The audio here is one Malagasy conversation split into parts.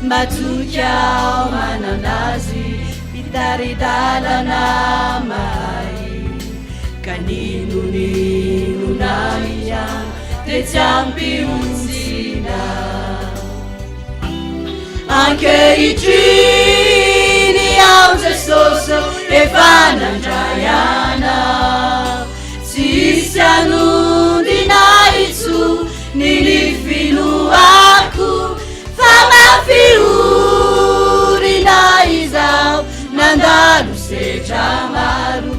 Matukiao mananazi itaridalana mai kanino naiya tetiampiusina ankehitriny ao Jesosy efa nandraiana tsisy anondinaitso nilifiloako fa mafiorina izao nandalo setra maro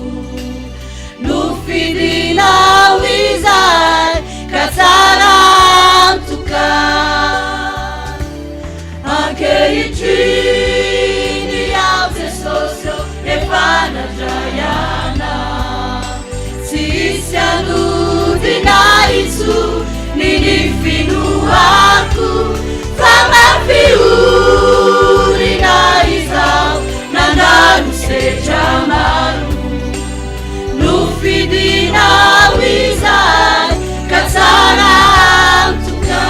nofidinao izay ka tsara antoka ankehitriny ao Jesosy efa nandraiana tsisy anondinaitso nilifinoako fa mafiorina izao nandalo setra maro nofidinao izay ka tsara antoka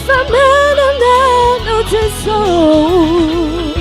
Famana no Jesús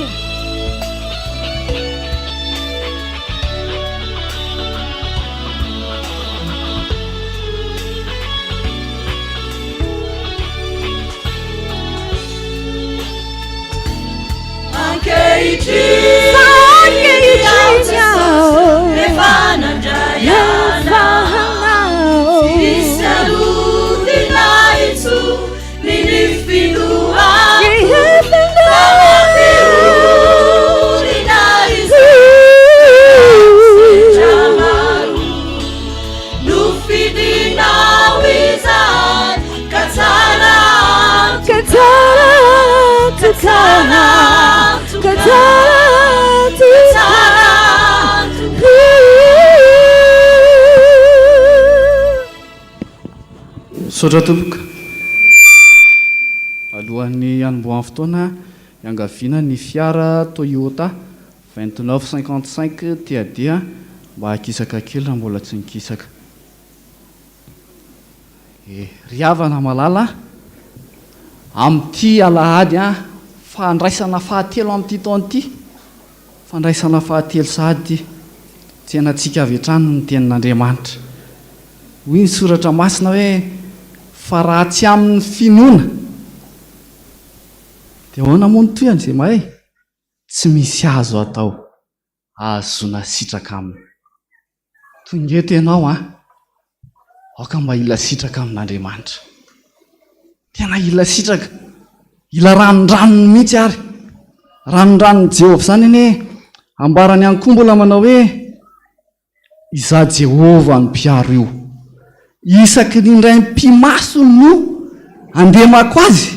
Misaotra tompoka. Alohan'ny anombohan'ny fotoana iangaviana ny fiara Toyota 2955 TAD mba hakisaka kely raha mbola tsy nikisaka. Ry havana malala amin'ity alahady fandraisana fahatelo amin'ity taona ity, fandraisana fahatelo sahady tsenantsika avy hatrany ny tenin'Andriamanitra. Hoy ny soratra Masina hoe fa raha tsy amin'ny finoana dia ahoana moa ny toyany izay mahay? Tsy misy azo atao ahazoana sitraka aminy. Tongeto ianao aoka mba ila sitraka amin'Andriamanitra. Tena ila sitraka, ila ranondranony mihitsy ary. Ranondranony Jehovah zany anie, ambarany ihany koa mbola manao hoe iza Jehovah ny mpiaro io. Isaky n'indray mpimaso no andemako azy,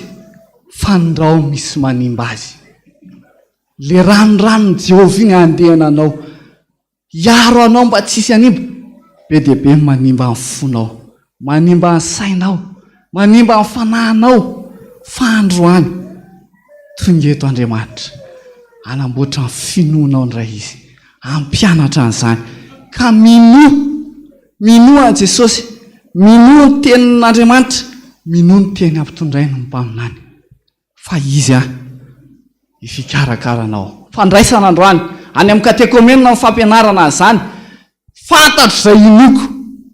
fandrao misy manimba azy. Le ranondranony Jehovah iny andehananao, iaro anao mba tsisy animba. Be dia be manimba ny fonao, manimba ny sainao, manimba ny fanahinao. Fandroany tongeto Andriamanitra anamboatra ny finoanao ndray izy, ampianatra an'izany ka mino an Jesosy, mino ny tenin'Andriamanitra, mino ny teny ampitondrainy ny mpaminany. Fa izy ifikarakaranao. Fandraisana androany any amin'ny katekomena ny fampianarana an'izany. Fantatro izay inoko,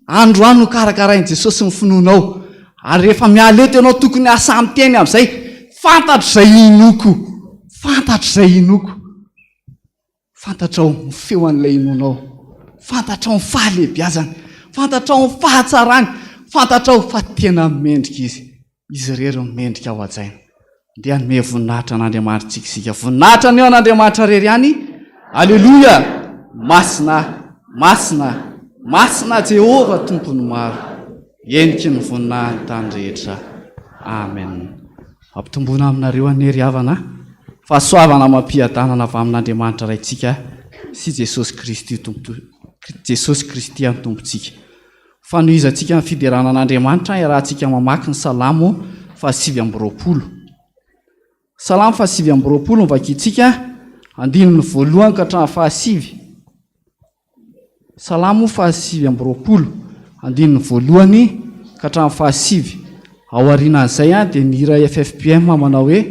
androany no karakarain' Jesosy ny finoanao. Ary rehefa mialeto ianao tokony asa amin'ny teny amin'izay, fantatro izay inoko, fantatro izay inoko. Fantatrao ny feon'ilay inonao, fantatrao ny fahalebiazany, fantatrao ny fahatsarany, fantatrao fa tena mendrika izy. Izy rery mendrika ao ajaina. Dia anome voninahitra an'Andriamanitra tsikisika. Voninahitra ny eo an'Andriamanitra rery ihany. Aleluia! Masina, Masina, Masina Jehovah tompony maro. Eniky ny voninahiny tany rehetra. Amen. Ampitombona aminareo anery havana. Fahasoavana mampiadanana avy amin'Andriamanitra raitsika sy Jesosy Kristy tompo, Jesosy Kristy any tompontsika. Fanohizantsika ny fiderana an'Andriamanitra iarahantsika mamaky ny Salamo 8:20. Salamo 8:20 mivakitsika andininy voalohany ka hatramin'ny 7. Salamo 8:20 andininy voalohany ka hatramin'ny 7. Ao aorianan'izay dia ny hira FPVM manao hoe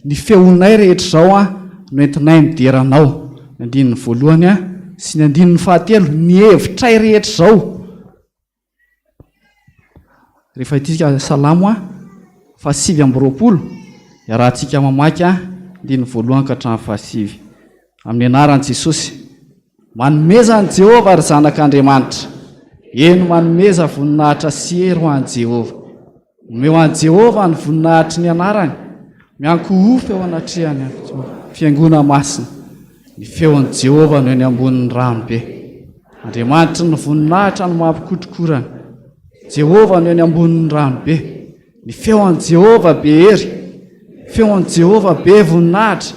ny feonay rehetra zao no entinay mideranao. Andininy voalohany sy ny andininy fahatelo ny hevitray rehetra zao. Rehefa itika Salamo 8:20 iarahantsika mamaky andininy voalohany ka hatramin'ny 7. Amin'ny anaran'i Jesosy. Manomeza ny Jehovah ary zanak'Andriamanitra. Eno manomeza voninahitra sy hery ho an'i Jehovah. Omeo an'i Jehovah ny voninahitry ny anarany. Miankoho feo anatrehany Fiangonana Masina. Ny feon'i Jehovah no eny ambonin'ny ranobe. Andriamanitra ny voninahitra no mampikotrokorana. Jehovah no eny ambonin'ny ranobe. Ny feon'i Jehovah be hery. Feon'i Jehovah be voninahitra.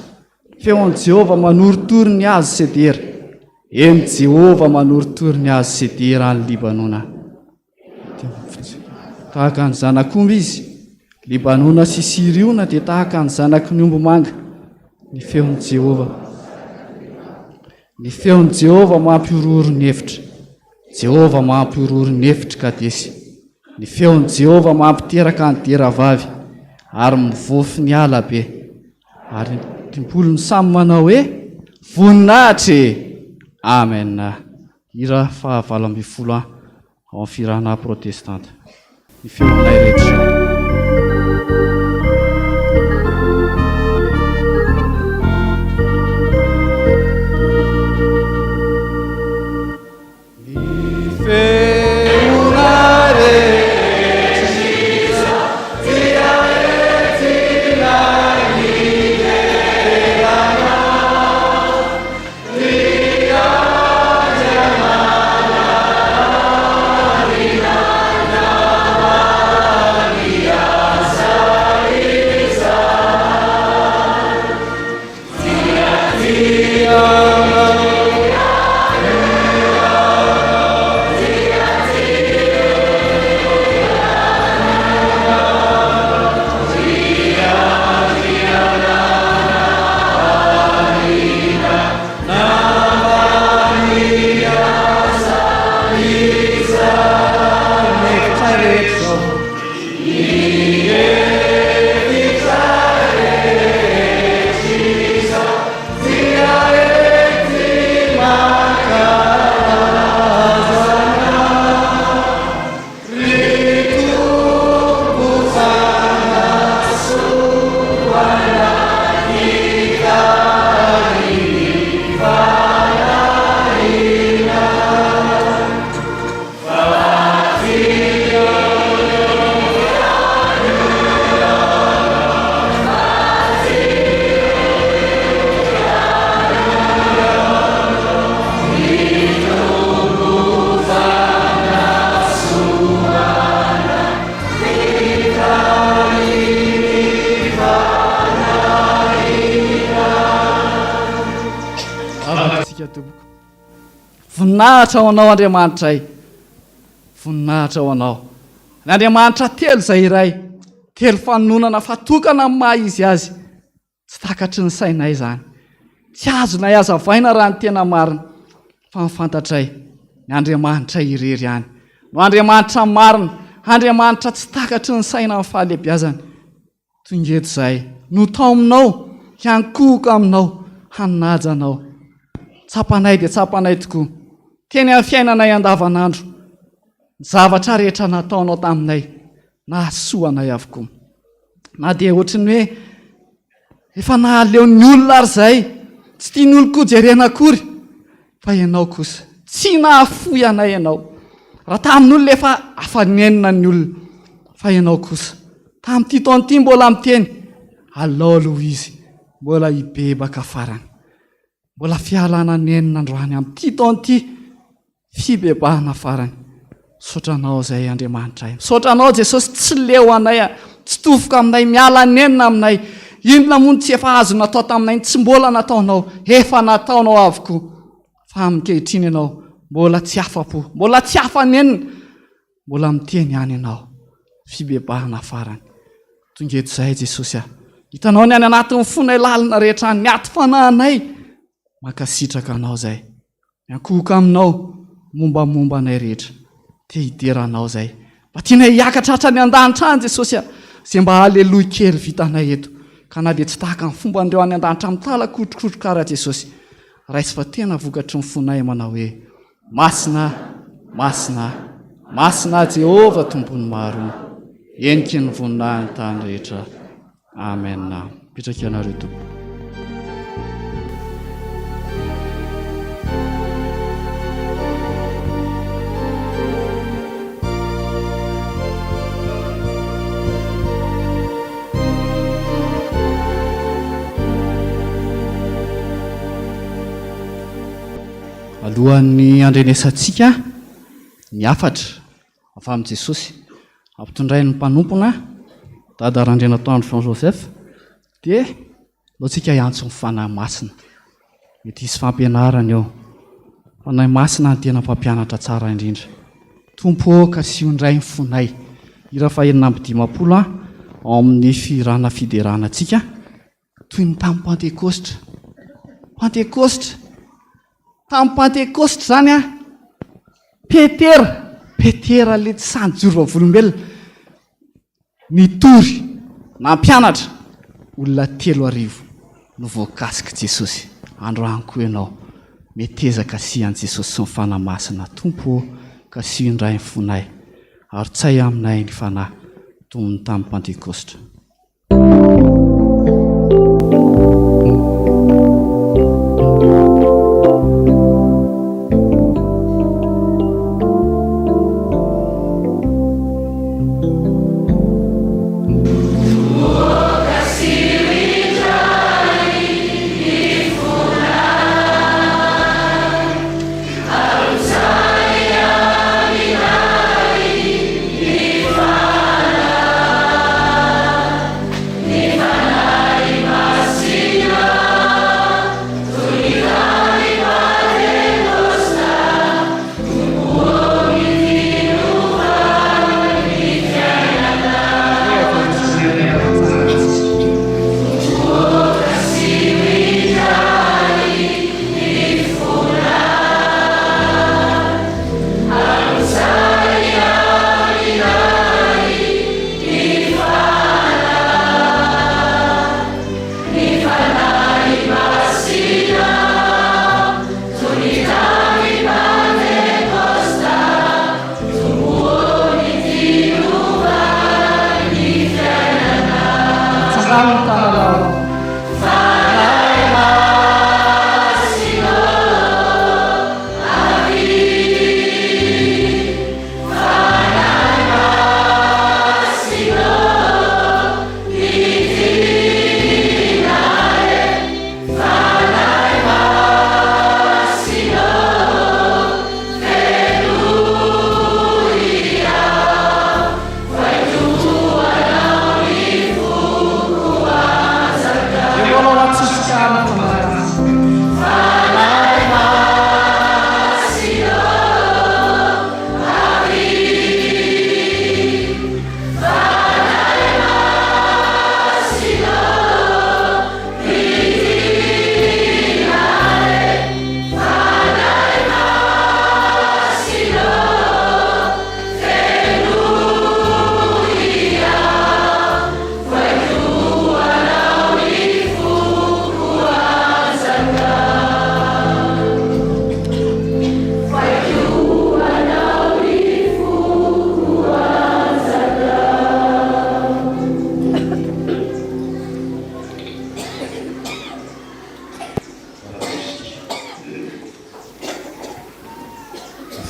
Feon'i Jehovah manoritory ny hazo sedera. Eny Jehovah manoritory ny hazo sedera any Libanona. Tahaka ny zanak'omby izy, Libanona sy Siriona dia tahaka ny zanaky ny omby manga. Ny feon'i Jehovah. Ny feon'i Jehovah mampiororo ny hevitra. Jehovah mampiororo ny hevitra ka desy. Ny feon'i Jehovah mampiteraka ny dera vavy ary mivofy ny ala be. Ary timpolony samy manao hoe voninahitra. Amen. Hira 9:20 ao amin'ny firana protestanta. Ny feon'ilay rehetra. avatsika tompoko voninahitra ao anao Andriamanitra voninahitra ao anao ny Andriamanitra telo izay iray telo fanonana fatokana amin'ny maha izy azy tsy takatry ny sainay izany tsy azonay azavaina raha ny tena marina fa mifantatray ny Andriamanitra irery ihany no Andriamanitra marina Andriamanitra tsy takatry ny saina amin'ny fahalebiazany tongeto izay no tao aminao hiankohoka aminao hanajanao tsapanay dia tsapanay tokoa teny amin'ny fiainanay andavanandro ny zavatra rehetra nataonao taminay nahasoanay avokoa na dia ohatrany hoe efa nahaleon'ny olona ary izay tsy tiany oloko jerena akory fa ianao kosa tsy nahafoy anay ianao raha tamin'olona efa afanenina ny olona fa ianao kosa tamin'ity taon'ity mbola miteny alao aloha izy mbola hibebaka farany mbola fialana nenina androany amin'ity taon'ity fibebahana farany sotranao izay Andriamanitra sotranao Jesosy tsy leo anay tsy tofoka aminay miala nenina aminay inona moa tsy efa azo natao taminay tsy mbola nataonao efa nataonao avokoa fa mikehitriny ianao mbola tsy afa-po mbola tsy afanenina mbola miteny ihany ianao fibebahana farany tongeto izay Jesosy hitanao ny any anatin'ny fonay lalina rehetra ny aty fanahinay mankasitraka anao izay miankohoka aminao mombamomba anay rehetra te hideranao izay mba tianay hiakatra hatrany an-danitra any Jesosy izay mba haleloha kely vitanay eto ka na dia tsy tahaka ny fomba andreo any an-danitra mitalakotrokotroka karaha Jesosy raisy fa tena vokatry ny fonay manao hoe Masina Masina Masina Jehova tompony maro eniky ny voninahiny tany rehetra amen mipetraka ianareo tompo alohan'ny andrenesantsika ny afatra avy amin'i Jesosy ampitondray ny mpanompona dada RANDRIANATOANDRO Jean Joseph dia loantsika hiantso ny fanahy masina mety hisy fampianarana eo fanahy masina ny tena mpampianatra tsara indrindra tompo ka siondray ny fonay ira fahenina amby 50 ao amin'ny firana fiderana antsika toy ny tamin'ny Pentekostra tamin'ny Pentekostra zany Petera le tsy sanjorva volombelona nitory nampianatra olona 3,000 no voakasika Jesosy androany koa ianao metezaka sian'i Jesosy sy ny fanahy masina tompo ka siondray ny fonay ary tsay aminay ny fanahy toy ny tamin'ny Pentekostra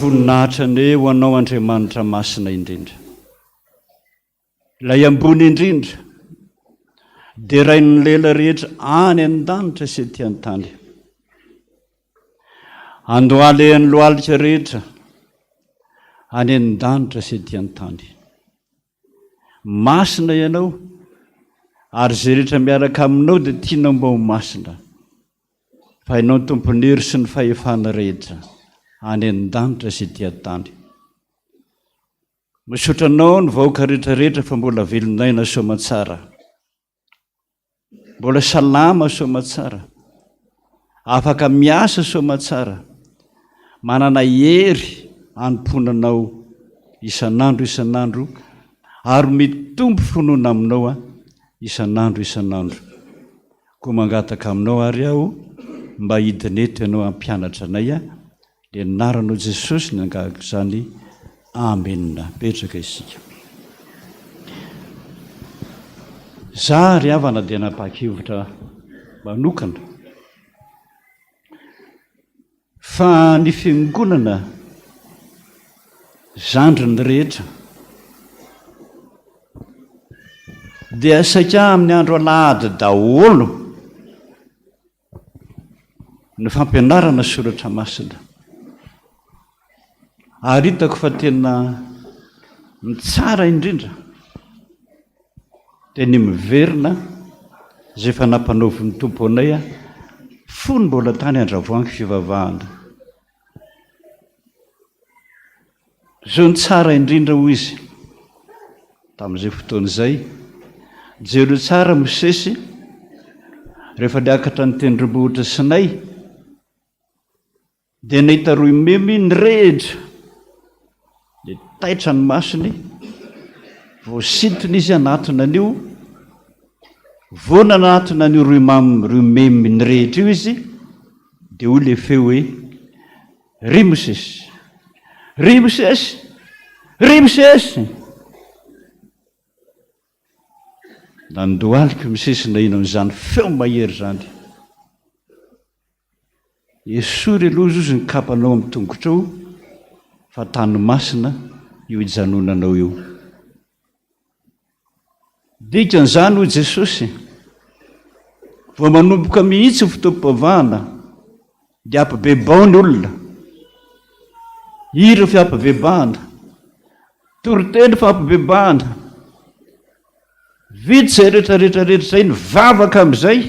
voninahitra ny ho anao Andriamanitra masina indrindra, ilay ambony indrindra, dia rain'ny lela rehetra any an-danitra sy ety an-tany, andoalehan'ny lohalika rehetra any an-danitra sy ety an-tany. Masina ianao, ary zay rehetra miaraka aminao dia tianao mba ho masina, fa hainao ny tompony sy ny fahefana rehetra any an-danitra sy ety an-tany. Misotranao ny vahoaka rehetrarehetra fa mbola velonaina soamatsara, mbola salama soamatsara, afaka miasa soamatsara, manana hery anomponanao isan'andro ary mitombo finoana aminao isan'andro. Koa mangataka aminao ary aho mba hidinety ianao hampianatra anay dia naranao Jesosy ny angahaka izany. Amena. Petraka isika. Za ry havana dia napaka-hevitra manokana fa ny fiangonana zandriny rehetra dia saika amin'ny andro alahady daholo ny fampianarana soratra masina, ary hitako fa tena mitsara indrindra dia ny miverina zay efa nampanaovin'ny Tompo anay fony mbola tany andravoangy fivavahana. Zao ny tsara indrindra hoy izy tamin'izay fotoana izay, jereo tsara Mosesy rehefa niakatra ny tendrombohitra Sinay dia nahita roy memy ny rehetra, dia taitra ny masony, voasintona izy anatona an'io, voana anatona an'io roy memy ny rehetra io izy, dia hoy le feo hoe ry Mosesy, ry Mosesy, ry Mosesy. Nandohalika Mosesy nahino an'izany feo mahery zany. Esory aloha izy ny kapanao amin'ny tongotrao fa tany masina io hijanonanao io. Dikan'izany hoy Jesosy, vao manomboka mihitsy fotoam-pivavahana dia ampibebao ny olona, hira fiampibebahana, toriteny fampibebahana, vitsy zay rehetrarehetra zay ny vavaka amin'izay,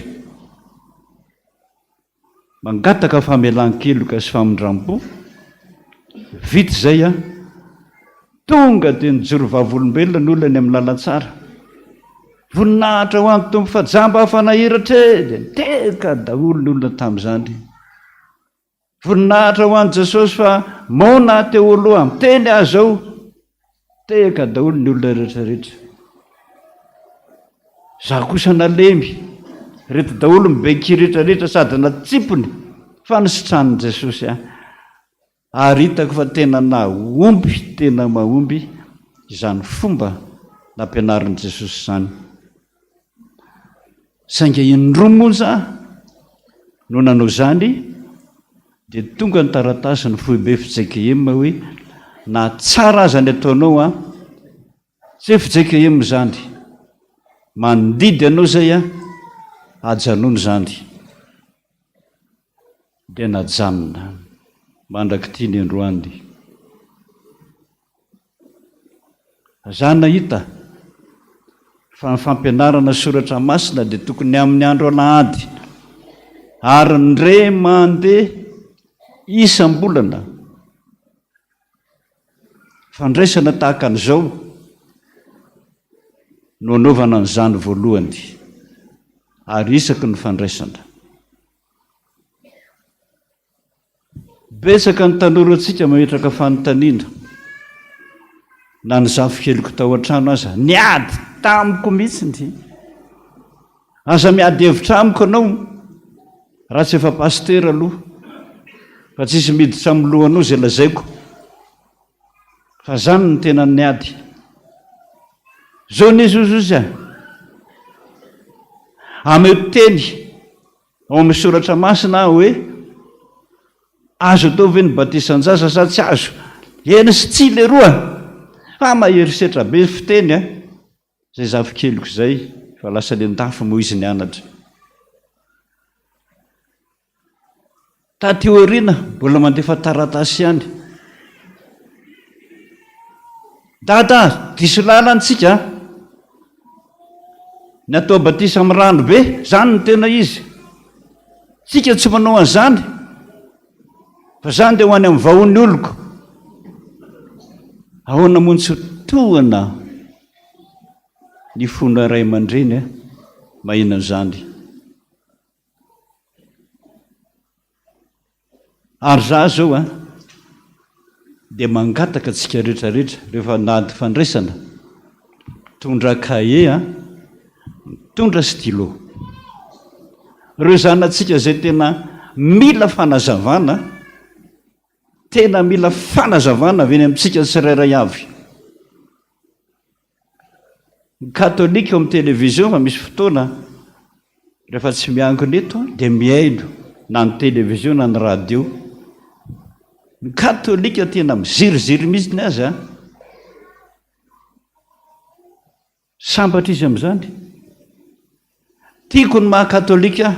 mangataka famelan-keloka sy famindram-po, vitsy zay tonga dia nijoro vavolombelona ny olona ny amin'ny lalan-tsara. Voninahitra ho an'ny Tompo fa jamba hafanahiratra dia teka daholo ny olona tamin'izany. Voninahitra ho an'i Jesosy fa mona teo aloha miteny azy ao, teka daholo ny olona rehetrarehetra. Za kosa nalemy reto daholo mibenky rehetrarehetra sady natsipony fa nisitranin'i Jesosy ary hitako fa tena mahomby izany fomba nampianarin'i Jesosy izany. Sainga indromonja no nanao izany dia tonga ny taratasy ny foibe FPVM hoe na tsara aza ny ataonao tsy FPVM izany, mandidy ianao zay ajanona izany. Dia najanona mandraky tiany androany. Zany nahita fa ny fampianarana soratra masina dia tokony amin'ny andro alahady ary ny ray mandeha isam-bolana. Fandraisana tahaka an'izao no anaovana an'izany voalohany ary isaky ny fandraisana. Betsaka ny tanora antsika mametraka fanontaniana na ny zafikeloko tao an-trano aza niady tamiko mihitsy, aza miady hevitra amiko anao raha tsy efa Pasteur aloha, fa tsisy miditra amin'ny lohanao zay lazaiko, fa zany ny tena niady. Zao nizozozy ame teny ao amin'ny soratra masina hoe azo atao ve ny batisan-jaza sa tsy azo? eny sy tsy le roa fa maherisetra be fiteny zay zavikeliko zay fa lasa le ndafo moa izy ny anatra tateorina mbola mandefa taratasy ihany dada diso lalantsika ny atao batisa amin'ny rano be zany ny tena izy tsika tsy manao an'izany fa zany dia ho any amin'ny vahon'ny oloko ahoana montsy tohana ny fona ray aman-dreny mahina an'izany ary za zao dia mangataka antsika rehetrarehetra rehefa nady fandraisana mitondra kahier mitondra stylo ireo zanantsika zay tena mila fanazavana avy eny amintsika tsirairay avy ny katolika eo amin'ny televizion fa misy fotoana rehefa tsy miangona eto dia miaino na ny televizion na ny radio ny katolika tena miziriziry mihitsy ny azy sambatra izy amin'izany tiako ny mahakatolika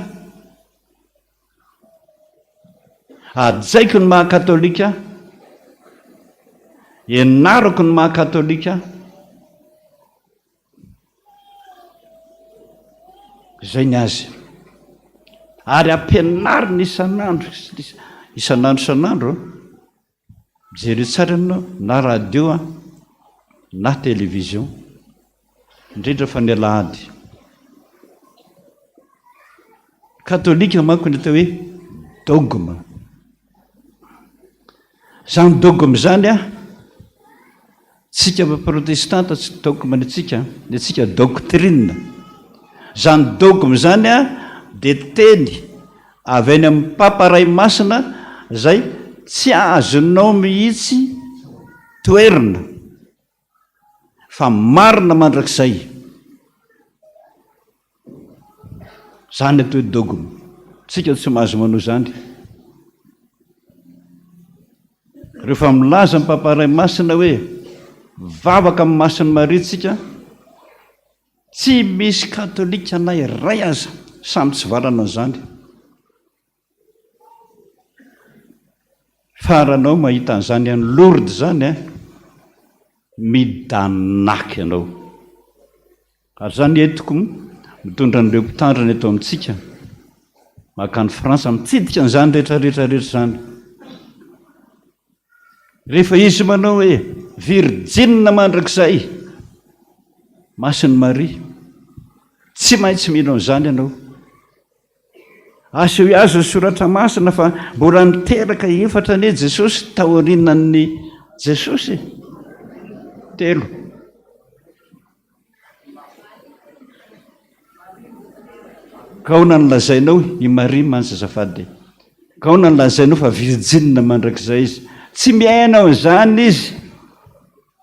ajaiko ny mahakatolika enarako ny mahakatolika zay ny azy ary ampianarina isanandro mijery tsara aminao na radio na televizion indrindra fa ny alahady katolika manko ny atao hoe dogma zany dogma zany tsika protestanta tsy dogma ny atsika doctrine zany dogma zany dia teny avy any amin'ny papa ray masina zay tsy azonao mihitsy toerina fa marina mandrakizay zany atao hoe dogma tsika tsy mahazo manao zany rehefa milaza ny papa ray masina hoe vavaka amin'ny masiny Maria tsika tsy misy katolika na iray aza samy tsy varana an'izany faranao mahita an'izany any Lourdes zany midanaky ianao ary zany etiko mitondra an'ireo mpitandrina eto amintsika makany Fransa mitsidika an'izany rehetrarehetra zany rehefa izy manao hoe virjine mandrakizay masiny Maria tsy maintsy mino an'izany ianao aseho azy ny soratra masina fa mbola niteraka efatra ane Jesosy taorinan'ny Jesosy telo kaona ny lazainao i Maria mantsy azafady kaona ny lazainao fa virjine mandrakizay izy tsy miainao zany izy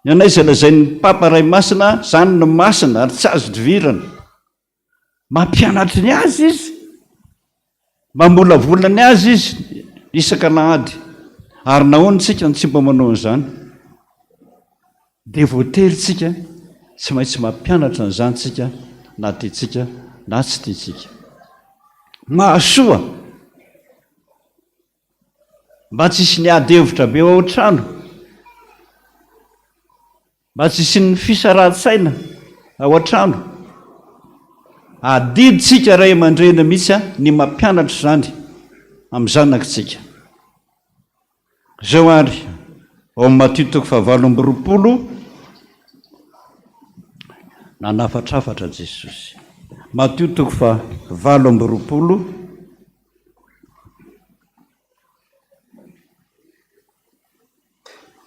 ny anay izay lazain'ny papa ray masina zany no masina ary tsy azo divirana mampianatry ny azy izy mamolavolany azy izy isaka lahady ary nahoantsika ny tsy mba manao an'izany dia voaterytsika tsy maintsy mampianatra an'izany tsika na tiatsika na tsy tiatsika mahasoa mba tsisy ny ady hevitra be ao an-trano mba tsisy ny fisarahan-tsaina ao an-trano adiditsika ray aman-dreny mihitsy ny mampianatra zany amin'ny zanakitsika zao ary ao amin'ny Matio 7:20 nanafatrafatra Jesosy Matio 7:20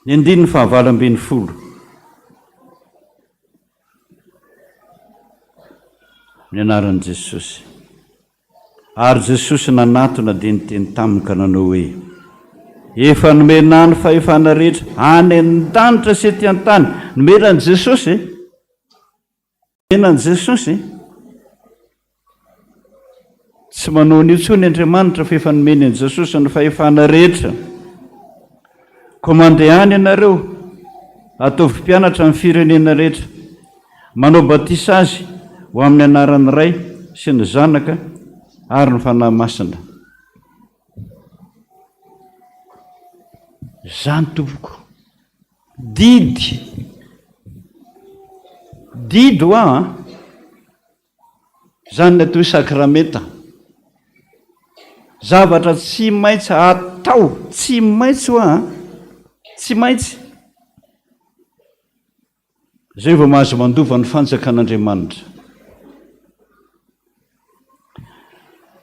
ny 9:20 ny anaran'i Jesosy ary Jesosy nanatona dia niteny taminy ka nanao hoe efa nomena ny fahefana rehetra any an-danitra sy ety an-tany nomenan'i Jesosy nomenan'i Jesosy tsy manao n'io tsony Andriamanitra fa efa nomeny an'i Jesosy ny fahefana rehetra komandehany ianareo ataovy mpianatra amin'ny firenena rehetra, manao batisa azy ho amin'ny anaran'ny Ray sy ny Zanaka ary ny fanahy Masina. Zany tompoko, didy ho zany ny atao hoe sakramenta, zavatra tsy maintsy atao, tsy maintsy ho tsy maintsy. Zay vao mahazo mandova ny fanjakan'Andriamanitra.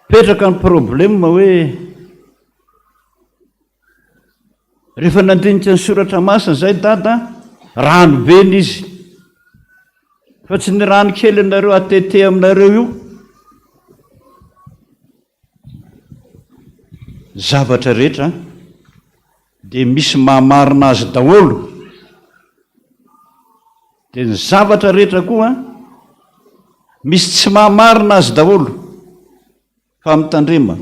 Petraka ny problema hoe rehefa nandinika ny soratra masina zay dada, rano be n'izy, fa tsy ny rano kely anareo atete aminareo io. Zavatra rehetra dia misy mahamarina azy daholo, dia ny zavatra rehetra koa misy tsy mahamarina azy daholo fa mitandrema.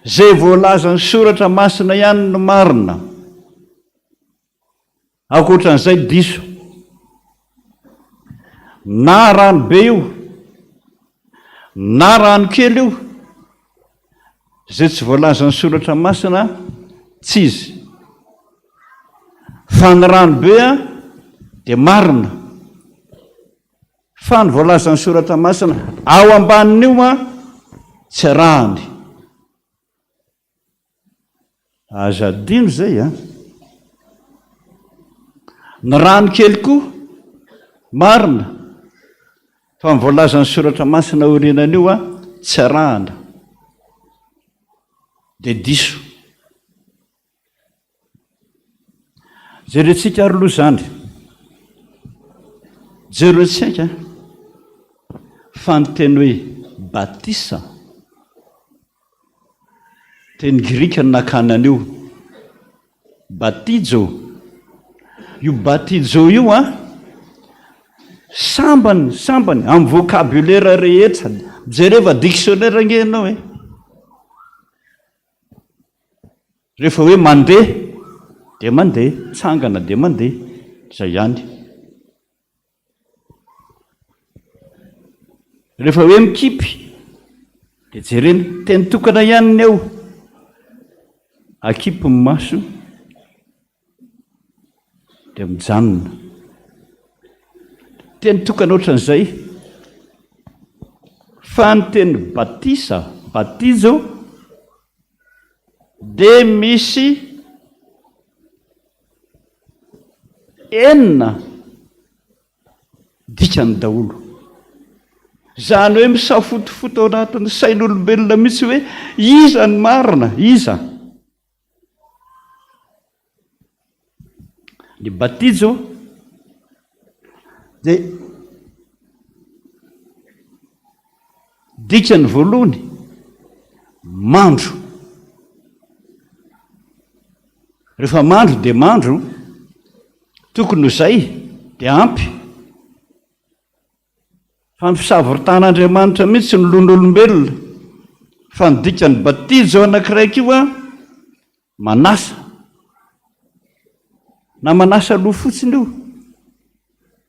Zay voalaza ny soratra masina ihany no marina, ankoatran'izay diso. Na rano be io na rano kely io, zay tsy voalaza ny soratra masina tsy izy. Fa ny rano be dia marina, fa ny voalaza ny soratra masina ao ambanin'io tsy arahany. Aza adino zay ny rano kely koa marina, fa ny voalaza ny soratra masina orinan'io tsy arahana, dia diso. Jerentsika ary loha zany, jerentsika fa ny teny hoe batisa, teny grika ny nakanan'io, batijo. Io batijo io sambany amin'ny vocabulaire rehetra, jereva dictionnaire angenao rehefa hoe mandeha dia mandeha, tsangana dia mandeha, zay ihany. Rehefa hoe mikipy dia jerena teny tokana ihany ny eo, akipy ny maso dia mijanona. Teny tokana ohatran'izay. Fa ny teny batisa, batizo, dia misy enina dikany daholo. Zany hoe misafotofoto ao anatin'ny sain'olombelona mihitsy hoe iza ny marina, iza. Ny batizo dia dikany voalohany mandro. Rehefa mandro dia mandro, tokony ho zay dia ampy. Fa ny fisavorontan'Andriamanitra mihitsy ny lon'olombelona. Fa ny dikany batizo anakiraiky io manasa, na manasa loha fotsiny io,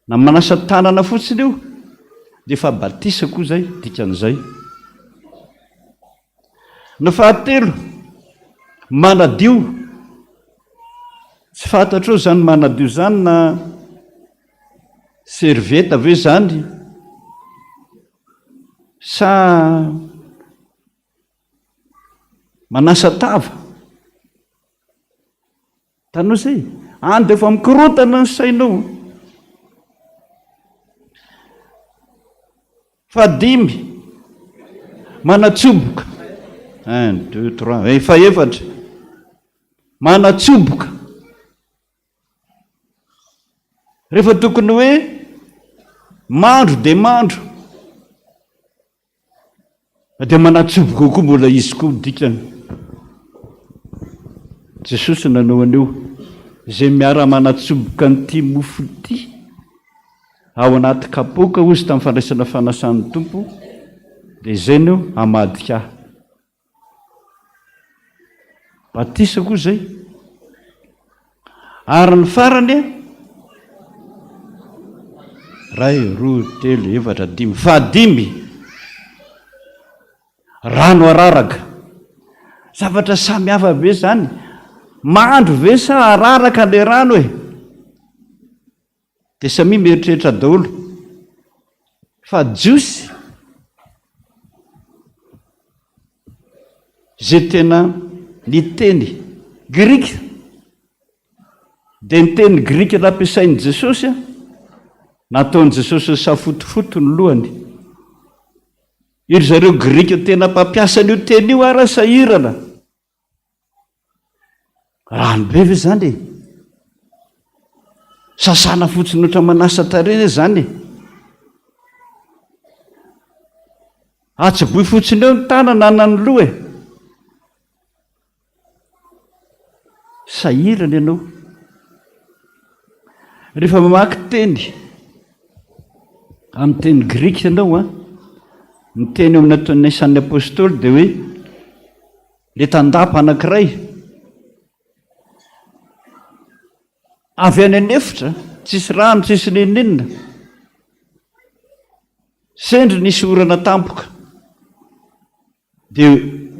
na manasa tanana fotsiny io, dia fa batisa koa zay, dikan'izay. Ny fahatelo, manadio. Tsy fantatro zany manadio zany na servieta ve zany, sa manasa tava. Tanao zay, any dia efa mikorotana ny sainao. Fadimy, manatsoboka. 1, 2, 3, efatra. Manatsoboka. Rehefa tokony hoe mandro dia mandro, dia manatsoboka koa mbola izy koa dikany. Jesosy nanao an'io, zay miara manatsoboka n'ity mofo ity ao anaty kapoaka ozy tamin'ny fandraisana fanasan'ny Tompo, dia izay no amadika. batisa koa zay ary ny farany ray roa telo efatra dimy fadimy rano araraka zavatra samy hafa be zany mandro ve sa araraka le rano dia samy mieritreritra daholo fa jiosy zay tena ny teny grika dia ny teny grika nampiasain'i Jesosy nataon'i Jesosy safotofoto ny lohany iry zareo grika tena mpampiasan'io teny io ara sahirana ranobe ve zany sasana fotsiny oatra manasa tarena zany atsaboy fotsiny eo ny tanana na ny loha sahirana ianao rehefa mamaky teny amin'ny teny grika ianao ny teny eo amin'ny ataon'ny isan'ny apôstôly dia hoe le tandapa anankiray avy any anefitra tsisy rano tsisy neninenina sendry nisy orana tampoka dia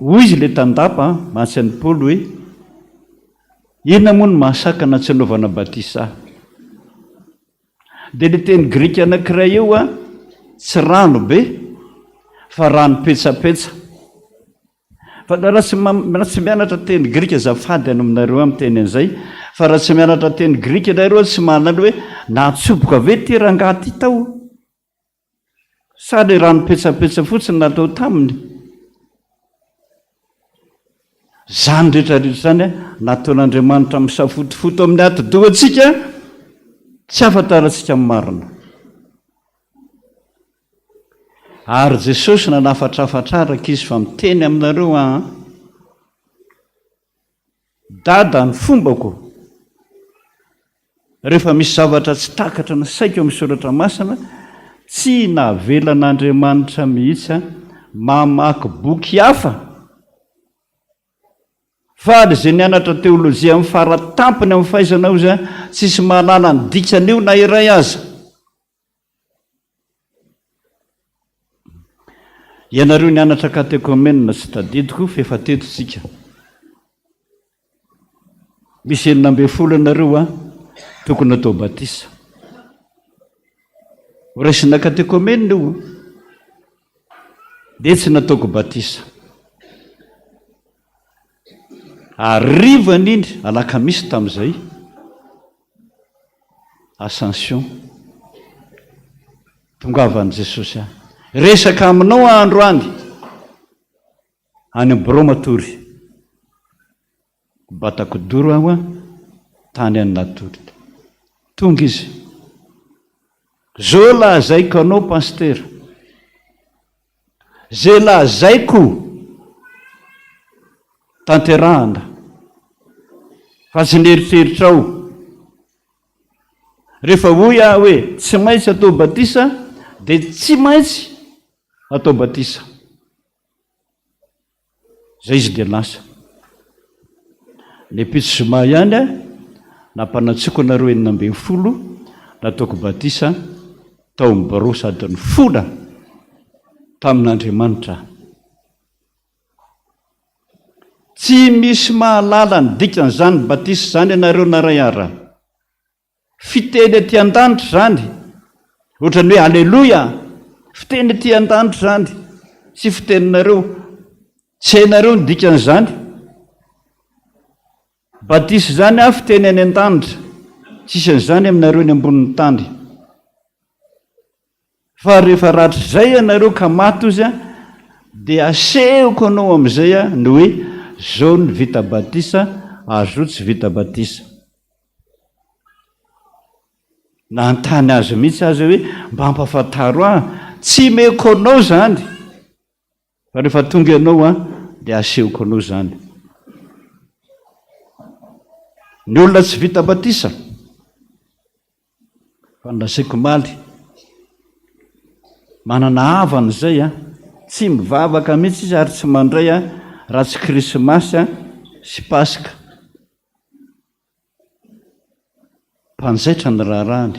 hoy izy le tandapa mahatsy an'i Paoly hoe inona moa ny mahasakana tsy anaovana batisa dia le teny grika anankiray eo tsy rano be fa rano petsapetsa fa raha tsy mianatra teny grika zafady any aminareo amin'ny teny an'izay fa raha tsy mianatra teny grika ianareo tsy manana hoe natsoboka ve ty rangaha ty tao sa le rano petsapetsa fotsiny natao taminy zany rehetrarehetra zany nataon'Andriamanitra misafotofoto amin'ny ati-dohantsika tsy afantarantsika amin'ny marina ary Jesosy nanafatrafatraraka izy fa miteny aminareo dada ny fombako rehefa misy zavatra tsy takatra ny saiko amin'ny soratra masina tsy navelan'Andriamanitra mihitsy mamaky boky hafa fa zay nianatra teolojia amin'ny faratampony amin'ny fahaizana ozy tsisy mahalala ny dikan'io na iray aza ianareo nianatra katekomenina tsy tadidiko fa efa tetosika misy enina amby folo ianareo tokony atao batisa horaisina katekomenina io dia tsy nataoko batisa arivany indry alakamisy tamin'izay ascension tongavan'i Jesosy resaka aminao andro any Bromatory batakodoro aho tany any natory tonga izy zao lazaiko anao Pasteur zay lazaiko tanterahana fa tsy neritreritra ao rehefa hoy hoe tsy maintsy atao batisa dia tsy maintsy atao batisa zay izy dia lasa ny pitsozoma ihany nampanatsiko nareo 12 nataoko batisa tao mibaro sady ny fola tamin'Andriamanitra tsy misy mahalala ny dikan'izany batisa zany ianareo naray ara fiteny aty an-danitra zany ohatrany hoe alleloia fiteny aty an-danitra zany sy fiteninareo tsy hainareo ny dikan'izany batisa zany fiteny any an-danitra tsisy an'izany aminareo ny ambonin'ny tany fa rehefa ratry zay ianareo ka maty ozy dia asehoko anao amin'izay ny hoe zao ny vita batisa azo tsy vita batisa na antany azy mihitsy azy hoe mba hampafantaro tsy meko anao zany fa rehefa tonga ianao dia asehoko anao zany ny olona tsy vita batisa fandraisako maly manana havany zay tsy mivavaka mihitsy izy ary tsy mandray raha tsy krismasy sy pasika mpanjaitra ny raharahany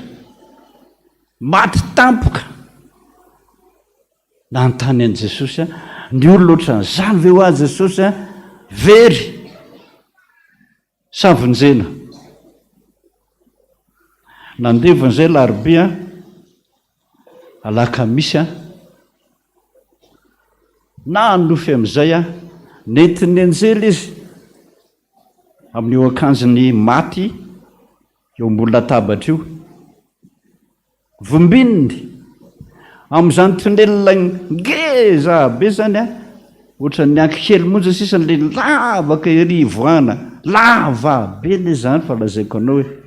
maty tampoka na nytany an' Jesosy ny olona ohatran'izany ve ho azy Jesosy very savonjena nandevon'izay larobia alakamisy na nofy amin'izay nentiny anjely izy amin'io akanjony maty eo ambony latabatra io vombininy amin'izany tonelina ngeza be zany ohatra ny ankikely monja sisa le lavaka ery voana lava be le zany fa lazaiko anao hoe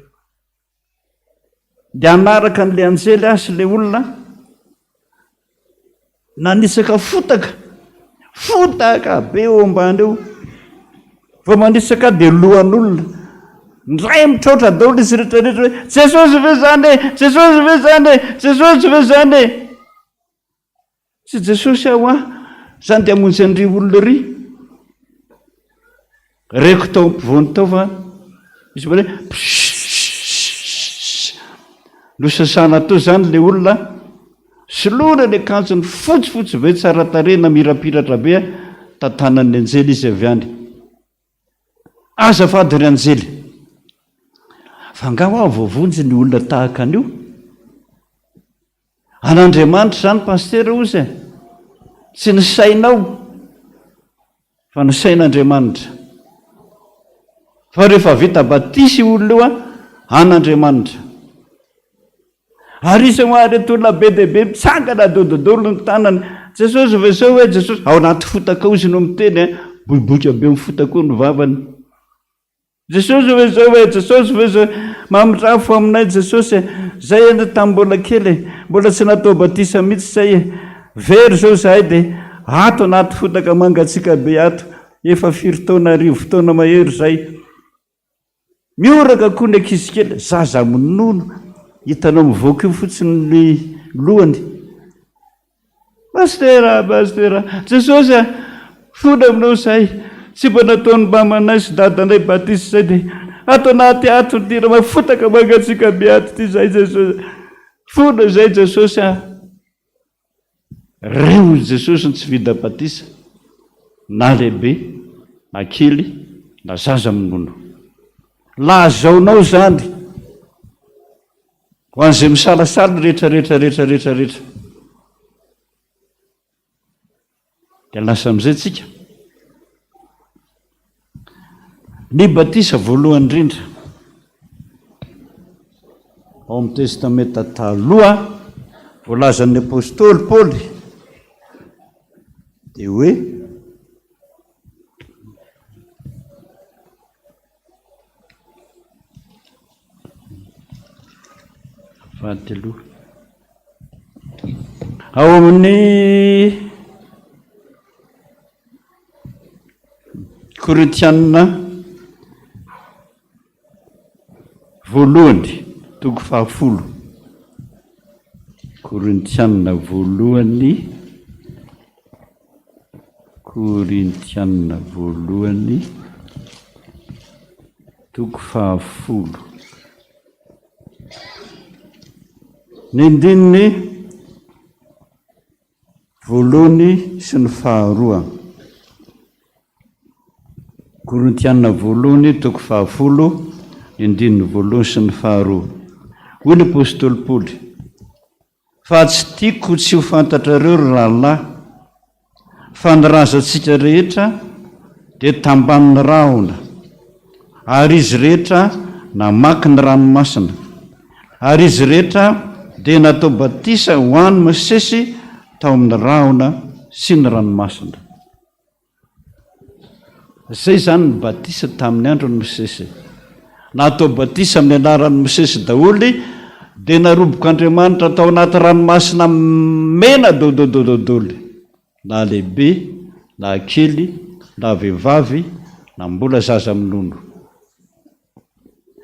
dia anaraka n'le anjely sy le olona nanisaka fotaka be eo ambany eo fa manisaka dia lohan'olona ndray mitraotra daholo izy rehetrarehetra hoe Jesosy ve zany Jesosy ve zany Jesosy ve zany tsy Jesosy aho zany dia hamonjy an'ry olona ry reko Tompo voany tao fa izy hoe losasana to zany le olona solona le kanjony fotsifotsy ve tsara tarena mirapiratra be tantanan'ny anjely izy avy any azafady ry anjely fa angao aho voavonjy ny olona tahaka an'io an'Andriamanitra zany Pasteur ozy tsy ny sainao fa ny sain'Andriamanitra fa rehefa vita batisy olona io an'Andriamanitra ary izy reto olona be dia be mitsangana dododolo ny tanany Jesosy ve zao hoe Jesosy ao anaty fotaka ozy no miteny boiboika be mifotaka io ny vavany Jesosy ve zao hoe Jesosy ve zao mamitrafo aminay Jesosy zay eny tam'mbola kely mbola tsy natao batisa mihitsy zay very zao zahay dia ato anaty fotaka mangatsika be ato efa 4 taona 10 taona mahery zay mioraka koa ny ankizy kely zaza monono hitanao mivoaka io fotsiny ny lohany Pasteur Jesosy fona aminao zay tsy mba nataony mamanay sy dadanay batisa zay dia ato anaty ato tira mafotaka mangatsika be ato ty zay Jesosy fona zay Jesosy reo Jesosy ny tsy vida batisa na lehibe na kely na zaza monono lazaonao zany ho an'izay misalasala rehetrarehetra dia lasa amin'izay tsika ny batisa voalohany indrindra ao amin'ny testamenta taloha voalazan'ny apôstôly Paoly dia hoe fahatelo ao amin'ny Korintianina voalohany toko 10 Korintianina voalohany toko 10 ny andininy voalohany sy ny faharoa Korintianina voalohany toko 10 ny andininy voalohany sy ny faharoa hoy ny apôstôly Paoly fa tsy tiako tsy ho fantatrareo ry rahalahy fa ny razantsika rehetra dia tambanin'ny rahona ary izy rehetra namaky ny ranomasina ary izy rehetra dia natao batisa ho any Mosesy tao amin'ny rahona sy ny ranomasina zay zany ny batisa tamin'ny andron'ny Mosesy natao batisa amin'ny anaran'ny Mosesy daholy dia narobok'Andriamanitra tao anaty ranomasina mena dododododoly na lehibe na kely na vehivavy na mbola zaza minono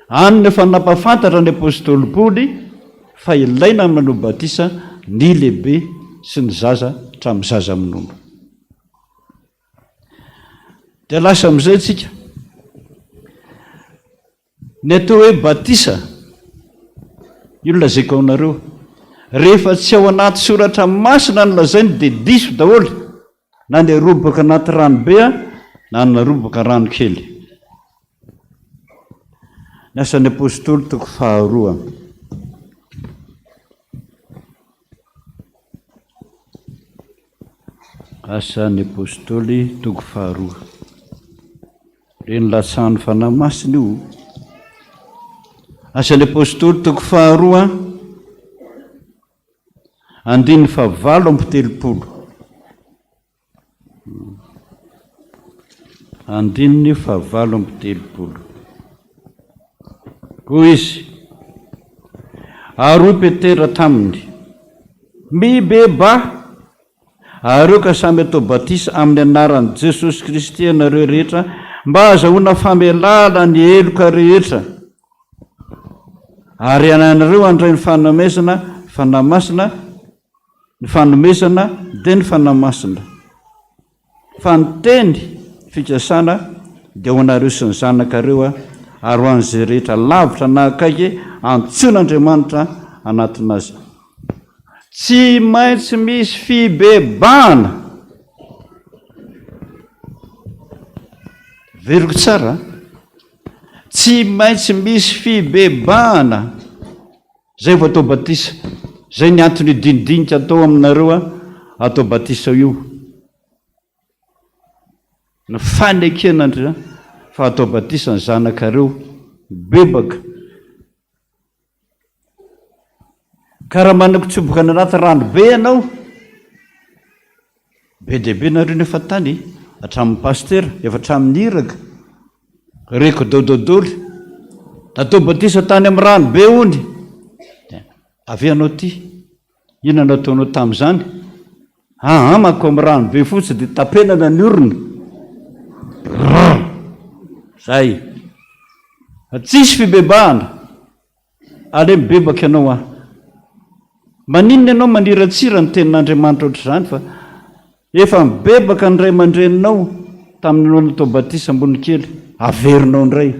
any nefa nampafantatra ny apôstôly Paoly fa ilaina manao batisa ny lehibe sy ny zaza hatramin'ny zaza minono dia lasa amin'izay tsika ny atao hoe batisa io no lazaiko aonareo rehefa tsy ao anaty soratra masina no lazainy dia diso daholo na ny arobaka anaty ranobea na ny arobaka rano kely. Ny asan'ny apôstôly toko faharoa. Asan'ny apôstôly toko faharoa. Reny latsahan'ny fanahy masina io. Asan'ny apôstôly toko faharoa andiny fa 7:30. Andininy fa 7:30. Hoy izy, ary Petera taminy, mibeba areo ka samy atao batisa amin'ny anaran'i Jesosy Kristy ianareo rehetra mba azahoana famelala ny heloka rehetra, ary anareo andray ny fanamasina, ny fanomesana dia ny fanamasina. Fa ny teny fikasana dia ho anareo sy ny zanakareo ary ho an'izay rehetra lavitra na akaiky antsoin'Andriamanitra anatinazy. Tsy maintsy misy fibebahana. Veriko tsara. Tsy maintsy misy fibebahana. Zay vao atao batisa. Zay ny antony dinidinika atao aminareo atao batisa io. Ny fanekenandra fa atao batisa ny zanakareo bebaka. Ka raha manakotsoboka ny anaty ranobe ianao, be dehibe nareo nefa tany hatramin'ny Pasteur, efa hatramin'ny iraka, reko daodaodaoly, atao batisa tany amin'ny ranobe ony. Avy anao ty, ina nataonao tamin'izany? Ahamako amin'ny ranobe fotsy dia tapenana ny orona. Zay. Tsisy fibebahana. Ale mibebaka ianao Maninona ianao maniratsira ny tenin'Andriamanitra ohatr'izany fa efa mibebaka ny ray aman-dreninao tamin'ny natao batisa ambony kely, averinao indray.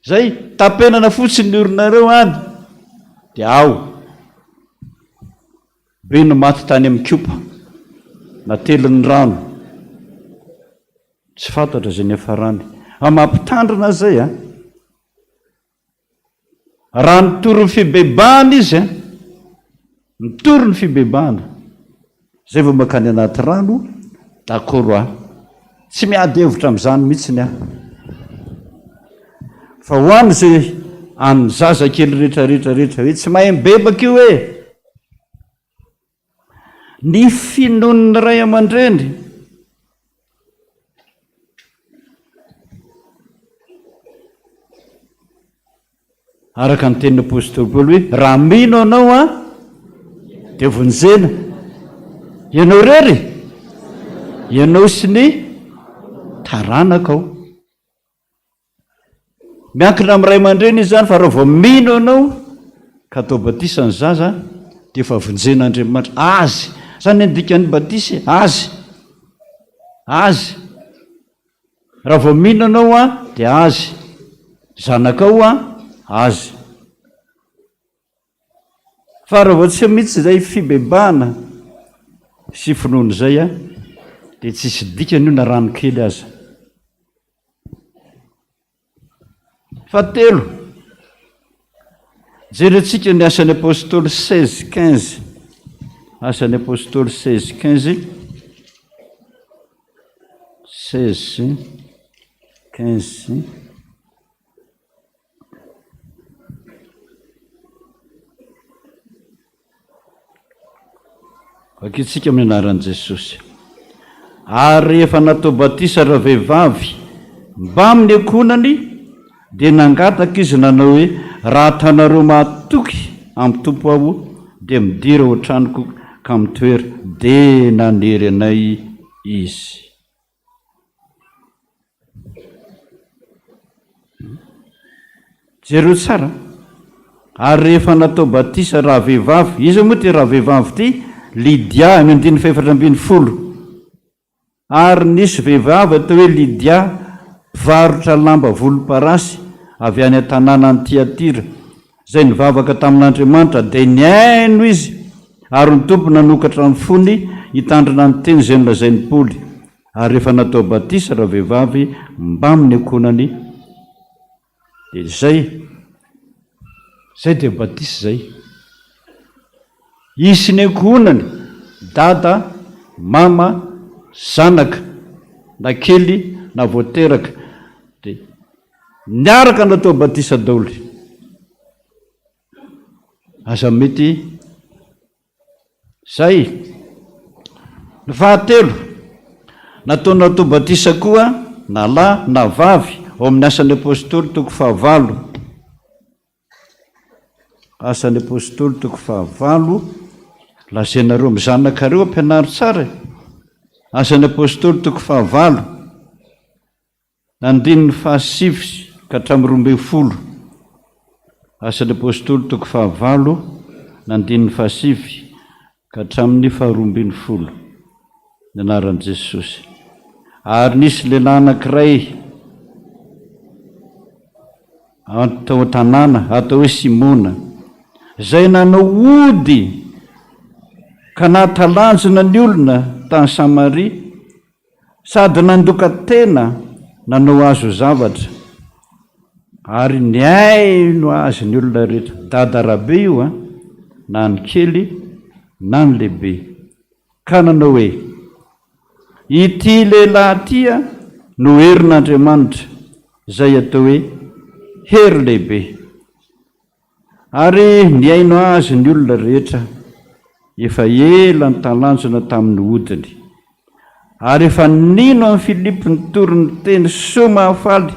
Zay, tapenana fotsiny ny oronareo any dia ao. Be no maty tany amin'ny kiopa, natelin'ny rano. Tsy fantatra zay ny hafarany. Mampitandrina zay raha nitoro ny fibebahana izy nitoro ny fibebahana. Zay vao makany anaty rano, dakoro tsy miady hevitra amin'izany mihitsiny fa ho any zay amin'ny zazakely rehetrarehetra hoe tsy mahay mibebaka io ny finoan'ny ray aman-dreny. Araka ny tenin'ny apôstôly Paoly hoe raha mino anao dia vonjena. Ianao rery, ianao sy ny taranaka ao. Miankina amin'ny ray aman-dreny izy zany fa raha vao mino anao ka atao batisa ny zaza dia efa vonjen'Andriamanitra. Azy zany andikany batisa, azy. Raha vao mino anao dia azy, zanakao azy. Fa raha vao tsy mihitsy zay fibebahana sy finoana zay dia tsisy dikany io na rano kely aza. Fahatelo, jerentsika ny asan'ny apôstôly 16:15. Asan'ny apôstôly 16:15. 16:15. Vakitsika amin'ny anaran'i Jesosy. Ary rehefa natao batisa raha vehivavy mba amin'ny ankonany dia nangataka izy nanao hoe raha tanareo mahatoky amin'ny tompo aho dia midira ao an-tranoko ka mitoery dia nanery anay izy. Jereo tsara. Ary rehefa natao batisa raha vehivavy, izy moa ty raha vehivavy ty Lydia 4:10. Ary nisy vehivavy atao hoe Lydia mpivarotra lamba volomparasy avy any an-tanàna ny Tiatira, izay nivavaka tamin'Andriamanitra dia niaino izy, ary ny tompo nanokatra ny fony hitandrina ny teny izay nolazain'ny Paoly, ary rehefa natao batisa raha vehivavy mbaminy akonany. Dia zay dia batisa zay. Isy ny ankohonany dada, mama, zanaka, na kely na voateraka, dia niaraka natao batisa daoly. Aza mety zay. Ny fahatelo, natao batisa koa na lahy na vavy ao amin'ny asan'ny apôstôly toko 9. Asan'ny apôstôly toko 9, lazainareo amin'ny zanakareo ampianary tsara. Asan'ny apôstôly toko 9, nandininy 7 ka hatramin'ny 12. Asan'ny apôstôly toko 9, nandininy 7 ka hatramin'ny 12. Ny anaran'i Jesosy. Ary nisy lehilahy anankiray atao tanàna, atao hoe Simona, izay nanao ody ka nahatalanjona ny olona tany Samaria, sady nandoka tena nanao azo zavatra, ary niaino azy ny olona rehetra. Dada rabe io na ny kely na ny lehibe, ka nanao hoe ity lehilahy tia no herin'Andriamanitra, izay atao hoe hery lehibe. Ary niaino azy ny olona rehetra, efa ela ny talanjona tamin'ny hodiny. Ary efa nino amin'ny Filipo nitory ny teny soa mahafaly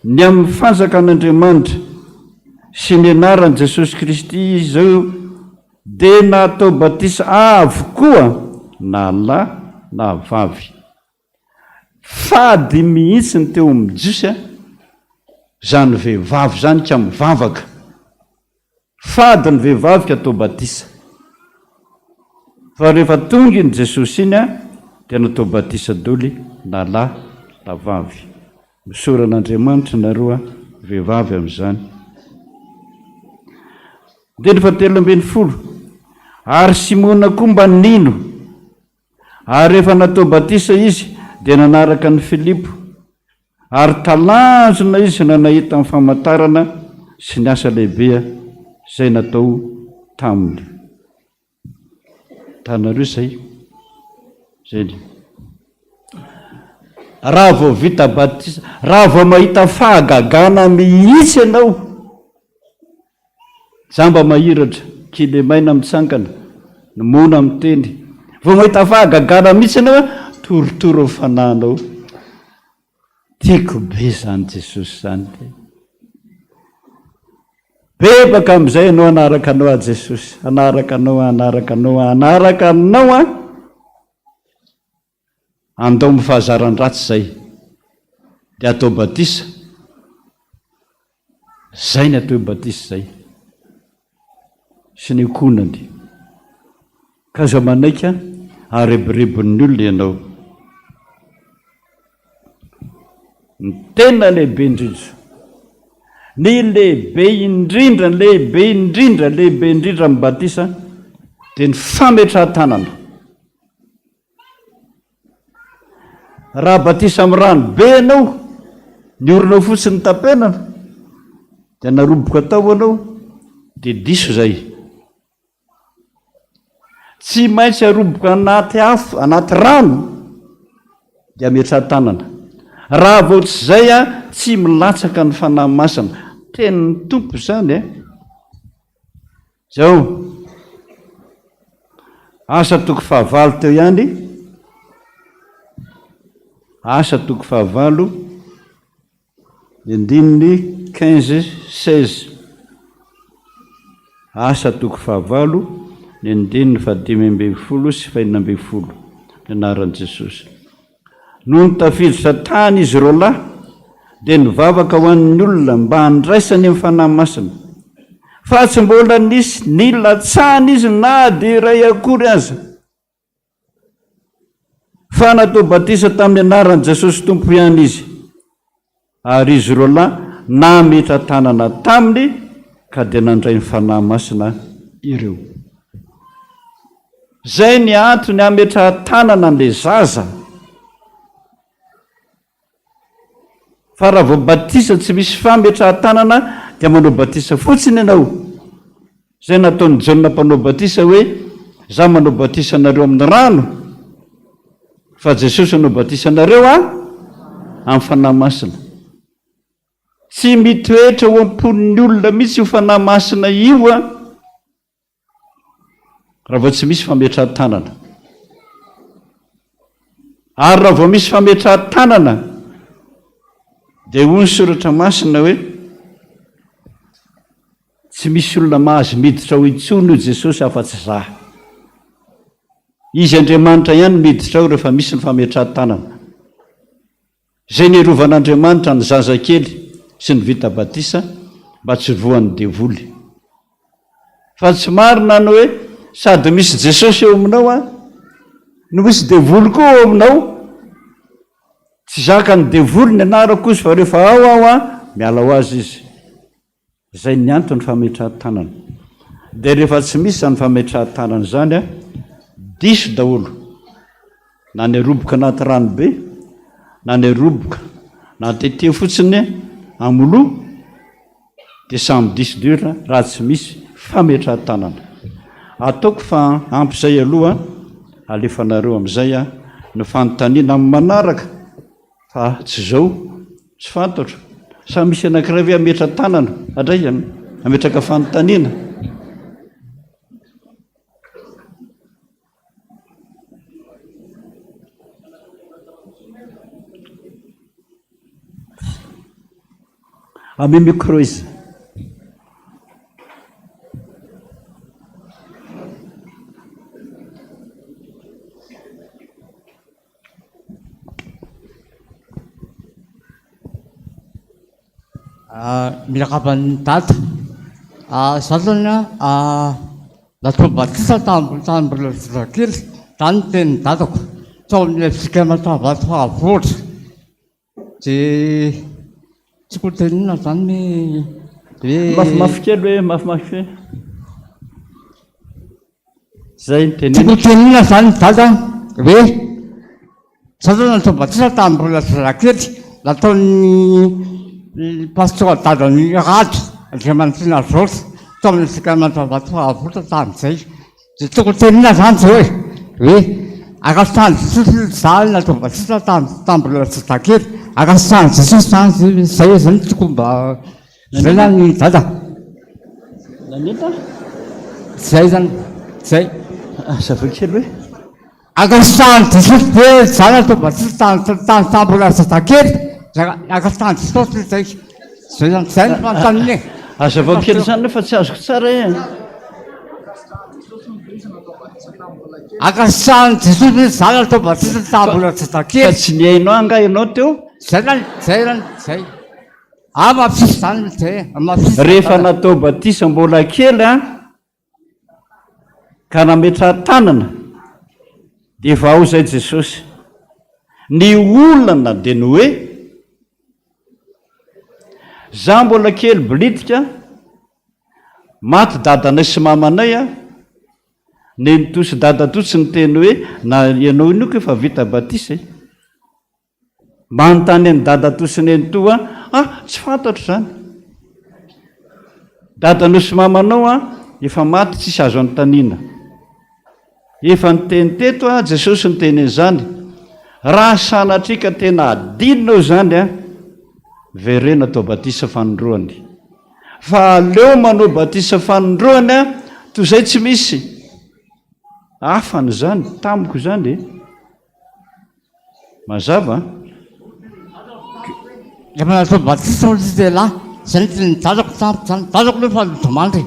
ny amin'ny fanjakan'Andriamanitra sy ny anaran'i Jesosy Kristy izao, dia natao batisa avokoa na lahy na vavy. Fady mihitsy ny teo amin'ny Jiosy zany vehivavy zany ka mivavaka. Fady ny vehivavy ka atao batisa. Fa rehefa tonga iny Jesosy iny dia natao batisa daoly na lahy na vavy. Misoran'Andriamanitra nareo vehivavy amin'izany. Dia ny 17, ary Simona koa mba nino, ary rehefa natao batisa izy dia nanaraka ny Filipo, ary talanjona izy nanahita amin'ny famantarana sy ny asa lehibe izay natao taminy. Tanareo zay. Raha vao vita batisa, raha vao mahita fahagagana mihitsy ianao, zamba mahiratra, kily maina mitsangana, ny mona miteny, vao mahita fahagagana mihitsy ianao, torotoro amin'ny fanahinao. Tiako be zany Jesosy zany. Bebaka amin'izay ianao anaraka anao a Jesosy, anaraka anao andao amin'ny fahazaran-dratsy zay, dia atao batisa. Zay ny atao batisa zay, sy ny konany. Ka za manaika arebirebin'ny olona ianao. Ny tena lehibe indrindra, ny lehibe indrindra amin'ny batisa dia ny fametrahan-tanana. Raha batisa amin'ny rano be ianao, ny orinao fotsiny tapenana, dia naroboka tao ianao, dia diso zay. Tsy maintsy aroboka anaty afo, anaty rano, dia ametrahan-tanana. Raha vao tsy zay tsy milatsaka ny fanahy masina. Tenin'ny Tompo zany zao. Asa toko 9 teo ihany. Asa toko 9, andininy 15-16. Asa toko 9, andininy 15 sy 16. Ny anaran'i Jesosy. No nitafiditra tany izy ireo lahy, dia nivavaka ho an'ny olona mba handraisany amin'ny fanahy masina. Fa tsy mbola nisy nilatsahana izy na dia iray akory aza. Fa natao batisa tamin'ny anaran'i Jesosy Tompo ihany izy. ary izy roa lahy nametra tanana taminy ka dia nandray ny fanahy masina ireo. Zay ny antony ametra tanana an'ilay zaza. Fa raha vao batisa tsy misy fametra tanana dia manao batisa fotsiny ianao. Zay nataon'ny Jaona mpanao batisa hoe za manao batisa anareo amin'ny rano fa Jesosy anao batisa anareo amin'ny fanahy masina. Tsy mitoetra ho am-pon'ny olona mihitsy io fanahy masina io raha vao tsy misy fametra-tanana. Ary raha vao misy fametra-tanana dia hoy ny soratra masina hoe tsy misy olona mahazo miditra ho intsony io Jesosy afa-tsy za. Izy Andriamanitra ihany miditra ao rehefa misy ny fametra-tanana. Zay nirovan'Andriamanitra ny zazakely sy ny vita batisa mba tsy voan'ny devoly. Fa tsy marina ny hoe sady misy Jesosy eo aminao no misy devoly koa eo aminao. Tsy zaka ny devoly ny anarako izy fa rehefa ao miala ho azy izy. Zay ny antony fametra-tanana. Dia rehefa tsy misy zany fametra-tanana zany diso daholo. Na ny roboka anaty ranobe, na ny roboka na tete fotsiny amoloha dia samy diso daholo raha tsy misy fametra-tanana. Ataoko fa ampy izay aloha alefanareo amin'izay ny fanontaniana amin'ny manaraka fa tsy zao tsy fantatro sa misy anankiray hoe ametra-tanana andray ametraka fanontaniana. Ame micro izy. Milakaban'ny data zazany natao batisa tambola kely tany teny datako tao amin'ny fikamatabato avotra dia tsy kotenina zany mafimafy kely hoe mafimafy zay tsy kotenina zany data hoe zazany natao batisa tambola kely nataon'ny Pasteur dadany rato Andriamanitra zotra tao amin'ny fikamatabato avotra tamin'izay dia tsy kotenina zany zao hoe akasitany Jesosy zany natao batisa tambola kely akasitany Jesosy zany zay zany tokomba zay zany dada naneta zay zany zay zavakely hoe akasitany Jesosy be zany natao batisa tambola kely akasitany Jesosy zay zay zany zay ny fanontaniana. Azavakely zany nefa tsy azoko tsara akasitany Jesosy zany natao batisa tambola kely fa tsy nihainao anga ianao teo zay mafisy zany zay rehefa natao batisa mbola kely ka nametra-tanana dia efa ao zay Jesosy. Ny olana dia ny hoe za mbola kely blitika maty dadanay sy mamanay nenitosy dadatosy ny teny hoe na ianao inoko efa vita batisa manontany any dadatosy nenito tsy fantatro zany dadanao sy mamanao efa maty tsisy azo anontaniana efa nyteny teto Jesosy ny teny zany raha sanatrika tena adinonao zany vere natao batisa fanondroany fa aleo manao batisa fanondroany toy izay tsy misy afany zany tamiko zany mazava efa natao batisa ozy dia lahy zany teny dadako tampo zany dadako lefa domandry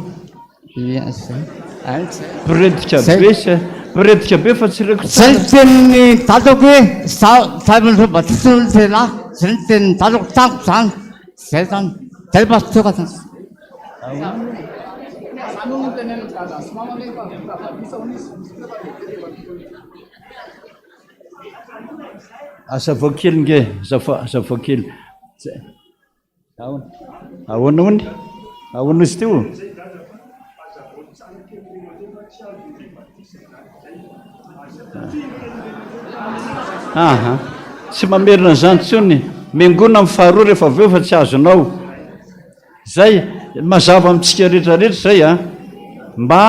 predika be fa tsy reko zay teny dadako hoe za natao batisa ozy dia lahy zay teny dadako tampo zany zay zany zay Pasteur zany azavakely nge zavakely ahoana hony ahoana izy teo tsy mamerina zany tsony mengona amin'ny faharoa rehefa avy eo fa tsy azonao zay mazava amintsika rehetrarehetra zay mba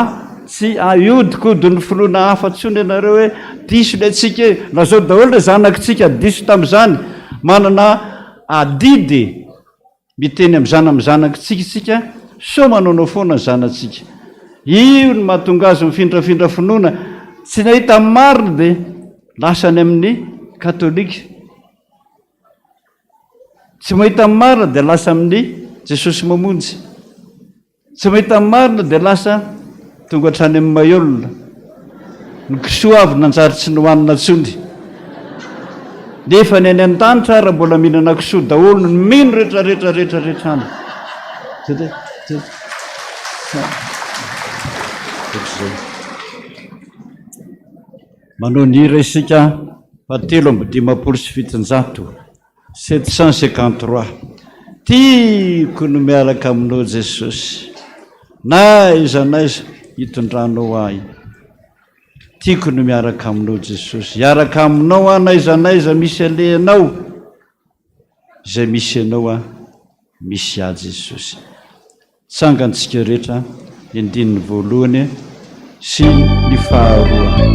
tsy ahodikodyny finoana hafa tsony ianareo hoe diso le atsika na zao daholo le zanakitsika diso tamin'izany manana adidy miteny amin'ny zanakitsika itsika so manaonao foana ny zanatsika io ny mahatonga azy mifindrafindra finoana tsy nahita marina dia lasany amin'ny katolika tsy mahita marina dia lasa amin'ny jesosy mamonjy tsy mahita marina dia lasa tonga hatrany amin'ny mahiolona ny kisoa avy nanjary tsy nohanina tsony nefa ny any an-danitra raha mbola mihinana kisoa daholo ny mino rehetrarehetrarehetrarehetrany manao ny hira isika fatelo amby dimapolo sy fitonjato 753 tiako no miaraka aminao Jesosy na iza hitondranao ahy tiako no miaraka aminao Jesosy hiaraka aminao ahy na iza misy alehanao izay misy ianao misy ahy Jesosy tsangantsika rehetra indininy voalohany sy ny faharoa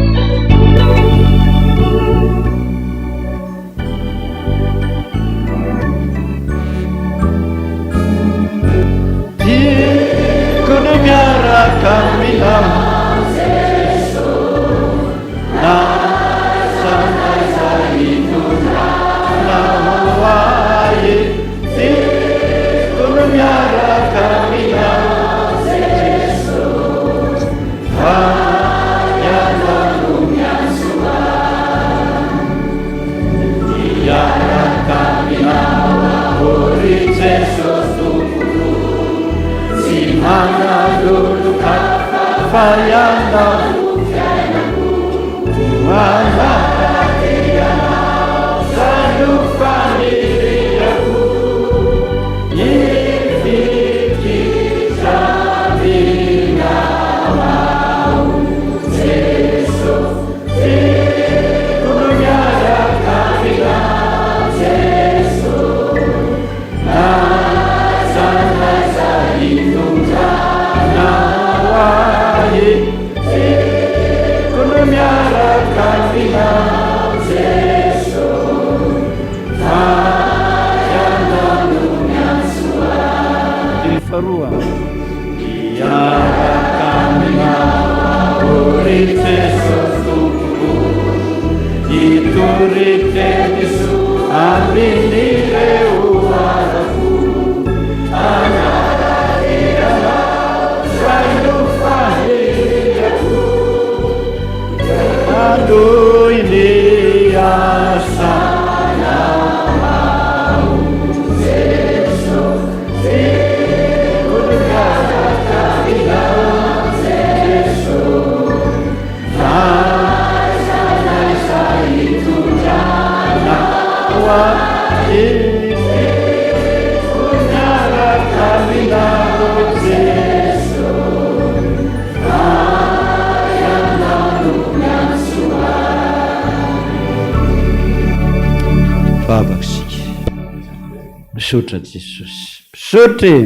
misotra Jesosy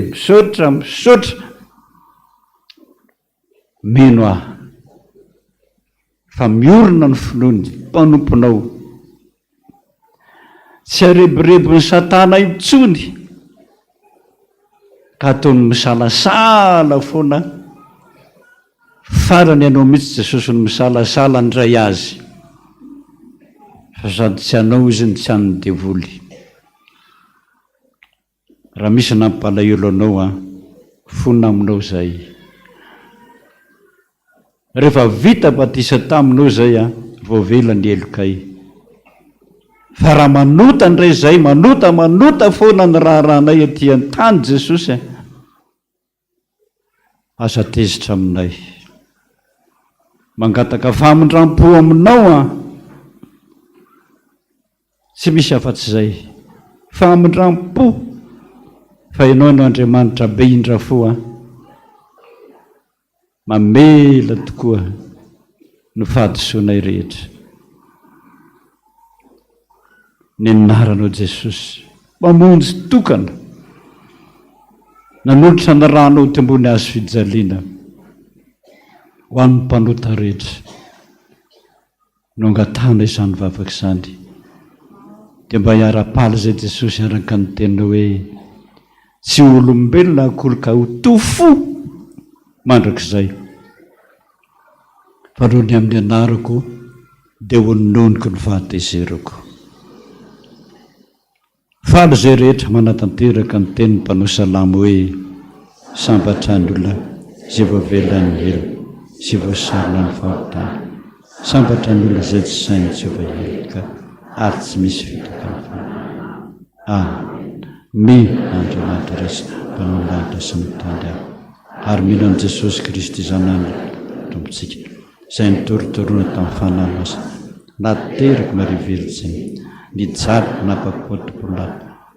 misotra mino aho fa miorona ny finoany mpanomponao tsy areborebo ny satana intsony ka ataony misalasala foana farany ianao mihitsy Jesosy ny misalasala ndray azy fa sady tsy anao izy ny tsy an'ny devoly raha misy nampalahelo anao fona aminao zay rehefa vita batisa taminao zay voavela ny elokay fa raha manota ndray zay manota foana ny raharanay aty an-tany Jesosy asa tezitra aminay mangataka famindram-po aminao tsy misy afa-tsy zay famindram-po fa ianao no Andriamanitra be indra foa mamela tokoa no fahadisoanay rehetra ny anaranao Jesosy mamonjy tokana nanolotra na ranao ty ambony azo fijaliana ho an'ny mpanota rehetra no angatana izany vavaka izany dia mba hiara-paly izay Jesosy araka ny tena hoe tsy olombelona akoloka ho tofo mandrakizay fa roa ny amin'ny anarako dia ho nononiko ny fahatezerako. Faly izay rehetra manatanteraka ny tenin'ny mpanao salamo hoe sambatrany olona izay voavelany helo sy voasarona ny fahotana sambatrany olona izay tsy sainy Jehovah helika ary tsy misy fitokana fa mi Andriamanitra resy mpanao lanitra sy ny tany ary mino an' Jesosy Kristy zanany tompontsika izay nitorotoroana tamin'ny fananasa nateraka marivelitsiny nijaly napapotim-pola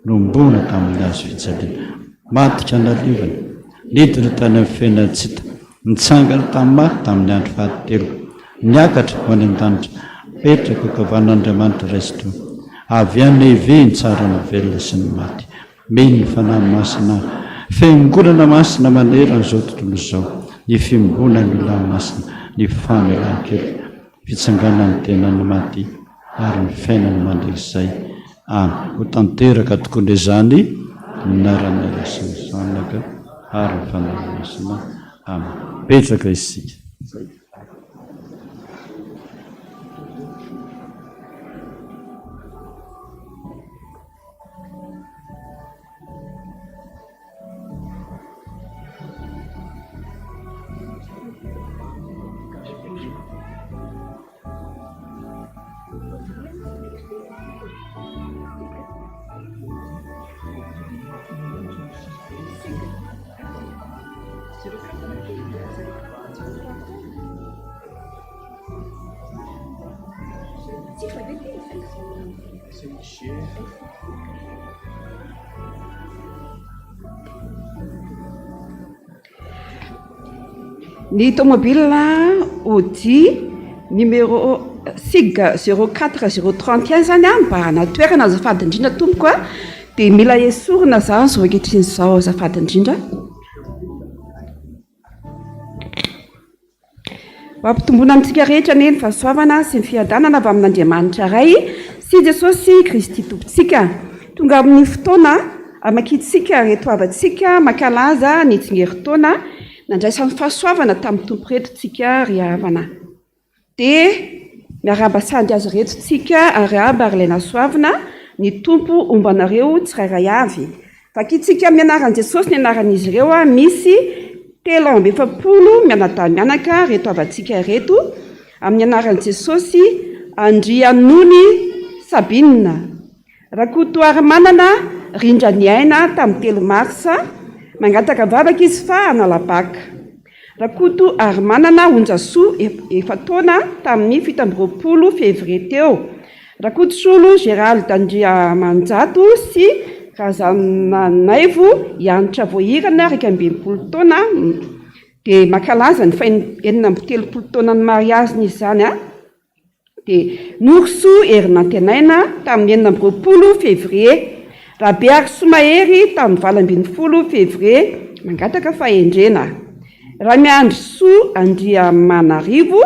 nombona tamin'ny azo fijaliana matika nalivana nidina tany amin'ny fiainantsita nitsangana tamin'ny maty tamin'ny andro fahatelo niakatra ho any an-danitra petraka kavan'Andriamanitra raisto avy any eve ny tsara ny velona sy ny maty mino ny fanahy masina fiangonana masina manerana izao tontolo izao ny fimbona ny olona masina ny famelan-kely fitsanganany tenany maty ary ny fiainany mandrakizay ho tanteraka tokoa izany naranela sy ny zanaka ary ny fanahy masina petraka isika. Ny tomobile Audi numéro SIG 04031 zany mba hanatoerana azafady indrindra tompoko dia mila esorina zany zao ankehitriny izao azafady indrindra. Mampitombona amintsika rehetra ny fahasoavana sy ny fiadanana avy amin'Andriamanitra ray sy Jesosy Kristy tompontsika. Tonga amin'ny fotoana amakitsika reto avantsika makalaza ny tsingerin-taona nandraisan'ny fahasoavana tamin'ny tompo reto tsika ry havana dia miaraba sandy azy reto tsika araba ary ilay nasoavana ny tompo ombanareo tsirairay avy fakitsika amin'ny anaran'i Jesosy ny anaran'izy ireo misy 7 mianadahy-mianaka reto avantsika reto amin'ny anaran'i Jesosy Andrianony Sabinina Rakotoary manana rindra ny aina tamin'ny 3 marsa mangataka vavaka izy fa analabaka. Rakoto ary manana onjasoa 4 taona tamin'ny 17 février teo. Rakoto solo Gérald Andriamanjato sy Razananaivo Ianitra Voahirana 20 taona dia makalaza ny fainy 70 taona ny mariaziny izy zany dia Norso Herinantenaina tamin'ny 20 février. Rabeary Somahery tamin'ny 20 février mangataka fahendrena. Ramiandry Soa Andriamanarivo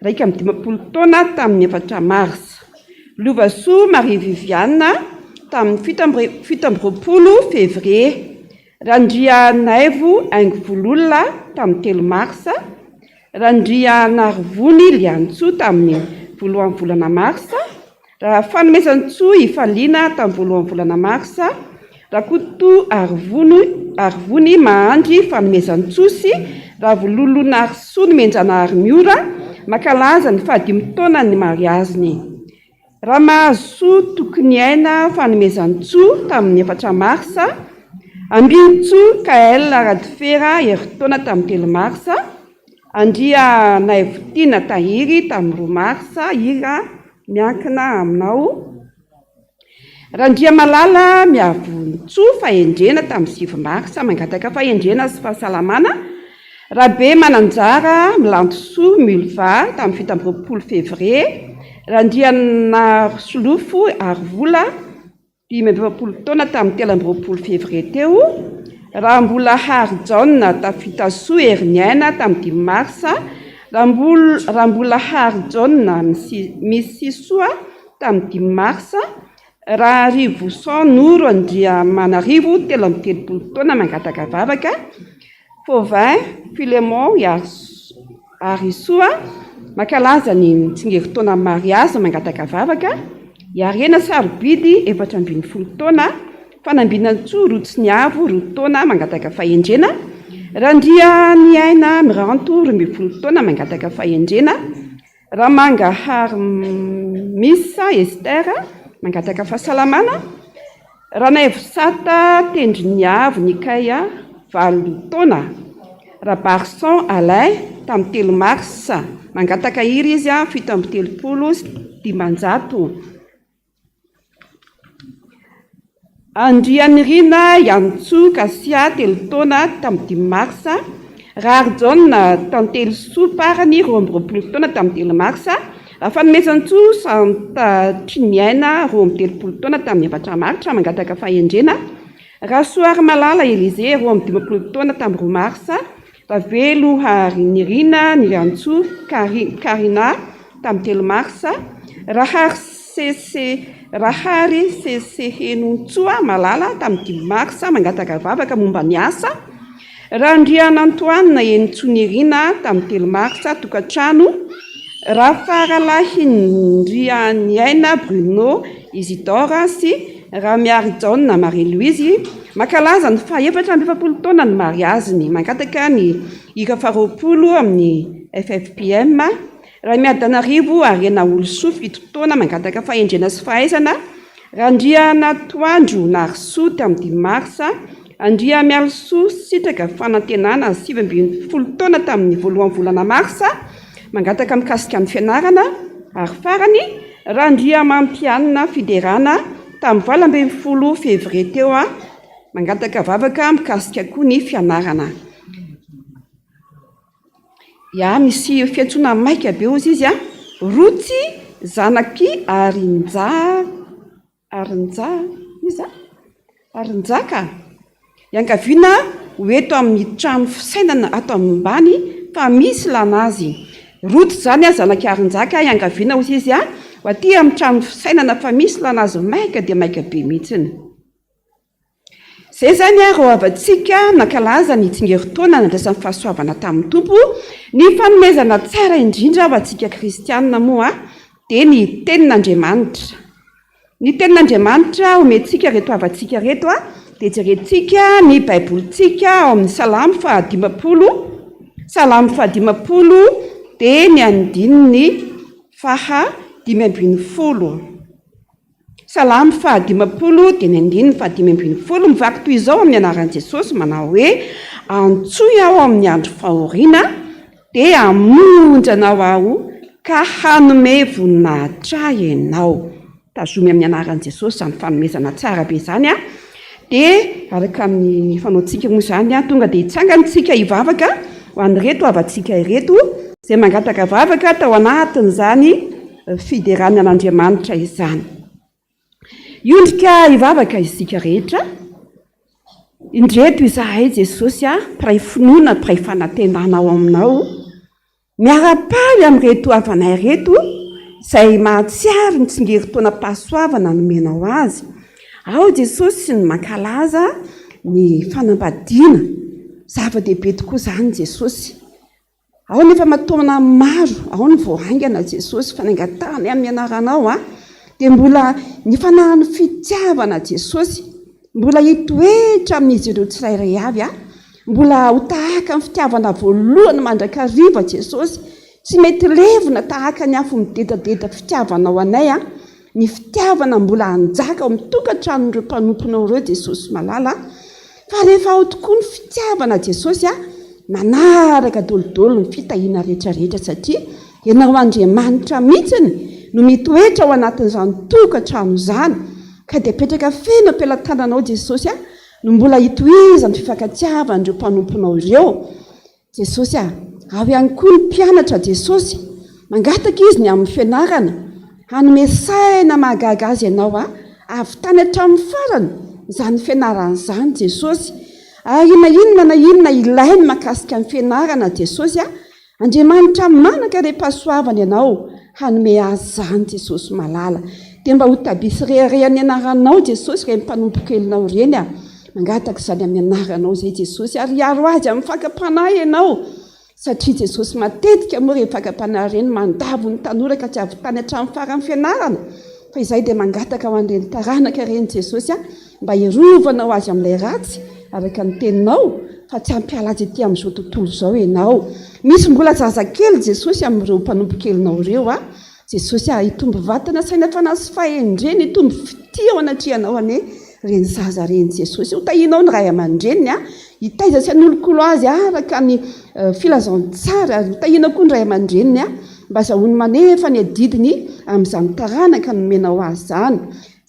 20 taona tamin'ny 4 mars. Lovasoa Marie Viviane tamin'ny 17 février. Randrianaivo Aingovololona tamin'ny 3 mars. Randrianarivony Liantsoa tamin'ny 1 volana mars. Fanomezantsoa Ifaliana tamin'ny 1 volana marsa. Rakoto Arivony Mahandry fanomezantsoa sy Ravololonarsoa ny menjanahary miora makalaza ny 15 taona ny mariaziny. Ramahazoa tokony aina fanomezantsoa tamin'ny 4 marsa. Ambintsoa Kael Radifera heritaona tamin'ny 3 marsa. Andria Naivotina Tahiry tamin'ny 2 marsa ira miankina aminao. Randria Malala Tsoa fahendrena tamin'ny 7 marsa mangataka fahendrena sy fahasalamana. Rahabe Mananjara Milantosoa Mulva tamin'ny 7 février. Randriana Solofo Arvola 20 taona tamin'ny 3 février teo. Rambolahary John Tafitasoa Herniaina tamin'ny 10 marsa. Rambolahary John Misisoa tamin'ny 10 marsa. Raharivoson Noro Andriamanarivo 13 taona mangataka vavaka. Fauvin Filemon Arisoa makalaza ny tsingerin-taona mariazy mangataka vavaka. Iarena Sarobidy 4 taona. Fanambinan-tsoa Rotsiniavo 2 taona mangataka fahendrena. Randria Niaina Miranto 20 taona mangataka fahendrena. Ramangahary Misa Ester mangataka fahasalamana. Ranaevosata Tendriniavo Nikaya 20 taona. Rabarson Alain tamin'ny 3 marsa mangataka iry izy 7 dimanjato. Andrianirina Yantso Kasia 3 taona tamin'ny 10 marsa. Rary John Tantelosoa Parany 20 taona tamin'ny 3 marsa. Fanomezan-tsoa Santa Triniaina 30 taona tamin'ny 4 marsa mangataka fahendrena. Rasoary Malala Elisée 10 taona tamin'ny 2 marsa. Vavelo Harinirina Nirantso Karina tamin'ny 3 marsa. Rahary Sesehenotsoa Malala tamin'ny 10 marsa mangataka vavaka momba ny asa. Randrianatoanina Enitsonirina tamin'ny 3 marsa tokantrano. Rafaralahy Ndrianiaina Bruno Isidora sy Ramiary John Marie-Louise makalaza ny 4 taona ny mariaziny mangataka ny ira 20 amin'ny FPVM. Ramiadanarivo Arena Olosoa 7 taona mangataka fahendrena sy fahaizana. Randrianatoandro Narsoa tamin'ny 10 marsa. Andria Mialsoa sitraka fanantenana 17 taona tamin'ny 1 volana marsa mangataka mikasika ny fianarana. Ary farany Randria Mampianina Fiderana tamin'ny 20 février teo mangataka vavaka mikasika koa ny fianarana. Misy fiantsona maika be ozy izy Rotsy zanaky Arinjaka iankaviana hoeto amin'ny trano fisainana ato ambany fa misy lanazy. Rotsy zany zanaky Arinjaka iankaviana ozy izy ho aty amin'ny trano fisainana fa misy lanazy maika dia maika be mihitsiny. Zay zany reo avantsika nakalaza ny tsingerin-taona nandraisan'ny fahasoavana tamin'ny Tompo. Ny fanomezana tsara indrindra ho antsika kristianina moa dia ny tenin'Andriamanitra. Ny tenin'Andriamanitra omentsika reto avantsika reto dia jerentsika ny baibolitsika ao amin'ny Salamo 50. Salamo 50 dia ny andininy 5:10. Salamo 50 dia ny andininy 5:10 mivaky toy izao amin'ny anaran'i Jesosy manao hoe antsoy aho amin'ny andro fahoriana dia hamonjanao aho ka hanome voninahitra ianao. Tazomy amin'ny anaran'i Jesosy izany fanomezana tsara be izany dia araka amin'ny fanaontsika moa izany tonga dia hitsangantsika hivavaka ho an'ireto avantsika ireto izay mangataka vavaka tao anatin'izany fideranan'Andriamanitra izany. Iondrika hivavaka isika rehetra. Indreto izahay Jesosy mpiray finoana, mpiray fanantenana ao aminao. Miara-paly amin'ireto havanay reto izay mahatsiaro ny tsingerin-taona pahasoavana nomenao azy. Ao Jesosy ny mankalaza ny fanambadiana. Zava-dehibe tokoa izany Jesosy. Ao nefa mataona maro, ao ny voahaingana Jesosy fanaingatany amin'ny anaranao dia mbola ny fanahany fitiavana Jesosy, mbola hitoetra amin'izy ireo tsirairay avy mbola ho tahaka ny fitiavana voalohany mandrakariva Jesosy, tsy mety levona tahaka ny afo midedadeda fitiavanao anay ny fitiavana mbola hanjaka ao amin'ny tokantranon'ireo mpanomponao ireo Jesosy malala. Fa rehefa ao tokoa ny fitiavana Jesosy manaraka dolodolo ny fitahiana rehetrarehetra satria ianao Andriamanitra mihitsiny no mitoetra ao anatin'izany tokantrano izany. ka dia petraka feno ampelantananao jesosy a no mbola hitoizany fifankatiavan'ireo mpanomponao ireo jesosy a ao ihany koa ny mpianatra jesosy mangataka izy ny amin'ny fianarana hanome saina mahagaga azy ianao a avy tany hatramin'ny farany izany fianarana izany jesosy ary inona na inona ilainy makasika amin'ny fianarana jesosy a Andriamanitra manaka re-pahasoavana ianao hanome azy zany jesosy malala dia mba ho tabisy reharehany anaranao jesosy re mpanompo-kelinao reny a mangataka izany amin'ny anaranao zay jesosy ary hiaro azy amin'ny fakapanahy ianao satria jesosy matetika moa re fakapanahy reny mandavo ny tanora ka tsy avy tany hatramin'ny farany fianarana fa izay dia mangataka ho an'ireny taranaka reny jesosy a mba hirovanao azy amin'ilay ratsy araka ny teninao fa tsy hampiala azy ety amin'izao tontolo izao ianao misy mbola zazakely jesosy amin'ireo mpanompo-kelinao ireo a jesosy a hitombo vatana saina fanasy fahendreny hitombo fitia ao anatrianao ane reny zaza reny jesosy hotahinao ny ray aman-dreniny a hitaiza sy an'olokolo azy araka ny filazantsara hotahinao koa ny ray aman-dreniny a mba zahony manefa ny adidiny amin'izany taranaka nomenao azy zany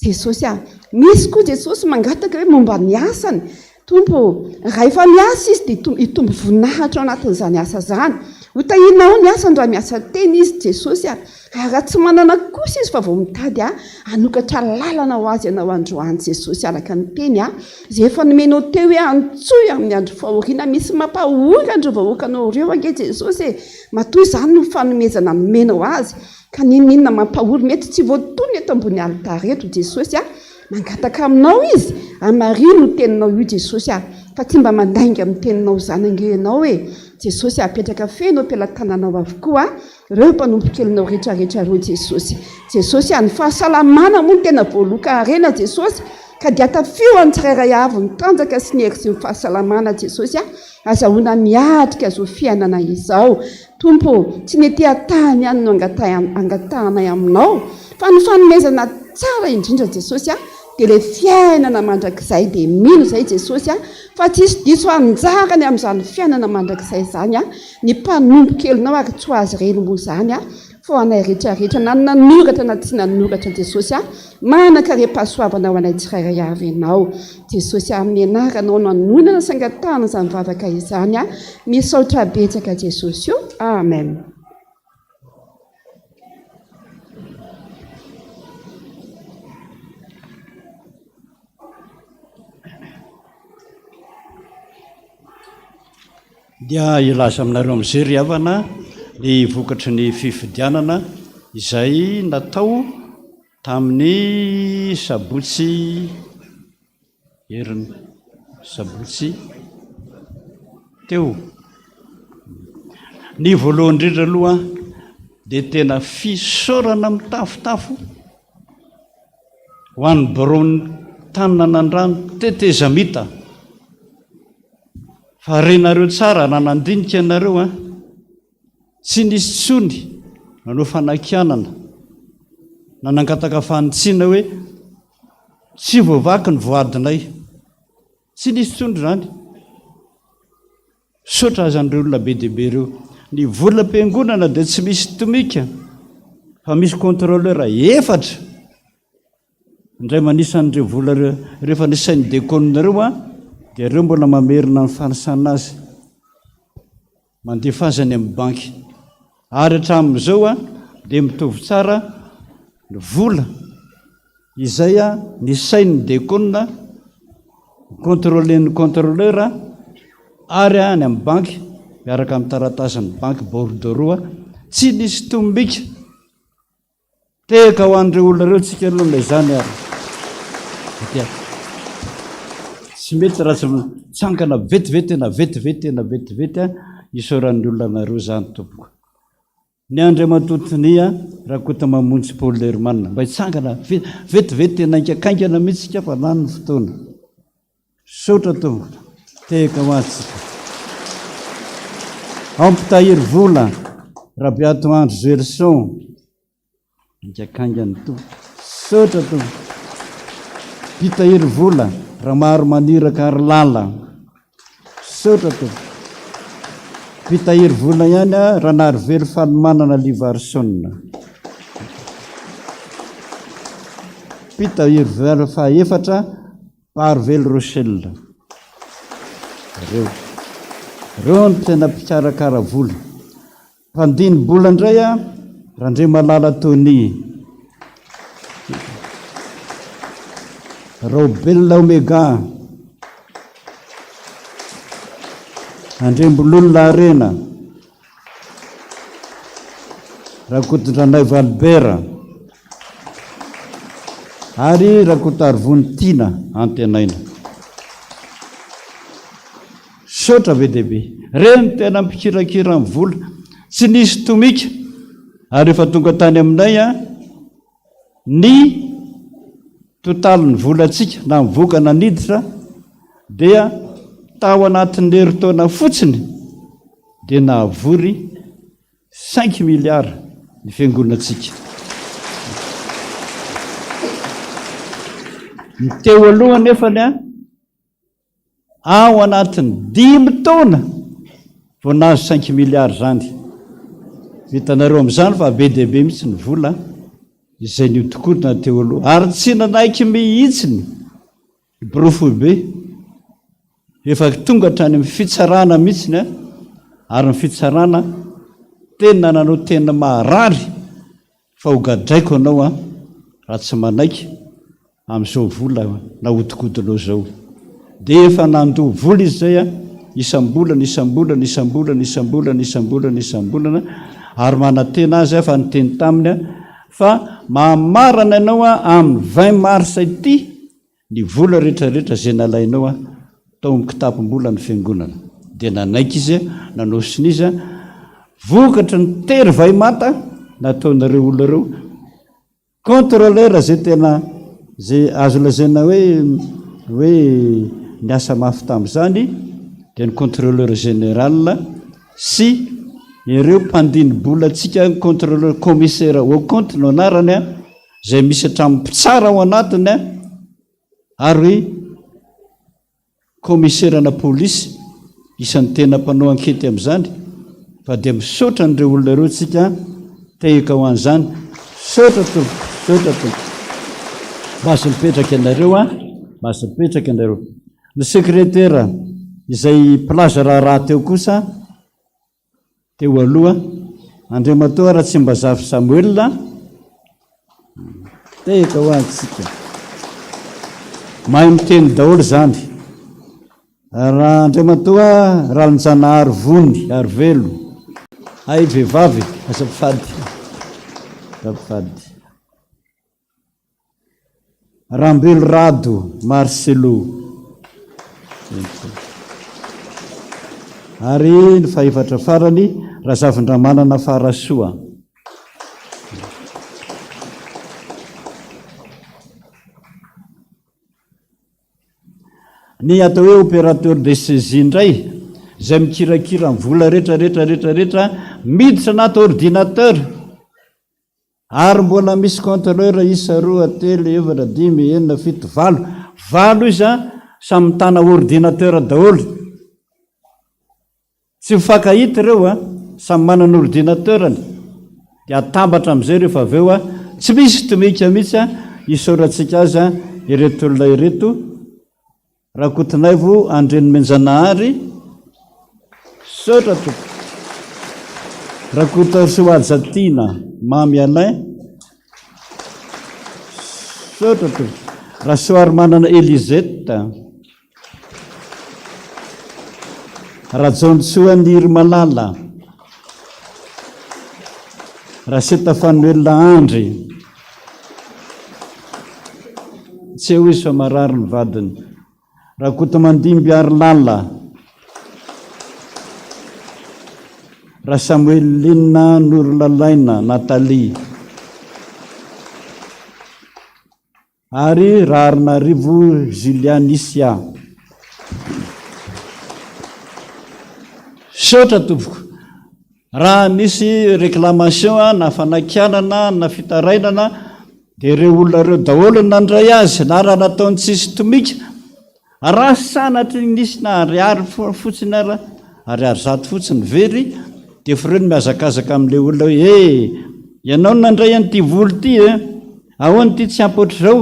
jesosy a misy koa jesosy mangataka hoe momba ny asany tompo raha efa miasa izy dia hitombo voninahitra ao anatin'izany asa zany hotahinao ny asany raha miasa teny izy jesosy a raha tsy manana kosa izy fa vao mitady a anokatra lalana ho azy ianao androany jesosy araka ny teny a zay efa nomenao teo hoe antsoy amin'ny andro fahoriana misy mampahory andro vahoakanao ireo ange jesosy matoy izany no fanomezana nomenao azy ka ninona mampahory mety tsy voatony eto ambony alitara eto jesosy a mangataka aminao izy amarino teninao io jesosy a fa tsy mba mandainga amin'ny teninao zany ange ianao hoe jesosy apetraka feno ampelantananao avokoa ireo mpanompo-kelinao rehetrarehetra reo jesosy jesosy a ny fahasalamana moa ny tena voaloka arena jesosy ka dia tafio any tsirairay avy ny tanjaka sy ny hery sy ny fahasalamana jesosy a azahoana miatrika zao fiainana izao tompo tsy nety atahany ihany no angatahanay aminao fa ny fanomezana tsara indrindra jesosy a dia le fiainana mandrakizay dia mino zay jesosy a fa tsisy diso anjarany amin'izany fiainana mandrakizay zany a ny mpanompo-kelinao ary tsy ho azy reny moa zany a fo anay rehetrarehetra na nanoratra na tsy nanoratra jesosy a manaka re-pahasoavana ho anay tsirairay avy ianao jesosy a amin'ny anaranao no anonana sangatana izany vavaka izany a misaotra betsaka jesosy io amen. dia ilaza aminareo amin'izay ry havana ny vokatry ny fifidianana izay natao tamin'ny sabotsy heriny sabotsy teo ny voalohany indrindra aloha dia tena fisaorana mitafotafo ho an'ny baron'ny tanina nandrano tetezamita fa renareo tsara nanandinika ianareo a tsy nisy tsony nanao fanakianana nanangataka fanitsiana hoe tsy voavaky ny voadinay tsy nisy tsony zany sotra azan'ireo olona be dehibe ireo ny volam-piangonana dia tsy misy tomika fa misy contrôleur efatra indray manisan'ireo vola rehefa nisainy dekoninareo a dia ireo mbola mamerina ny fanasana azy mandefazany amin'ny banky ary hatramin'izao a dia mitovy tsara ny vola izay a nisainy dekonina contrôlen'ny contrôleur ary any amin'ny banky miaraka amin'ny taratasin'ny banky bordereau a tsy nisy tombika teka ho an'ireo olona ireo tsika alohan'ilay zany ary tsy mety raha tsy tsangana vetivety vetivety a isaoran'ny olona nareo zany tompoko ny andro matotony a raha kota mamonjy Paul Lermanina mba hitsangana vetivety tena inkakaingana mihitsika fa lany ny fotoana sotra tompoko teka ho antsika ampitahiry vola raha beato andro Gerson inkakaingany tompoko sotra tompoko mpitahiry vola raha maro maniraka ary lala sotra tompoko mpitahiry vola ihany a raha nary velo fanomanana livarsonna pita faefatra Parvel Rochelle reo no tena mpikarakara vola mpandiny bola indray a Randre Malala Tony Robella Omega Andre Mbololona Arena Rakotondranay Valbera ary Rakotary Vontina antenaina sotra be dehibe reny tena mikirakira amin'ny vola tsy nisy tomika ary efa tonga tany aminay a ny totaliny volantsika na mivokana niditra dia tao anatin'ny herintaona fotsiny dia nahavory 5 milliards ny fiangonantsika ny teo aloha nefany a ao anatin'ny 5 taona vao nahazo 5 milliards zany vitanareo amin'izany fa be dehibe mihitsy ny vola izay niotokodina teo aloha ary tsy nanaiky mihitsiny brofo be efa tonga hatrany amin'ny fitsarana mihitsiny a ary ny fitsarana tena nanao tena maharary fa hogadraiko anao a raha tsy manaiky amin'izao vola nahotokodinao zao dia efa nandoa vola izy zay a isam-bolana ary manantena azy fa nyteny taminy a fa mamarana ianao a amin'ny 20 mars ity ny vola rehetrarehetra zay nalainao a tao amin'ny kitapom-bola ny fiangonana dia nanaiky izy nanao sinizy a vokatra ny tery vaimata nataonareo olona reo contrôleur zay tena zay azo lazaina hoe niasa mafy tamin'izany dia ny contrôleur général sy ireo mpandiny bola atsika contrôleur commissaire au compte no anarany a zay misy hatramin'ny mpitsara ao anatiny a ary commissaire na polisy isan'ny tena mpanao ankety amin'izany fa dia misaotra n'ireo olona ireo tsika tehika ho an'izany saotra to basy mipetraka ianareo ny secrétaire izay plaza raha teo kosa teo aloha Andriamatoa raha tsy mba zafy Samuel tehika ho antsika mahay miteny daholo zany raha Andriamatoa raha nijanahary vony ary velo ay vehivavy azafady Rambelo Rado Marcelo ary ny faefatra farany raha zavindramanana Farasoa ny atao hoe opérateur de saisie indray zay mikirakira ny vola rehetra miditra anaty ordinateur ary mbola misy contrôleur isa 2 3 4 5 6 7 8 9 izy samy mitana ordinateur daholo tsy mifankahita ireo samy manana ordinateurany dia atambatra amin'izay rehefa aveo tsy misy tomika mihitsy isaorantsika azy ireto olona ireto rakotonay vo Andreny Menjanahary saotra tompo rakota Soajatina Mamy Alain saotra tompo rasoary manana Elisette Rajonsoaniry Malala Raseta Fanuela Andry tsy eo izy fa marary ny vadiny Rakota Mandimby Arlala Ra Samuelina Norlalaina Nathalie ary Raharinarivo Julianisia saotra tompoko raha nisy réclamation na fanakianana na fitarainana dia ireo olona ireo daholo nandray azy na raha nataony tsisy tomika raha sanatry nisy na ariary fotsiny ariary zato fotsiny very dia fireny miazakazaka amin'ilay olona hoe ianao nandray an'ity volo ity ahoany ity tsy ampotry zao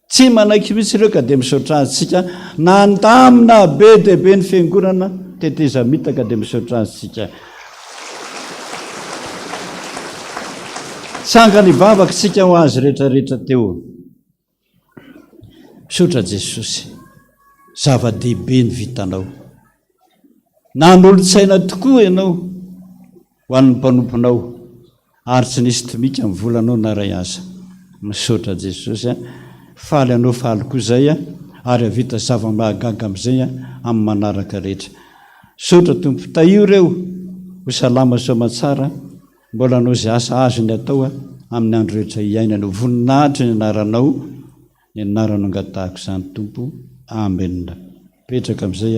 tsy manaiky mihitsy ireo ka dia misaotra azysika nandamina be dehibe ny fiangonana teteza mitaka dia misaotra azysika tsanga ny vavaka tsika ho azy rehetrarehetra teo misaotra Jesosy zava-dehibe ny vitanao nanolo-tsaina tokoa ianao ho an'ny mpanomponao ary tsy nisy tomika amin'ny volanao na ray aza misaotra Jesosy faly anao faly koa zay ary avita zava-mahagaga amin'izay amin'ny manaraka rehetra misaotra tompo tahio ireo ho salama soamatsara mbola anao zay asa azony atao amin'ny andro rehetra iainana voninahitra ny anaranao ny anaranao angatahako izany tompo amena petraka amin'izay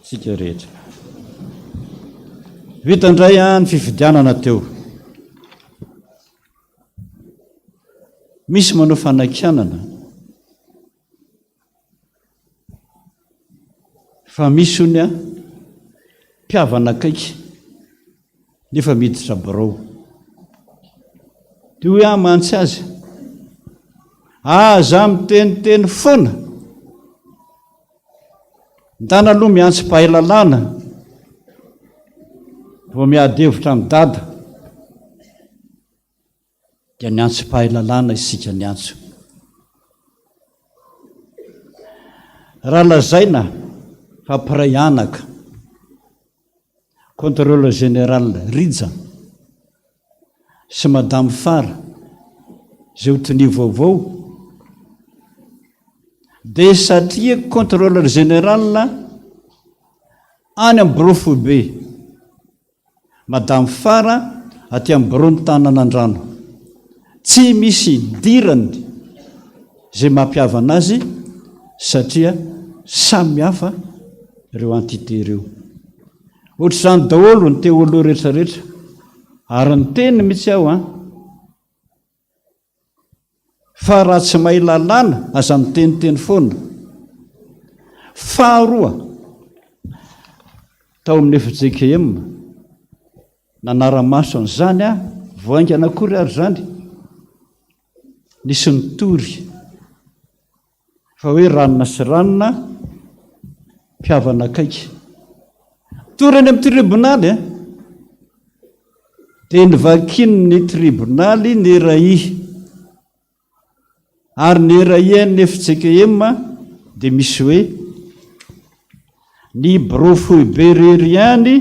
tsika rehetra vita indray ny fifidianana teo misy manao fanakianana fa misy ony mpiavana akaiky nefa miditra birao ty hoe mantsy azy za miteniteny foana ndana aloha miantsy mpahay-lalàna vao miadevitra amin'ny dada dia niantso mpahay-lalàna isika niantso raha lazaina fa mpiray anaka contrôle général rija sy madame fara zay hotony vaovao dia satria contrôleur général any amin'ny brofo be madame fara aty amin'ny brony tananandrano tsy misy dirany zay mampiavana azy satria samy hafa ireo entité ireo ohatra zany daholo ny teo aloha rehetrarehetra ary ny teny mihitsy aho fa raha tsy mahay lalàna aza miteniteny foana faharoa tao amin'ny FPVM nanara-maso an'izany voaingana akory ary zany nisy nitory fa hoe ranona sy ranona mpiavana akaiky tory any amin'ny tribonaly dia nivakiny ny tribonaly ny rai ary ny rai ny FPVM dia misy hoe ny brofo be rery any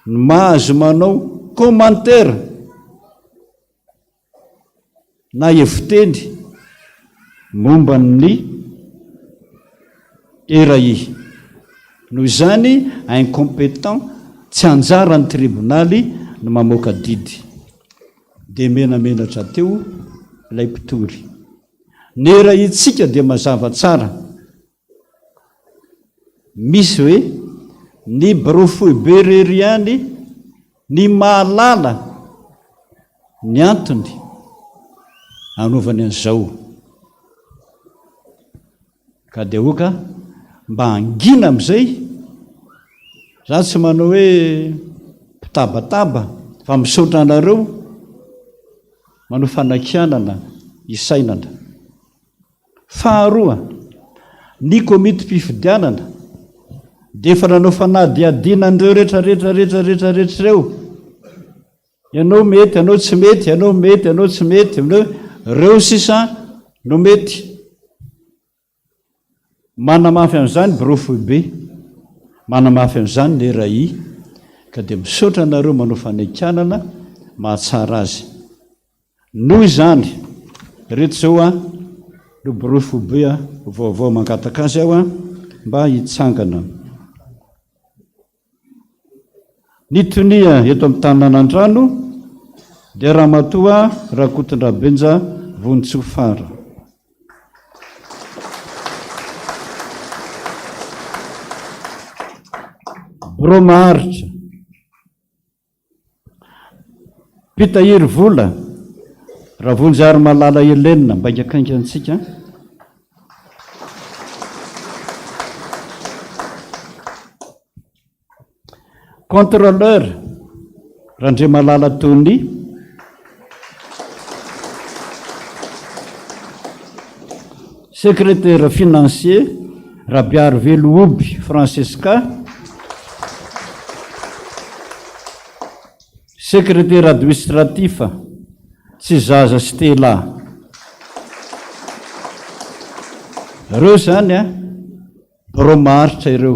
no mahazo manao commentaire na heviteny momba ny rai noho izany incompétent tsy anjara ny tribonaly no mamoaka didy dia menamenatra teo ilay mpitory ny raitsika dia mazava tsara misy hoe ny brofo be rery any ny mahalala ny antony anaovany an'izao ka dia oka mba angina amin'izay za tsy manao hoe mpitabataba fa misaotra anareo manao fanakianana isainana faharoa ny komity mpifidianana dia efa nanao fanadiadinan'ireo rehetrarehetrarehetrarehetrarehetra ireo ianao mety ianao tsy mety ianao mety ianao tsy mety reo sisa no mety manamafy amin'izany brofo be manamafy amin'izany ny rai ka dia misaotra anareo manao fanakianana mahatsara azy noho izany reto zao no brofo be vaovao mangataka azy aho mba hitsangana ny tonia eto amin'ny tanànan-drano dia raha matoa rakotondrabenja vonitsofara bro maharitra pitahiry vola raha vonjary malala elenina mba ingakaingantsika contrôleur Randre malala Tony secrétaire financier Rabiary Velouoby Francesca, secrétaire administratif Tsizaza Stella. Reo zany a bromaritra ireo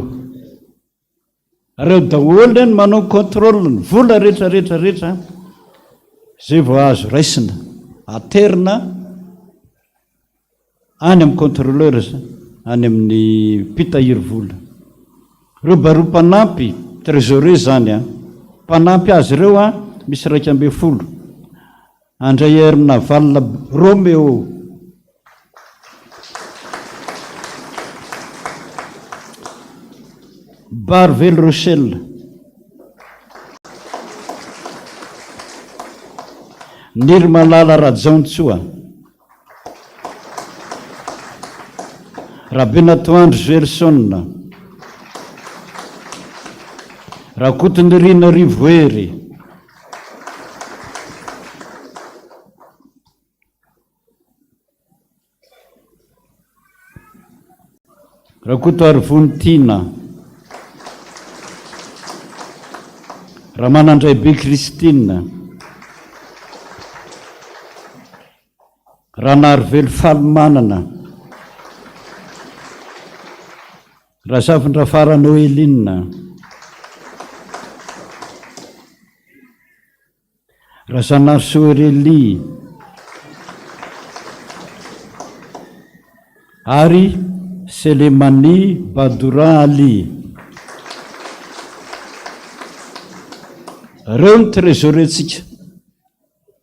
daholo ny manao contrôle ny vola rehetrarehetrarehetra zay vao azo raisina aterina any amin'ny contrôleur any amin'ny mpitahiry vola. Reo baroa mpanampy trésorier zany a mpanampy azy ireo a misy 200 andray herina valina Roméo, Barvel Rochelle, Nirmalala Rajaontsoa, Rabenatoandro Gerson, Rakotonirina Rivoery, Rakoto Arvontina, Ramanandray be Christine, Ranarvelo Falmanana, Razafindrafara Noeline, Razanar Soereli, Ari Selemani Badoura Ali. Reo ny trésoretsika,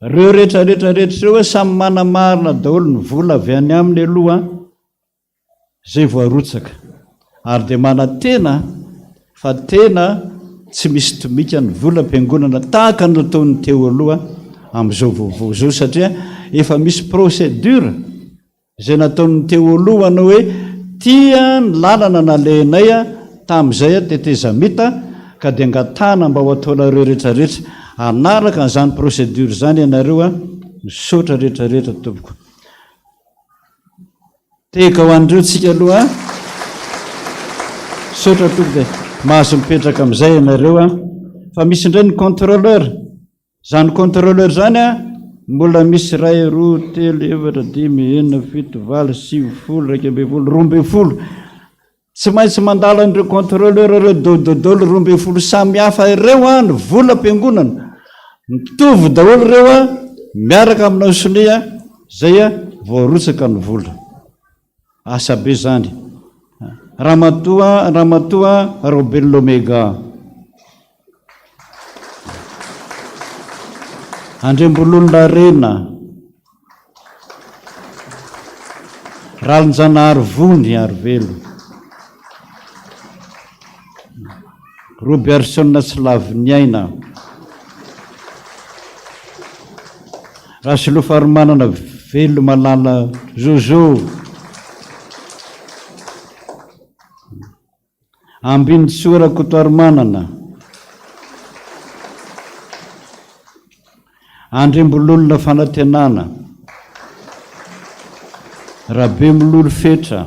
reo rehetrarehetrarehetra reo samy manamarina daholo ny vola avy any aminy aloha zay voarotsaka, ary dia manatena fa tena tsy misy tomika ny vola am-piangonana tahaka ny nataony teo aloha amin'izao vaovao zao, satria efa misy procédure zay nataony teo alohana hoe tia ny lalana nalehinay tamin'izay tetezamita ka dia angatana mba ho ataonareo rehetrarehetra, anaraka n'izany procédure zany ianareo misaotra rehetrarehetra tompoko. Teka ho andreo tsika aloha misaotra tompo dia mahazo mipetraka amin'izay ianareo fa misy indray ny contrôleur, zany contrôleur zany mbola misy 1 2 3 4 5 6 7 8 9 10 11 12 tsy maintsy mandala an'ireo contrôleur ireo dododolo 12 samy hafa ireo ny vola am-piangonana mitovy daholo ireo miaraka aminao sonia zay voarotsaka ny vola. Asa be zany. Ramatoa Robellomega, Andrembolonarena, Ralinjanahary Vony Arvelo, Robertson Slavniaina, Rasolofaromanana Velo Malala Jojo, Ambintsora Kotoarmanana, Andrembololona Fanatenana, Rabemololo Fetra,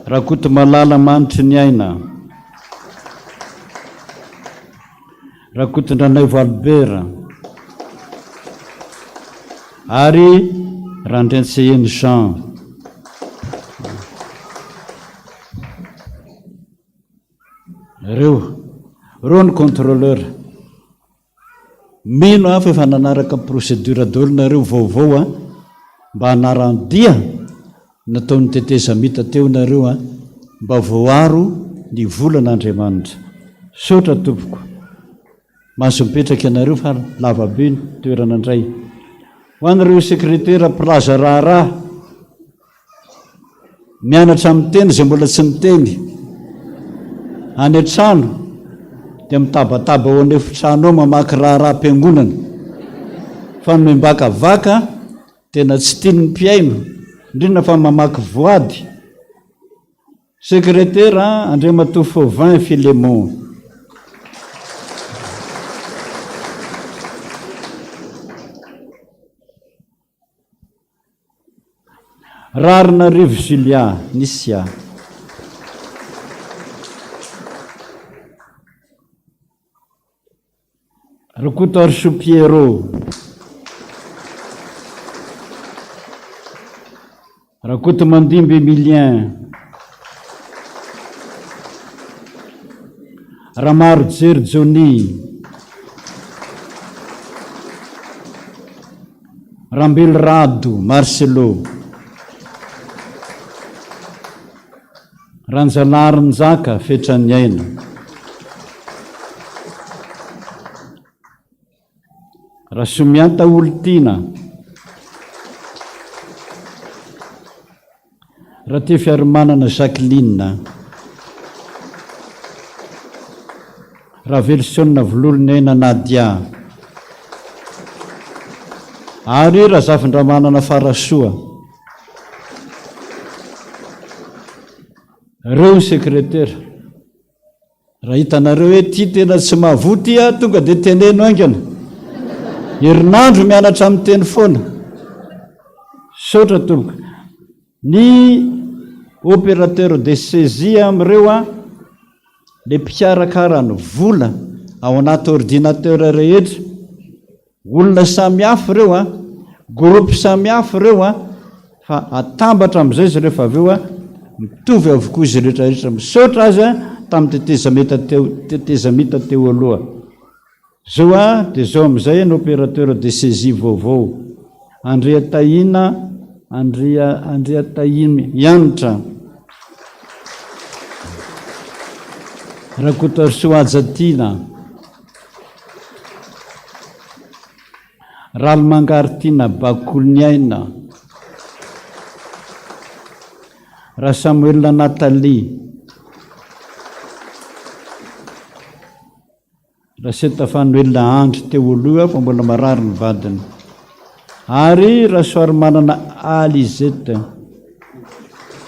Rakoto Malala Manitry ny Aina, Rakotondranaivo Albert, ary Randrentseheny Jean. Reo ny contrôleur. Mino fa efa nanaraka procédure daholonareo vaovao mba hanarandia nataon'ny tetezamita teo nareo mba voaro ny volan'Andriamanitra. Saotra tompoko. Mahazo mipetraka ianareo fa lavabe ny toerana indray. Ho anareo sekretera plaza raharaha mianatra amin'ny teny zay mbola tsy niteny any an-trano dia mitabataba ao an'efitrano ao mamaky raharaha-piangonana fa ny mimbakavaka tena tsy tiany mpiaino indrindra fa mamaky voady. Sekretera Andriamatoa Fauvin Filemon, rarina rivo Julia Nisia, Rakoto Arsopiero, Rakoto Mandimby Emilien, Ramaro Jery Joni, Rambily Rado Marcelo, Ranjalary Njaka Fetranyaina, Rasomianta Oltina, Ratefiaromanana Jacqueline, Ravelisionna Vololonena Nadia, ary Razafindramanana Farasoa, reo sekretera. Raha hitanareo hoe ty tena tsy mahavoty tonga dia teneno aingana, herinandro mianatra amin'ny teny foana. Saotra toloka ny opérateur de saisie amin'ireo le mpikarakarany vola ao anaty ordinateur rehetra, olona samihafa ireo groupe samihafa ireo fa atambatra amin'izay izy rehefa avy eo mitovy avokoa izy rehetrarehetra. Misaotra azy tamin'ny tetezamita teo aloha. Zao dia zao amin'izay ny opérateur de saisie vaovao Andrea Tahiny Yanitra, Rakoto Arsoajatina, Ralmangartina Bakolniaina, Raha Samuel Natalie, Raha Setafanuel Andry teo aloha fa mbola marary ny vadiny, ary Raha Soary manana Alizete.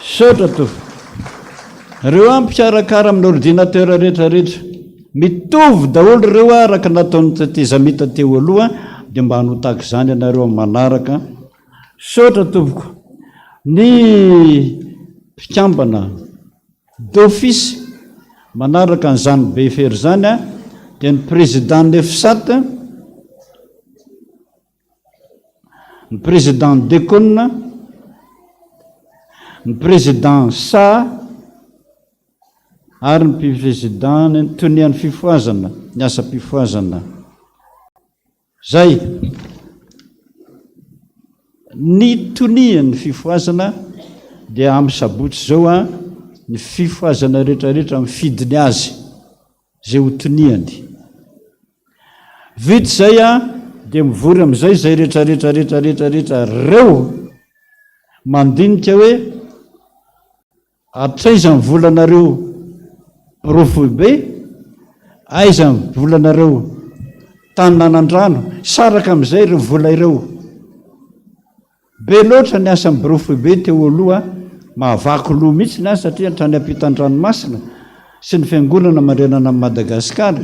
Saotra tofa reo mpikarakara amin'ny ordinateur rehetrarehetra, mitovy daholo ireo araka nataon'ny tetezamita teo aloha, dia mba hanotaka izany ianareo manaraka. Saotra tompoko ny mpikambana d'office manaraka an'izany be fery zany dia ny président Nefsat, ny président Dekona, ny président Sa, ary ny président tonian'ny fifoazana, ny asa mpifoazana. Zay ny tonian'ny fifoazana dia amin'ny sabotsy zao ny fifoazana rehetrarehetra mifidiny azy zay ho toniany. Vita zay dia mivory amin'izay zay rehetrarehetra reo mandinika hoe atraiza ny volanareo profo be, aiza ny volanareo taninanandrano, saraka amin'izay ireo vola ireo. Be loatra ny asa brofo be teo aloha, mahavaky loha mihitsy ny asa satria hatrany ampitan-drano Masina sy ny fiangonana manerana amin'ny Madagasikara.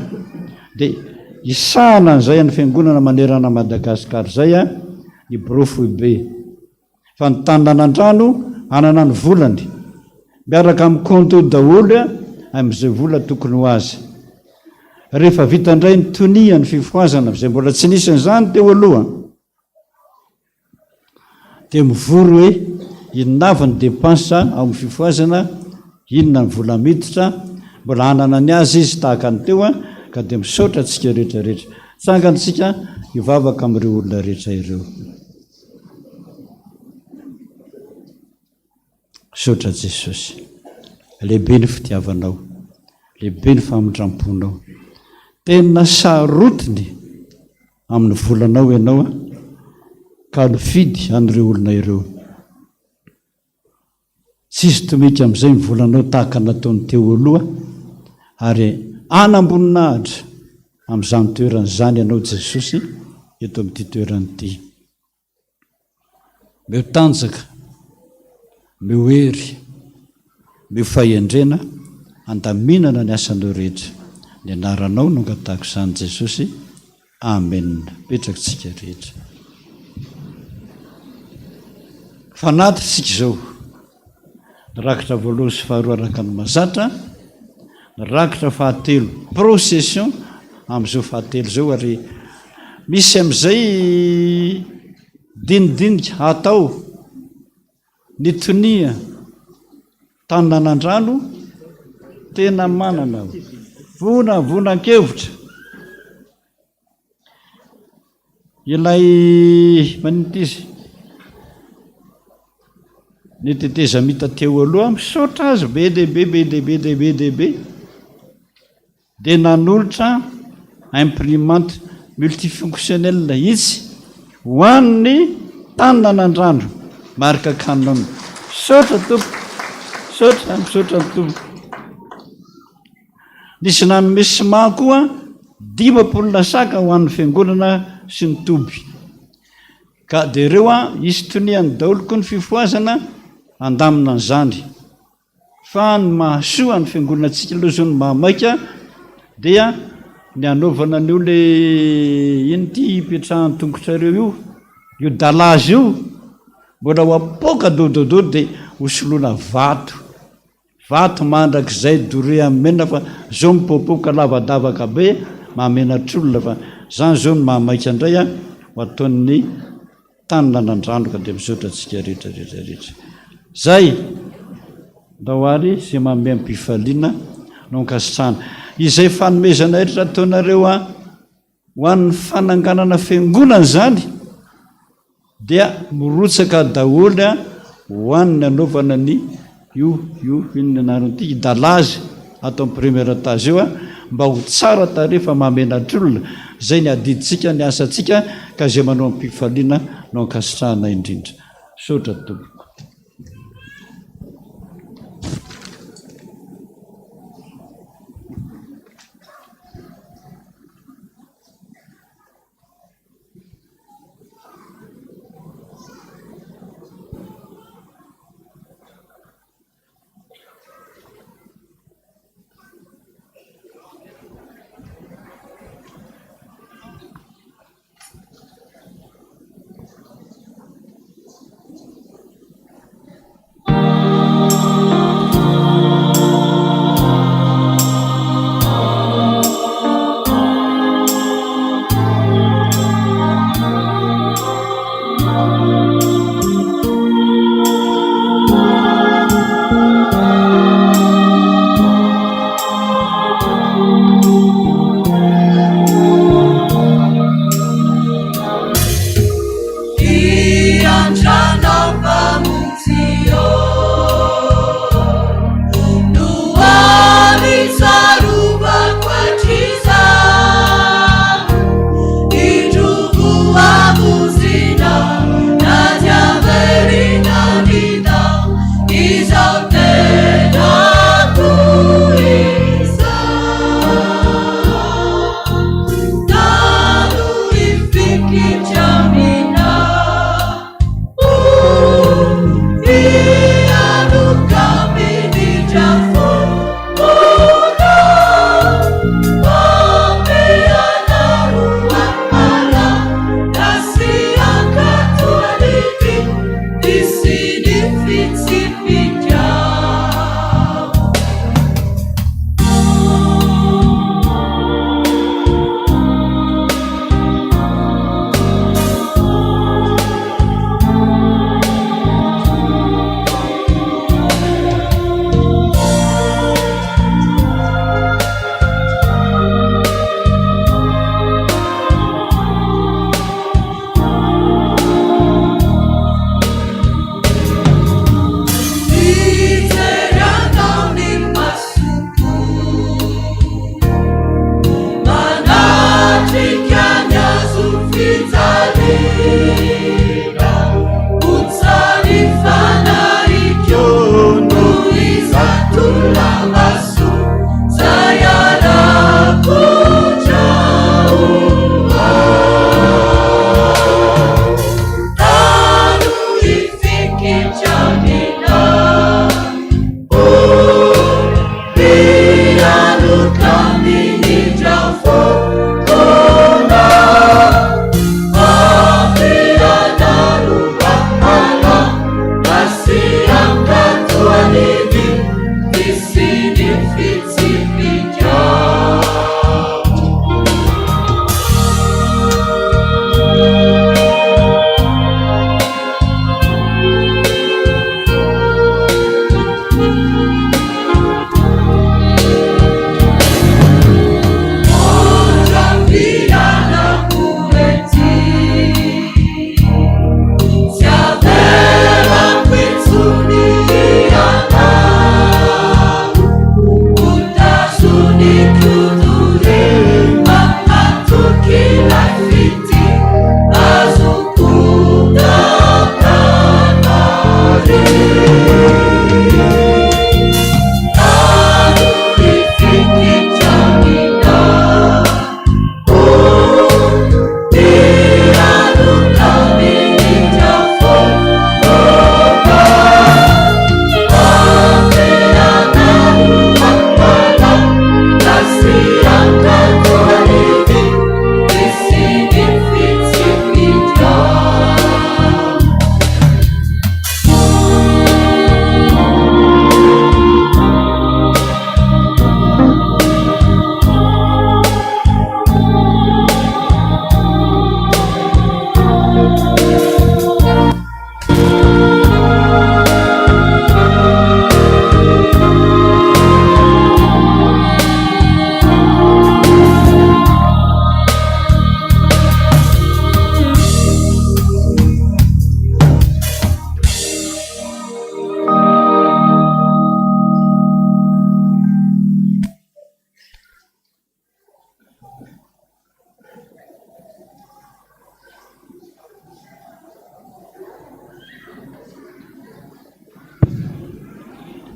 Dia isahana an'izay ny fiangonana manerana Madagasikara zay ny brofo be. Fa ny taninanandrano anana ny volany, miaraka amin'ny compte daholo amin'izay vola tokony ho azy. Rehefa vita indray ny toniany fifoazana izay mbola tsy nisy an'izany teo aloha, dia mivory hoe inona avy ny dépense ao amin'ny fifoazana, inona ny vola miditra, mbola hanana ny azy izy tahaka ny teo ka dia misaotra antsika rehetrarehetra. Tsangantsika hivavaka amin'ireo olona rehetra ireo. Saotra Jesosy, lehibe ny fitiavanao, lehibe ny famindramponao, tena sarotiny amin'ny volanao ianao ka nifidy an'ireo olona ireo. Tsisy tomika amin'izay ny volanao tahaka nataony teo aloha, ary anamboninahitra amin'izany toeran'izany ianao Jesosy eto amin'ity toerany ity. Meo tanjaka, meo hery, meo fahendrena, andaminana ny asanao rehetra. Ny anaranao no angatahako izany Jesosy. Amen. Petraky tsika rehetra. fanatitsika izao rakitra voalohany sy faharoa araka ny mazatra, rakitra fahatelo procession amin'izao fahatelo zao, ary misy amin'izay dinidinika atao ny tonia taninanandrano tena manana vonan-kevitra ilay manitizy ny teteza mita teo aloha misaotra azy be dehibe dia nanolotra imprimante multifonctionnel itsy ho an'ny taninanandrano marika Canon. Misaotra tompo, misaotra tompo. Nisy nanome sima koa 10 saka ho an'ny fiangonana sy ny toby, ka dia ireo isy toniany daholo koa ny fifoazana andamina an'izany. Fa ny mahasoa ny fiangonantsika aloha zao ny mahamaika dia ny anaovana ny ole iny ty hipetrahany tongotrareo io dalazy io mbola ho apoka dodododo dia hosoloana vato mandrak'izay dore amena, fa zao mipopoka lavadavaka be mahamenatr'olona, fa zany zao ny mahamaika indray ho ataon'ny taninanandrano, ka dia misaotra antsika rehetrarehetrarehetra. Zay dahoary zay manome ampifaliana no nkasitrahana izay fanomezana rehetra ataonareo ho an'ny fananganana fiangonana zany, dia mirotsaka daholo ho an'ny anaovana ny io inony anaron'ity dalazy atao amin'ny première étage io mba ho tsara tarefa mahamenatr'olona. Zay ny adiditsika ny asantsika, ka zay manao ampifaliana no ankasitrahana indrindra. Saotra tompo.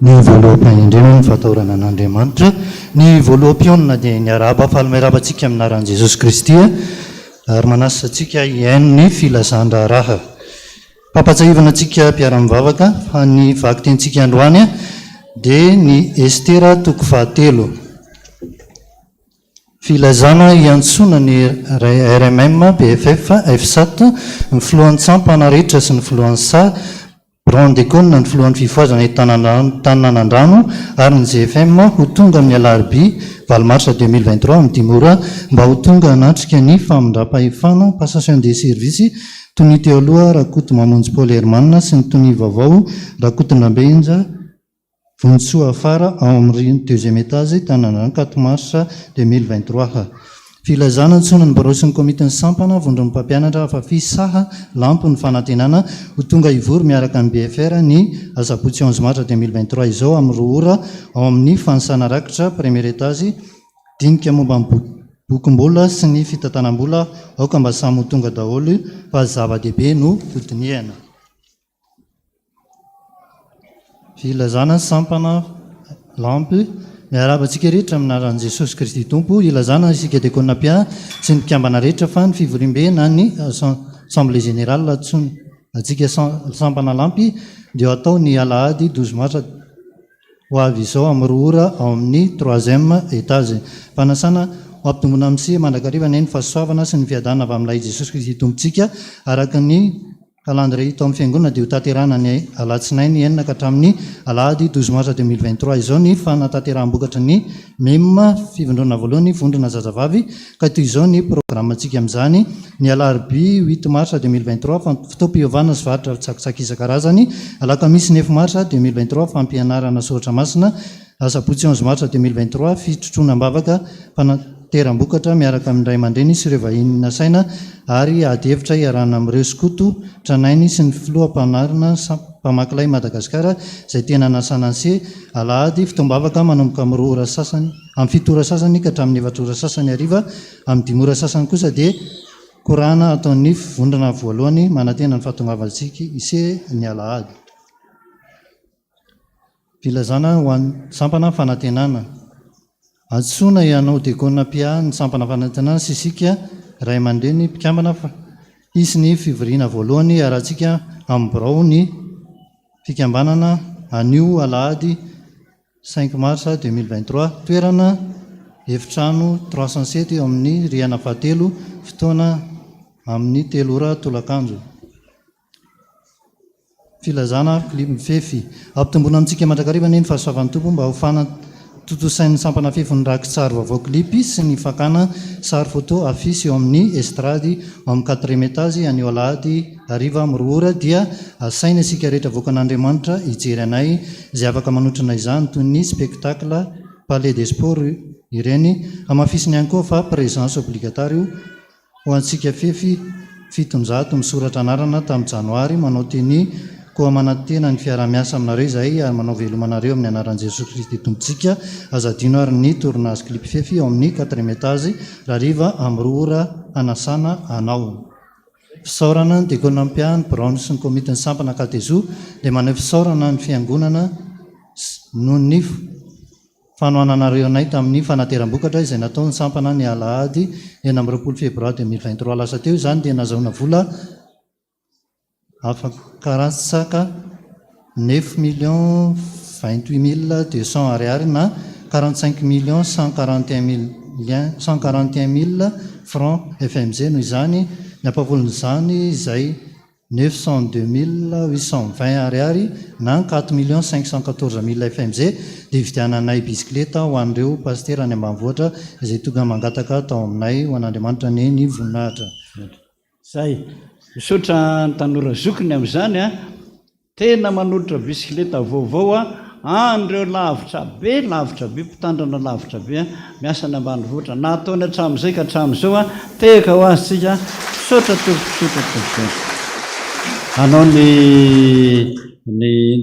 ny voaloam-pahendrena ny fatahorana an'Andriamanitra. Ny voaloam-pionina dia ny araba fahalomerabantsika aminaran'i Jesosy Kristy ary manasa antsika iaino ny filazan-draharaha. Pampatsahivana antsika mpiara-mivavaka fa ny vaky tentsika androany dia ny Estera toko 7. Filazana iantsona ny RMM BFF F7 ny filohan'ny tsampana rehetra sy ny filohan'ny sa brandecona ny filohan'ny fifoazana tanànan-drano ary ny GFM ho tonga amin'ny alarbi 20 mars 2023 amin'ny dimora mba ho tonga hanatrika ny famindram-pahefana passation des services toy ny teo aloha rakoto mamonjy Paul Hermanina sy ny toy ny vaovao rakoto Nambenja vonitsoa afara ao amin'ny deuxième étage tanàna 4 mars 2023. Filazana ntsona ny barosin'ny komitin'ny sampana vondron'ny mpampianatra afafisaha lampo ny fanantenana ho tonga ivory miaraka amin'ny BFR ny asabotsy 11 mars 2023 izao amin'ny roa ora ao amin'ny fanisana rakitra premier étage dinika momba ny bokim-bola sy ny fitantanam-bola aoka mba samy ho tonga daholo fa zava-dehibe no hodiniana. Filazana sampana lampy miarabantsika rehetra aminaran'i Jesosy Kristy Tompo. Ilazana isika diakona pia sy ny mpiambana rehetra fa ny fivorimbena ny assemblée générale atsika sampana lampy dia atao ny alahady 12 mars ho avy izao amin'ny roa ora ao amin'ny 3e étage. Fanasana ho ampitomboina amin'ny mandrakariva ny fahasoavana sy ny fiadanana avy amin'ilay Jesosy Kristy Tompontsika araka ny calendrier tao amin'ny fiangonana dia ho tanterahana ny alatsinainy 9 ka hatramin'ny alahady 12 mars 2023 izao ny fanatanteraham-bokatra ny mema fivondrona voalohany vondrona zazavavy ka toy izao ny programantsika amin'izany ny alarbi 8 mars 2023 fotoam-mpivavahana sy varitra tsakitsaky isan-karazany alakamisy 9 mars 2023 fampianarana soratra Masina asabotsy 11 mars 2023 fitrotroana-bavaka teram-bokatra miaraka amin'indray aman-dreny sy ireo vahiny nasaina ary ady hevitra iarana amin'ireo skoto tranainy sy ny filoham-panarina mpamakilay Madagasikara izay tena nasananse alahady fitoam-bavaka manomboka amin'ny 2 ora sasany amin'ny 7 ora sasany ka hatramin'ny 4 ora sasany ariva amin'ny 5 ora sasany kosa dia korana ataon'ny vondrona voalohany manantena ny fahatongavantsika ise ny alahady. Filazana ho an'ny sampana fanantenana. Antsona ianao diakona pia ny sampana fanantenana sy isika ray aman-dreny mpikambana isy ny fivoriana voalohany arahantsika amin'ny birao ny fikambanana anio alahady 5 mars 2023 toerana efitrano 307 eo amin'ny riana fahatelo fotoana amin'ny 3 ora tolakanjo. Filazana klip mifefy ampitomboana amintsika mandrakariva ny fahasoavan'ny tompo mba ho fana totosain'ny sampana fefy ny rakitsary vaovao klipy sy ny fakana sary photo afisy eo amin'ny estrady amin'ny 4e étage anio alahady ariva amin'ny 2 ora dia asaina isika rehetra voakan'Andriamanitra hijery anay izay afaka manotrana izany toy ny spectacle palais des sports ireny amafisiny ihany koa fa présence obligatoire ho antsika fefy 700 misoratra anarana tamin'ny janoary manao teny koa manantena ny fiara-miasa aminareo izay ary manao velomanareo amin'ny anaran'i Jesosy Kristy Tompontsika azadino ary ny tournage clip fefy ao amin'ny 4e étage rariva amin'ny 2 ora anasana anao. Fisaorana ny diakona mpiany braony sy ny komitin'ny sampana katezo dia maneho fisaorana ny fiangonana noho ny fanohananareo anay tamin'ny fanateram-bokatra izay natao ny sampana ny alahady 9 febroary 2023 lasa teo izany dia nazahoana vola afakaratsaka 9,28,200 ariary na 45,141,000 francs FMG no izany ny ampavolon'izany izay 902,820 ariary na 4,514,000 FMG dia vidiananay bisikileta ho an'ireo Pasteur any ambanivohitra izay tonga mangataka tao aminay ho an'Andriamanitra ny voninahitra. Zay misaotra ny tanora zokiny amin'izany tena manolotra bisikileta vaovao andreo lavitra be mpitandrana lavitra be miasany ambanivohitra nataony hatramin'izay ka hatramin'izao teka ho azy tsika misaotra tokosotra anao ny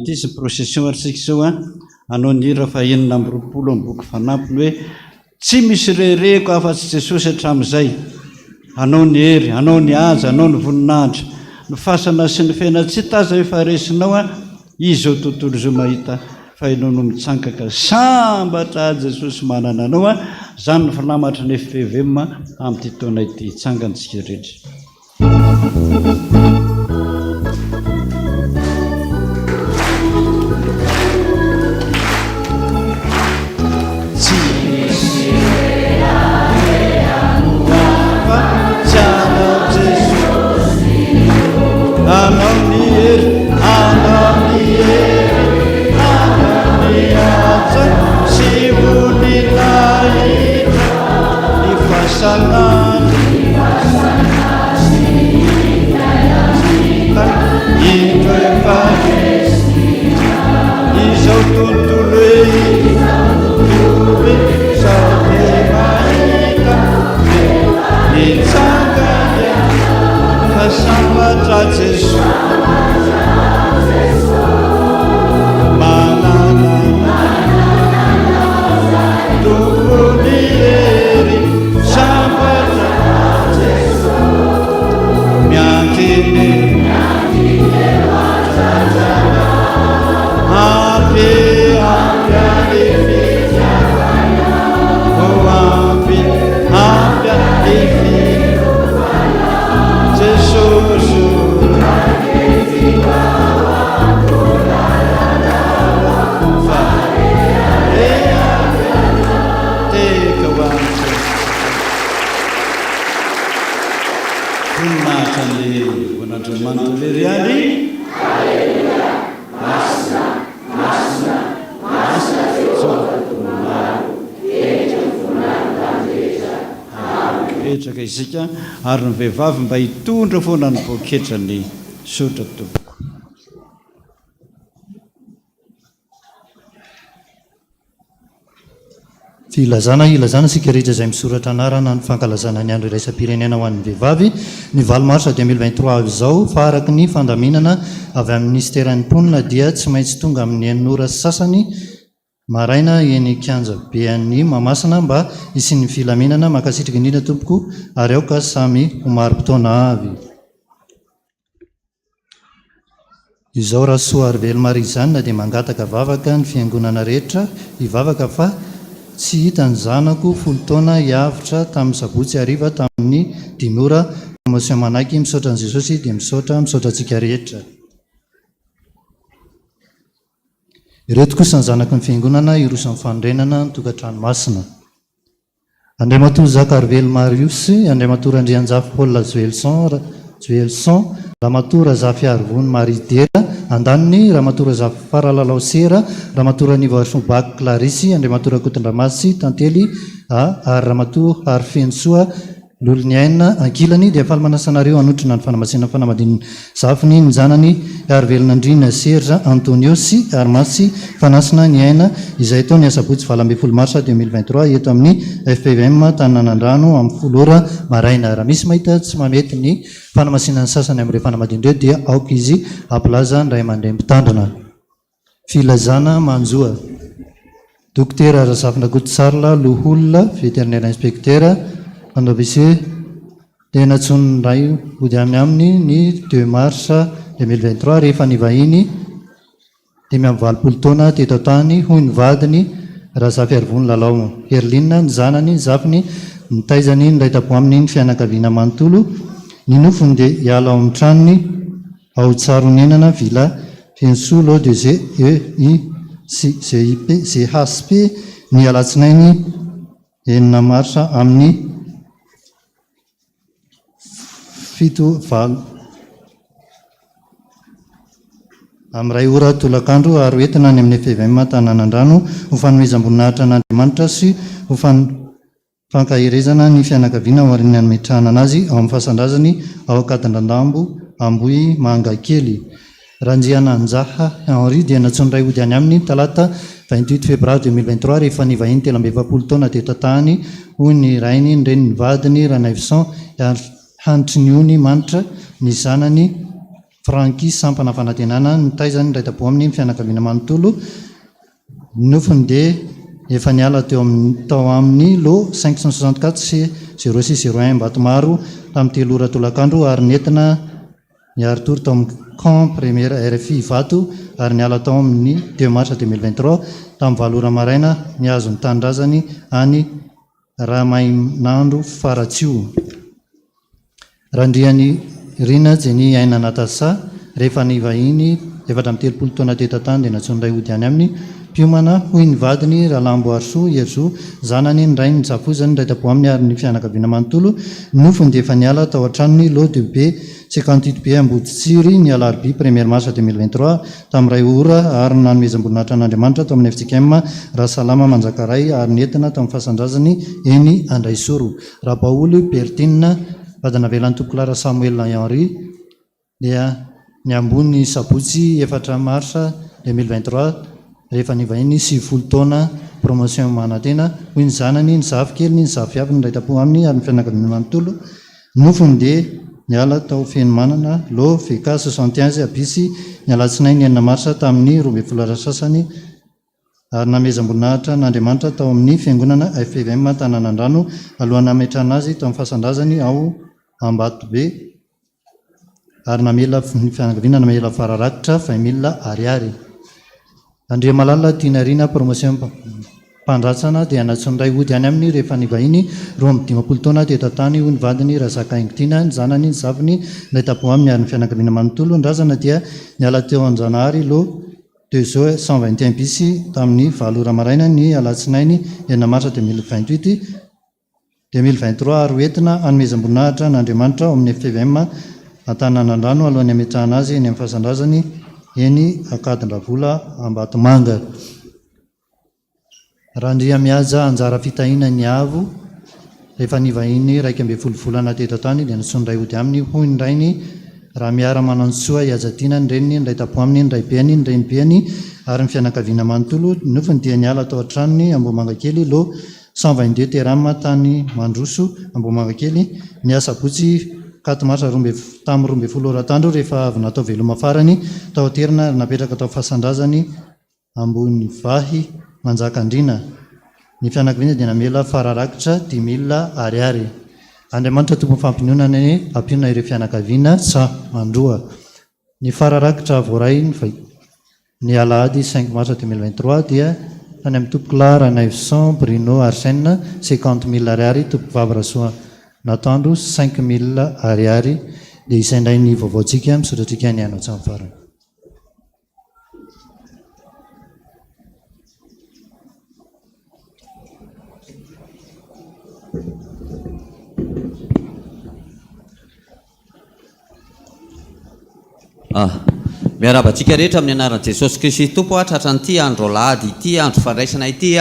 tisy procession atsika izao anao ny hira fahenina amby 20 amin'ny boky fanampiny hoe tsy misy rereko afa-tsy Jesosy hatramin'izay. Anao ny hery, anao ny aja, anao ny voninahitra, ny fasana sy ny fena tsy taza efa resinao izy ao tontolo izao mahita fa ianao no mitsangaka sambatra Jesosy manana anao a zany ny fanamatra ny FPVM amin'ity taona ity itsangantsika rehetra. Isika ary ny vehivavy mba hitondra foana ny poketra ny sotra tompoko. Ilazana sika rehetra izay misoratra anarana ny fankalazana ny andro iraisam-pirenena ho an'ny vehivavy ny 20 mars 2023 izao fa araky ny fandaminana avy amin'ny ministeran'ny mponina dia tsy maintsy tonga amin'ny anora sasany maraina eny kianja be an'ny Masina mba isin'ny filaminana makasitraka indrindra tompoko ary aoka samy homari-potoana avy. Izao raha soa ary velomariazanina dia mangataka vavaka ny fiangonana rehetra hivavaka fa tsy hita ny zanako 10 taona hiavitra tamin'ny sabotsy hariva tamin'ny 5 ora promotion manaiky misaotra an'i Jesosy dia misaotra antsika rehetra. Ireto kosa ny zanaky ny fiangonana irosan'ny fandrenana ny tokantrano Masina. Andriamatoa Zakarvely Marius, Andriamatoa Randrianjafy Paul Joelson, Ramatoa Razafy Arvony Maridera, Andaniny, Ramatoa Razafy Faralalao Sera, Ramatoa Nivarsombaky Clarisy, Andriamatoa Kotondramasy Tantely, ary Ramatoa Arfensoa Loloniaina Ankilany dia falmanasanareo anotrina ny fanamasina fanamadiny zafiny ny zanany Arvelinandrina Serge Antoniosy Armasy fanasina ny aina izay tao ny asabotsy 12 mars 2023 eto amin'ny FPVM Tananandrano amin'ny 10 ora maraina. Raha misy mahita tsy mamety ny fanamasina ny sasany amin'ireo fanamadin'ireo dia aoka izy aplaza ny ray aman-dreny mpitandrina. Filazana manjoa Dokotera Razafina Gotsarla Loholona vétérinaire inspecteur Andovise tena tsony ray ody amin'ny ny 2 mars 2023 rehefa nivahiny 5 taona teto tany hoy ny vadiny Razafy Arvony Lalao Herlinina ny zanany zafiny nitaizany ny raitapo amin'ny ny fianakaviana manontolo ny nofony dia hiala ao amin'ny tranony ao tsaronenana vila fiensolo de CHSP ny alatsinainy 9 mars amin'ny 7 amin'ny 2 ora tolakandro ary entina ny amin'ny FPVM Tananandrano ho fanomezam-boninahitra an'Andriamanitra sy ho fankahirezana ny fianakaviana ao aorian'ny metrahana anazy ao amin'ny fahasandrazany ao Akatandandambo Amboy Mangakely. Ranjiana Anjaha Henri dia natsony ray ody any amin'ny talata 28 février 2023 rehefa nivahiny 17 taona teto tany hoy ny rainy ny reniny vadiny Ranaivisan hanitry ny ony manitra ny zanany Franky sampana fanantenana nitaizany ny raitapo amin'ny fianakaviana manontolo nofony dia efa niala tao amin'ny lo 564 0601 Batomaro tamin'ny 3 ora tolakandro ary nentina niary tory tao amin'ny camp première RFI Vato ary niala tao amin'ny 2 mars 2023 tamin'ny valora maraina niazo ny tanindrazany any Ramainandro Faratsio. Randriany Rina Jeny Aina Natasa rehefa ny vahiny 7 taona tetatany dia natsonray ody any amin'ny piomana hoy ny vadiny Rahalambo Arso Herzo zanany ny ray ny Zapozany ray tapo amin'ny ary ny fianakaviana manontolo nofony dia efa niala tao an-tranony LODB 58B Amboditsiry ny alarobia 1 mars 2023 tamin'ny ray ora ary nanomezam-boninahitra an'Andriamanitra tao amin'ny FPVM Rahasalama Manjakaray ary nentina tamin'ny fahasandrazany eny Andraisoro. Rapaoly Bertina vadana velan'ny Tompolara Samuel Henry dia ny ambony sabotsy 4 mars 2023 rehefa ny vahiny 70 taona promotion manantena hoy ny zanany ny zafikely ny zafiavy ny ray tapo aminy ary ny fianakaviana manontolo nofony dia niala tao feno manana lo VK 61 abisy ny alatsinainy 9 mars tamin'ny 12 sasany ary namezam-boninahitra n'Andriamanitra tao amin'ny Fiangonana FPVM Tanànandrano alohan'ny ametrahana azy tao amin'ny fahasandrazany ao Ambatobe ary namela ny fianakaviana namela fararakitra 20,000 ariary. Andria Malala Tinarina promotion mpandratsana dia natsonray ody any amin'ny rehefa ny vahiny 12 taona tetatany hoy ny vadiny Razaka Aingitina ny zanany ny zaviny nay tapo amin'ny ary ny fianakaviana manontolo ny razana dia niala teo an-Janahary lo 221 bisy tamin'ny 7 ora maraina ny alatsinainy 9 mars 2023 ary hoentina hanomezam-boninahitra n'Andriamanitra ao amin'ny FPVM Antananandrano alohan'ny ametrahana azy eny amin'ny fahasandrazany eny Akadindravola Ambatomanga. Randria mihaja anjara fitahina ny avo rehefa ny vahiny 12 volana tetatany dia natsonray ody aminy hoy ny rainy raha miara manantsoa iajatiana ny reniny ny ray tapo aminy ny ray beany ny renibeany ary ny fianakaviana manontolo nofony dia niala tao an-tranony Ambomangakely lo 122 terama tany Mandroso Ambomangakely niasa botsy 4 mars tamin'ny 12 oratandro rehefa avy natao veloma farany tao aterina napetraka tao fahasandrazany ambony vahy Manjakandrina. Ny fianakaviana dia namela fararakitra 10,000 ariary. Andriamanitra tompo fampinonana ny ampinona ireo fianakaviana sa mandroa. Ny fararakitra voaray ny alahady 5 mars 2023 dia tany amin'ny Tompolara Naivson Bruno Arsène 50,000 ariary Tompovavy Rasoa Natandro 5,000 ariary dia isaindray ny vaovaontsika misotratrika ny ano an-tsamin'ny farany. Miarabantsika rehetra amin'ny anaran'i Jesosy Kristy Tompo tratran'ity andro lahady ity andro fandraisana ity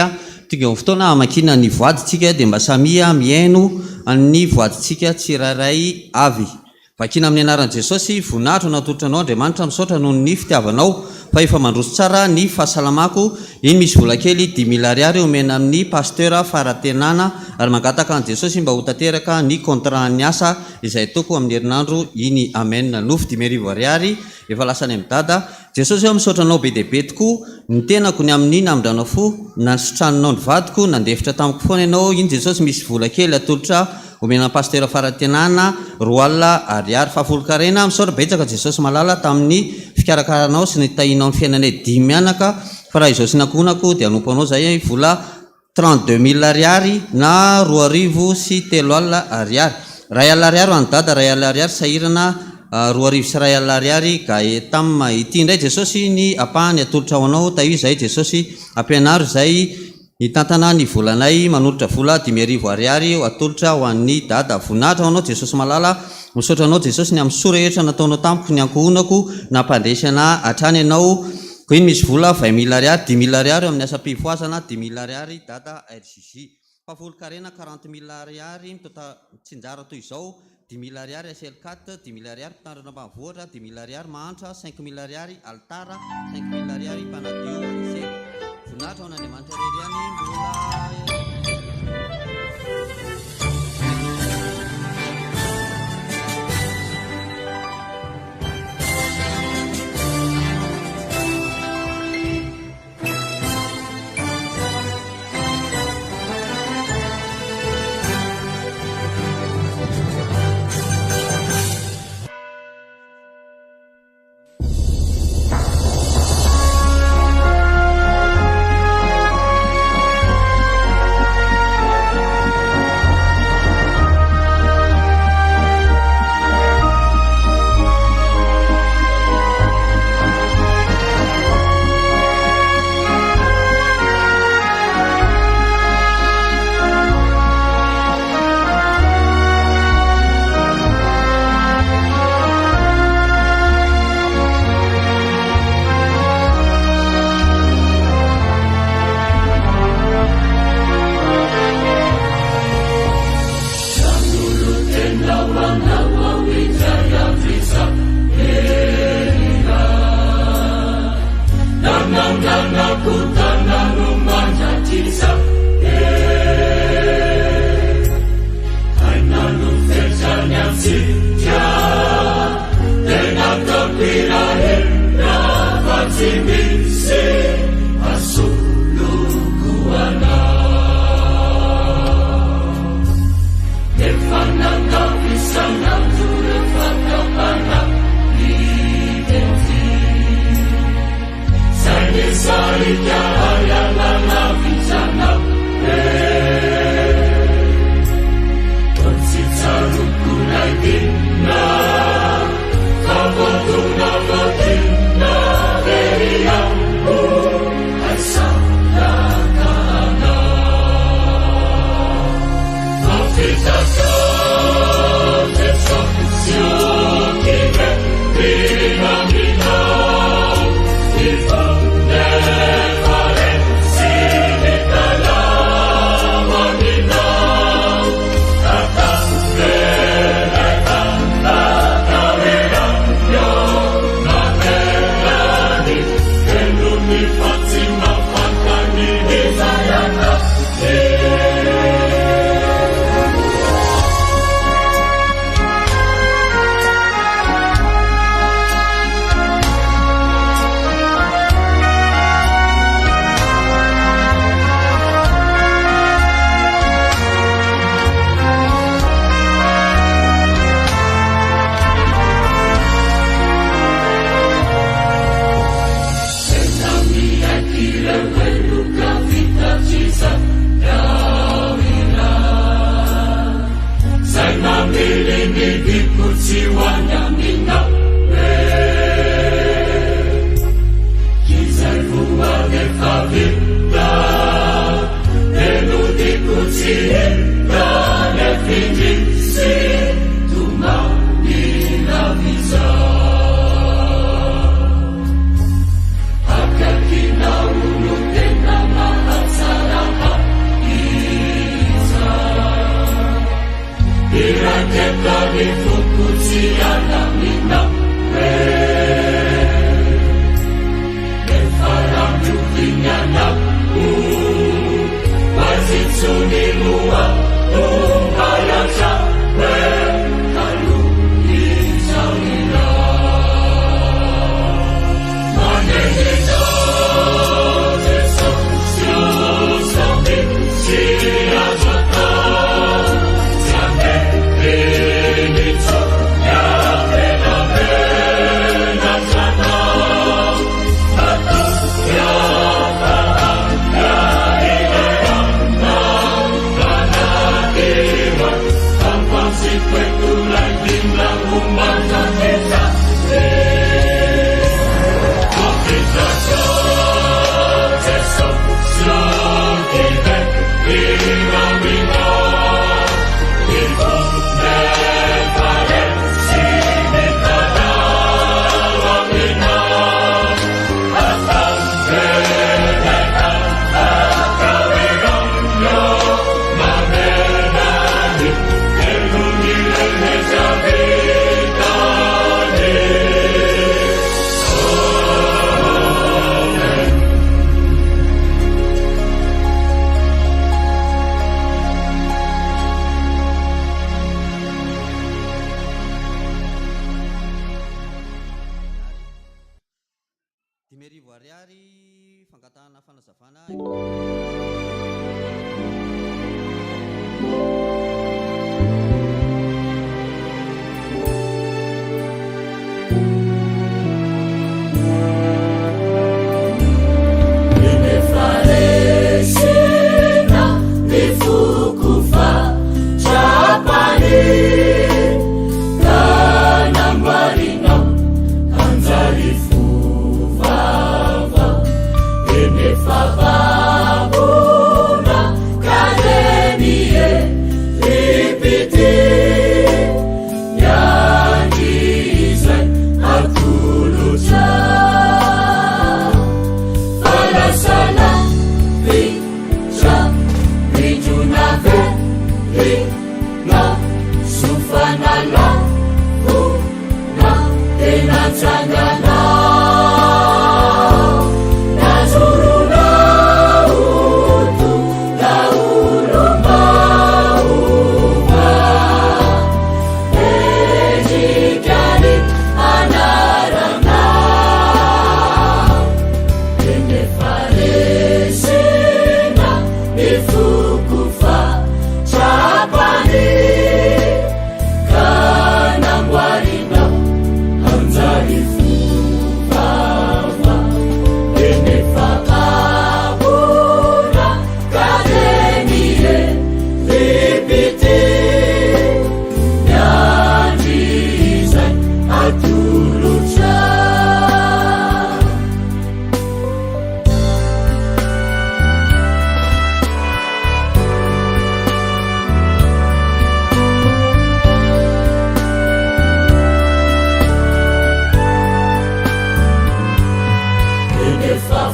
tonga amin'ny fotoana hamakina ny voaditsika dia mba samia miaino ny voaditsika tsirairay avy. Vakina amin'ny anaran'i Jesosy voninahitra natolotra anao Andriamanitra misaotra noho ny fitiavanao fa efa mandroso tsara ny fahasalamako. Iny misy vola kely 10,000 ariary omena amin'ny Pasteur faratenana ary mangataka an Jesosy mba ho tanteraka ny contrat ny asa izay toko amin'ny herinandro iny. Amen. Nofo 10,000 ariary efa lasany amin'ny dada. Jesosy ao misaotra anao be dia be tokoa ny tenako ny amin'ny namindranao fo nasotranonao ny vadiko nandefitra tamiko foana ianao. Iny Jesosy misy vola kely atolotra omena Pasteur faratenana 2,000 ariary fahafolon-karena misaotra betsaka Jesosy malala tamin'ny fikarakaranao sy ny tahinao ny fiainanay 10 mianaka fa raha izao sy nakonako dia anompo anao zay vola 32,000 ariary na 2,300 ariary. Ray alina ariary any dada, ray alina ariary sahirana 2,000 sy ray alina ariary ka tamma ity indray Jesosy ny apahany atolotra ho anao ta io zay Jesosy ampianaro zay hitantana ny volanay manolotra vola 10,000 ariary atolotra ho an'ny dada. Voninahitra ho anao Jesosy malala misaotra anao Jesosy ny amin'ny sorehetra nataonao tamiko ny ankohonako nampandresana hatrany ianao. Ko iny misy vola 20,000 ariary 10,000 ariary amin'ny asa mpivoazana 10,000 ariary dada RJJ. Fahafolon-karena 40,000 ariary mitsinjara toy izao 10,000 ariary SL4 10,000 ariary mpitandrina ambanivohitra 10,000 ariary mahantra 5,000 ariary altara 5,000 ariary mpanadio izay voninahitra ho an'Andriamanitra reriany mbola Fananganako tanano mandratrisa hainano fetrany amtsika tena tampirahena fa tsy misy asolokoana efa nangavisanandro refa tapana identy sanisarika hayalana vitsana Tsarukulaidina, Kavotuna Votina, Veriamu, Asana Kana. Afitasa, Tesofisio, Kime, Vinamina, Ifune, Valensi, Nikala, Manina,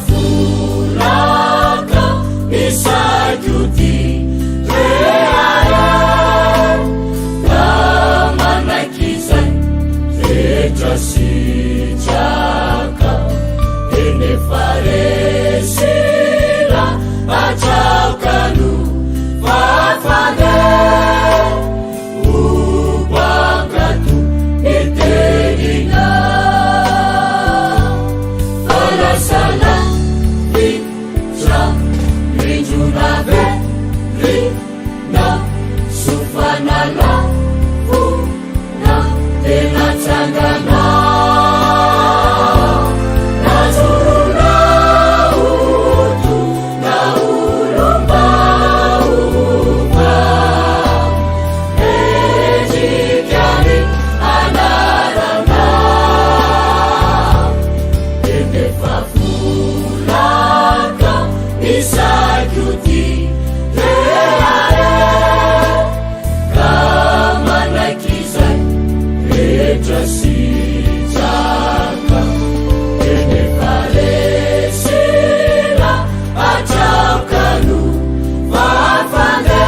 fafulaka isajuti reare damanakizay retrasitraka enefaresira acaukanu fafane ubangatu iterina falasala vitra rinjunave rina sufanala funa tenatsangana nazuruna utu na ulumba uba ejikari anarana enefafulaka isajuti reare kamanakizay retrasitraka enefaresira acaukanu fafane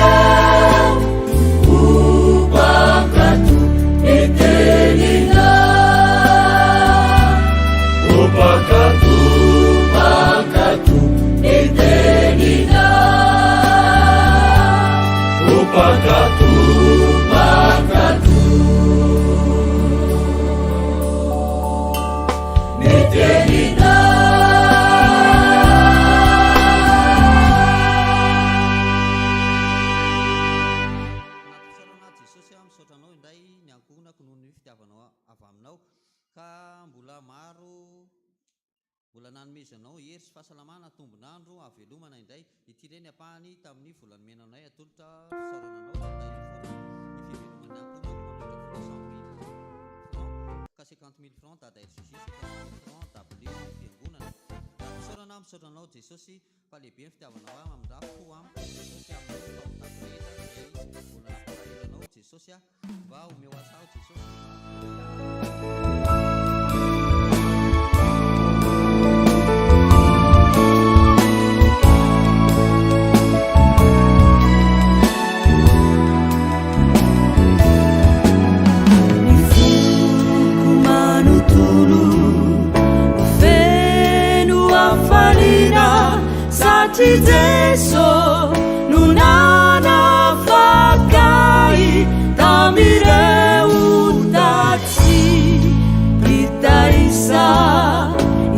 ubangatu iterina ubangatu iterina ubangatu iterina. Jesosy misotranao indray niankonako noho ny fitiavanao avy aminao ka mbola maro mbola nanomezanao hery sy fahasalamana tombonandro avelomana indray ity reny apahany tamin'ny volany menanay atolotra fisaorananao ifivelomana ka 50 000 francs dada RCJ 50 000 francs W fiangonana fisaorana misotranao Jesosy fa lehibe ny fitiavanao amindraha fo Jesosy amin'ny taotarehetra izay mbola nampalahelanao Jesosy mba omeo asao Jesosy. Jesu nunana fakai tamire utaci itaisa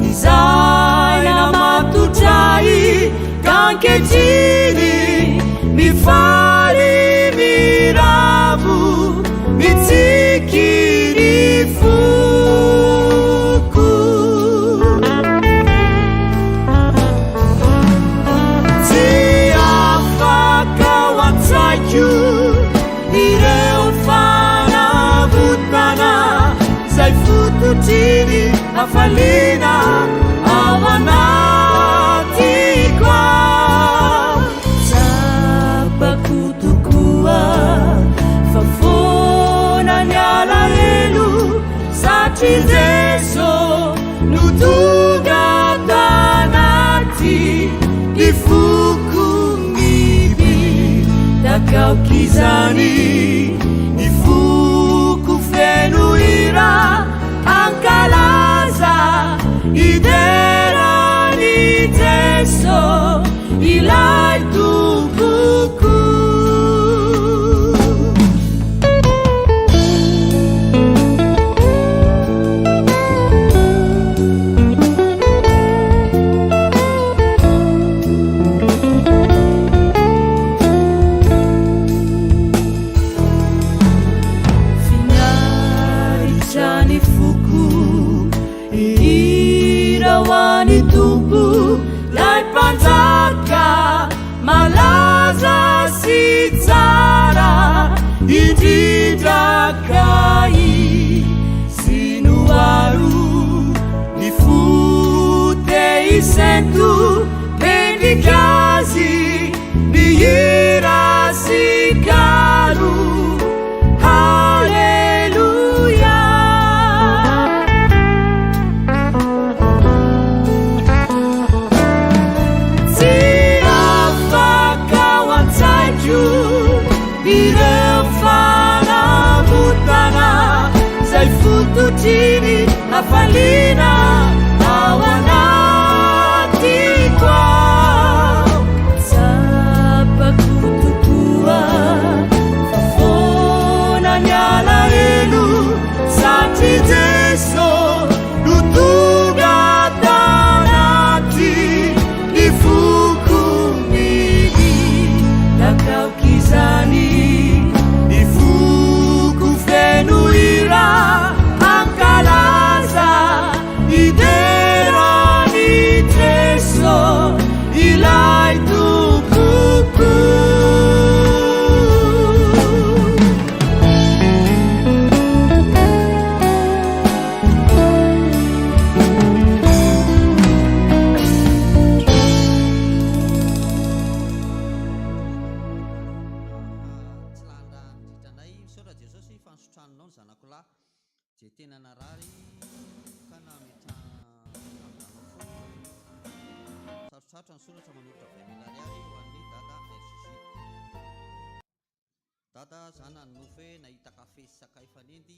izaya matucai kankejini mifari mirabu mitsikirifu Tiri afalina awanatikwa sabakutukua fafona nyala elu sati Jesu nutunga tanati ifuku mibi takau kizani ifuku fenuira Angkalaza iderani Jesu ilai tubuku Tompo lai panjaka malaza si tsara indrindra kai sinuaru ni fute isento pendikazi ni hira si karu Masina ao anatiko tsapako tokoa fona ny alahelo satria Jeso no tonga tanaty ny fokoniny nakaokizany ny foko feno ira ankalaza iderany Jeso ilay tompoko Tranonao ny zanako lahy je tena narary ka nametra sarotsatra ny soratra manolotra 20 000 ariary ho an'ny dada RCC. Dada zana ny nofo hoe nahita kafe sy sakay fanendy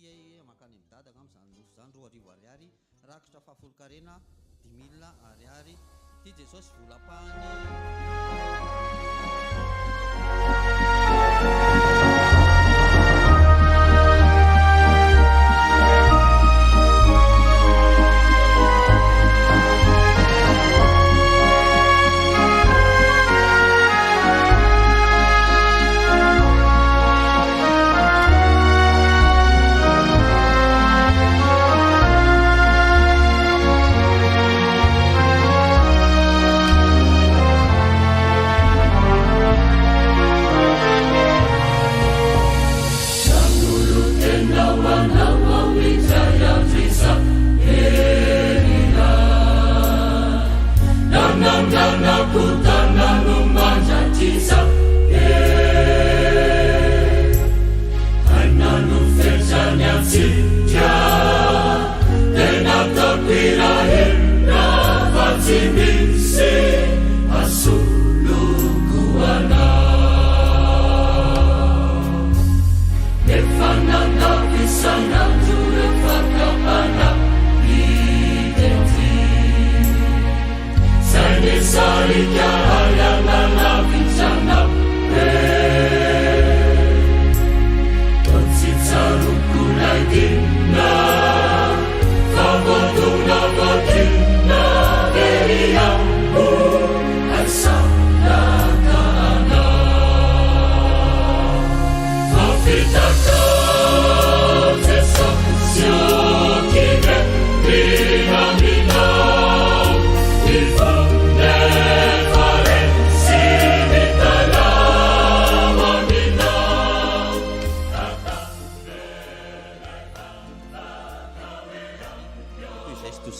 makany amin'ny dada amin'izany nofo zany 2,000 ariary rakitra fahafolo-karena 10 000 ariary ty Jesosy volam-pahany.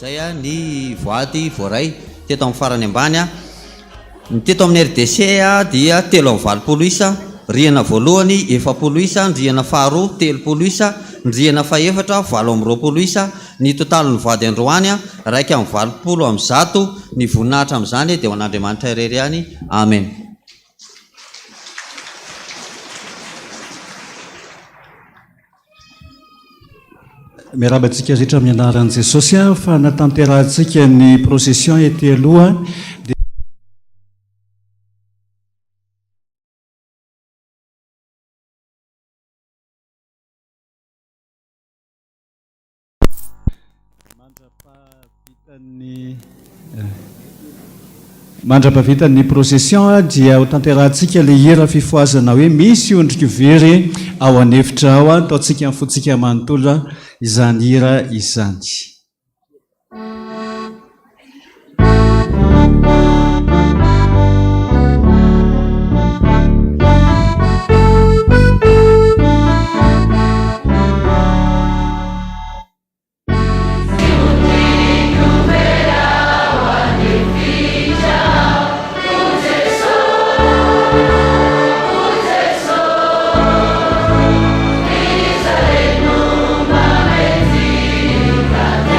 Zay ny voady voaray teto amin'ny farany ambany ny teto amin'ny RDC dia 3,20 isa, rihana voalohany 70 isa, rihana faharoa 30 isa, rihana fahaefatra 20 isa, ny totaly ny voady androany raika amin'ny 20 amin'ny 100 ny voninahitra amin'izany dia ho an'Andriamanitra irery ihany. Amen. Miarabantsika rehetra amin'ny anaran'i Jesosy fa natanterantsika ny procession ety aloha dia mandrapavitan'ny procession dia ho tanterantsika le hira fifoazana hoe misy ondriky very ao anefitra ao ataontsika mifotsika manontolo izany hira izany. Thank you.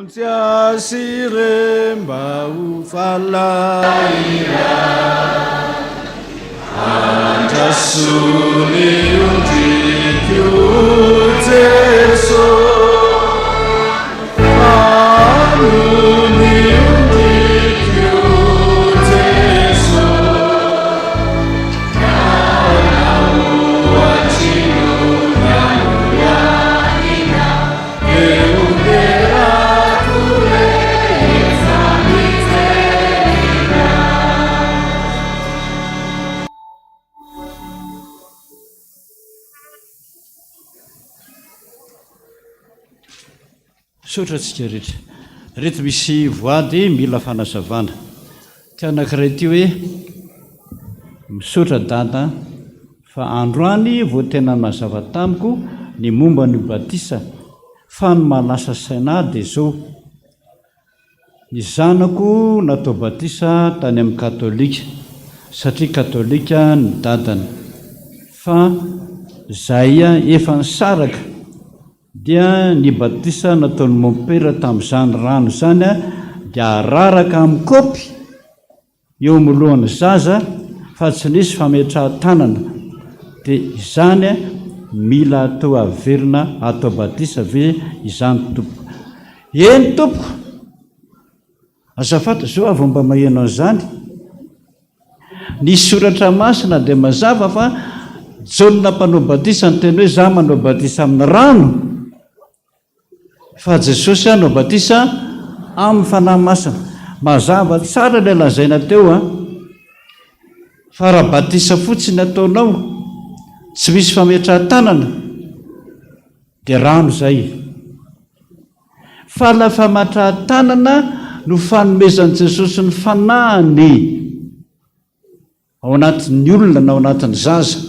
tsy asiremba ho falaira andrasony ondrikyo Jeso anony ondrikyo Jeso naoatrino namoyanina eoderakure esamiterina. Sotra tsika rehetra reto misy voady mila fanazavana ty anankiray ty hoe misotra dada fa androany vao tena mazava tamiko ny momba ny batisa fa ny manasa saina dia zao ny zanako natao batisa tany amin'ny katolika satria katolika ny dadany fa zaya efa nisaraka dia ny batisa nataony mompera tamin'izany rano zany dia araraka amin'ny kopy eo milohan'ny zaza fa tsy nisy fametrahan-tanana dia izany mila atao averina atao batisa ve izany tompo. Eny tompo, azafata zao avy mba maheno an'izany ny soratra Masina dia mazava fa Jaona mpanao batisa ny teny hoe za manao batisa amin'ny rano fa Jesosy anao batisa amin'ny fanahy masina. Mazava tsara ilay lazaina teo fa raha batisa fotsiny ataonao tsy misy fametrahan-tanana dia rano zay. Fa la fametrahan-tanana no fanomezan'i Jesosy ny fanahiny ao anatin'ny olona na ao anatin'ny zaza.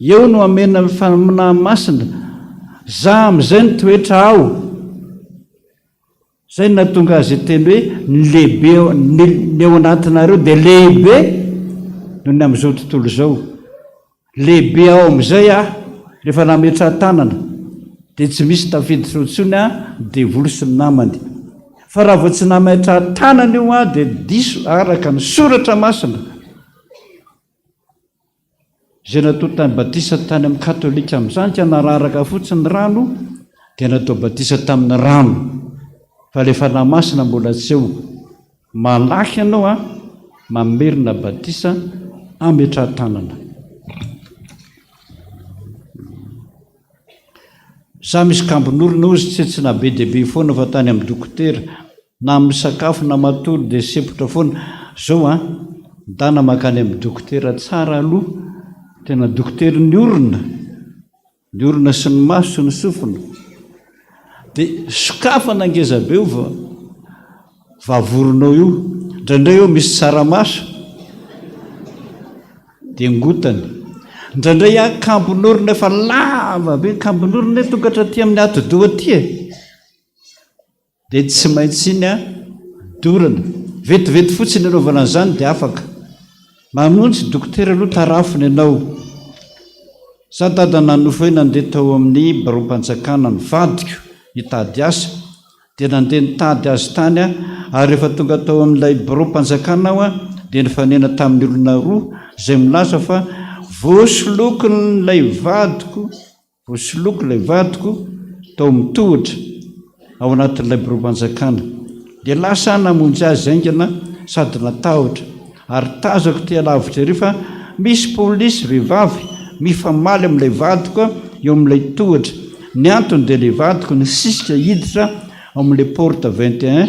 Eo no amena ny fanahy masina. Za amin'izay ny toetra ao zay no nahatonga azy teny hoe ny lehibe ny ao anatinareo dia lehibe noho ny amin'izao tontolo izao. Lehibe ao amin'izay rehefa nametrahan-tanana dia tsy misy tafidy sotsony devoly sy ny namany. Fa raha vao tsy nametrahan-tanana io dia diso araka ny soratra Masina. Zay natao tany batisa tany amin'ny katolika amin'izany ka nararaka fotsiny ny rano dia natao batisa tamin'ny rano. Fa ilay fanahy masina mbola tsy eo. Malaky ianao mamerina batisa ametrahan-tanana. Za misy kambonorina ozy tsetsina be dia be foana fa tany amin'ny dokotera na amin'ny sakafo na matory dia sepotra foana zao dana makany amin'ny dokotera tsara aloha. Tena dokotera ny orina sy ny maso sy ny sofina dia sokafana angeza-be io vavoronao io indraindray eo misy tsaramaso dia ngotany, indraindray kambonorina efa lava be kambonorina tokatra aty amin'ny atidoha aty dia tsy maintsy iny dorana vetivety fotsiny anaovana an'izany dia afaka mamonjy dokotera aloha tarafiny ianao. Za dadana nofo hoe nandeha tao amin'ny barom-panjakana nivadiko hitady asa dia nandeha nitady azy tany ary rehefa tonga tao amin'ilay barom-panjakana aho dia nifanena tamin'ny olona roa izay milaza fa voasoloko ilay vadiko tao mitohatra ao anatin'ilay barom-panjakana dia lasa namonjy azy aingana sady natahotra. Ary tazako ty alavitra ery fa misy polisy vehivavy mifamaly amin'ilay vadiko eo amin'ilay tohatra. Ny antony dia ilay vadiko ny sisika hiditra ao amin'ilay porte 21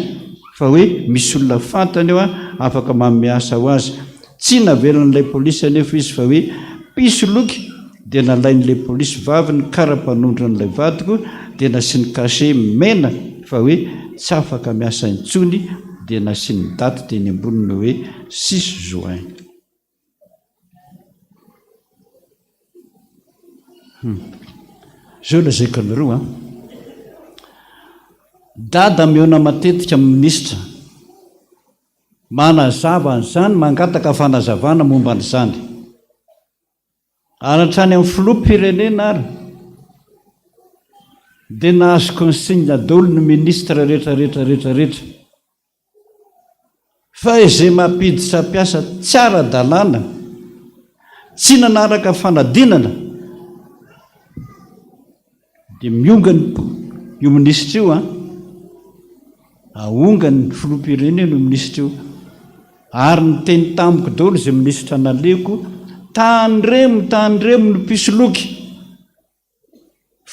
fa hoe misy olona fantany eo afaka mamiasa ho azy. Tsy navelan'ilay polisy anefa izy fa hoe pisoloky dia nalain'ilay polisy vavy ny kara-panondra n'ilay vadiko dia nasiany cachet mena fa hoe tsy afaka miasa intsony dia nasiany daty dia ny amboniny hoe 6 juin. Zao lazaiko anareo dada miona matetika amin'ny minisitra manazava an'izany mangataka fanazavana momba an'izany anatrany amin'ny filoha-pirenena ary dia nahazo consigne daholo ny ministra rehetrarehetrarehetrarehetra fa izay mampiditra mpiasa tsy ara-dalàna tsy nanaraka fanadinana dia miongany io ministra io aongany filoam-pirenena io ministra io ary ny teny tamiko daholo izay ministra naleko tandremo no pisoloky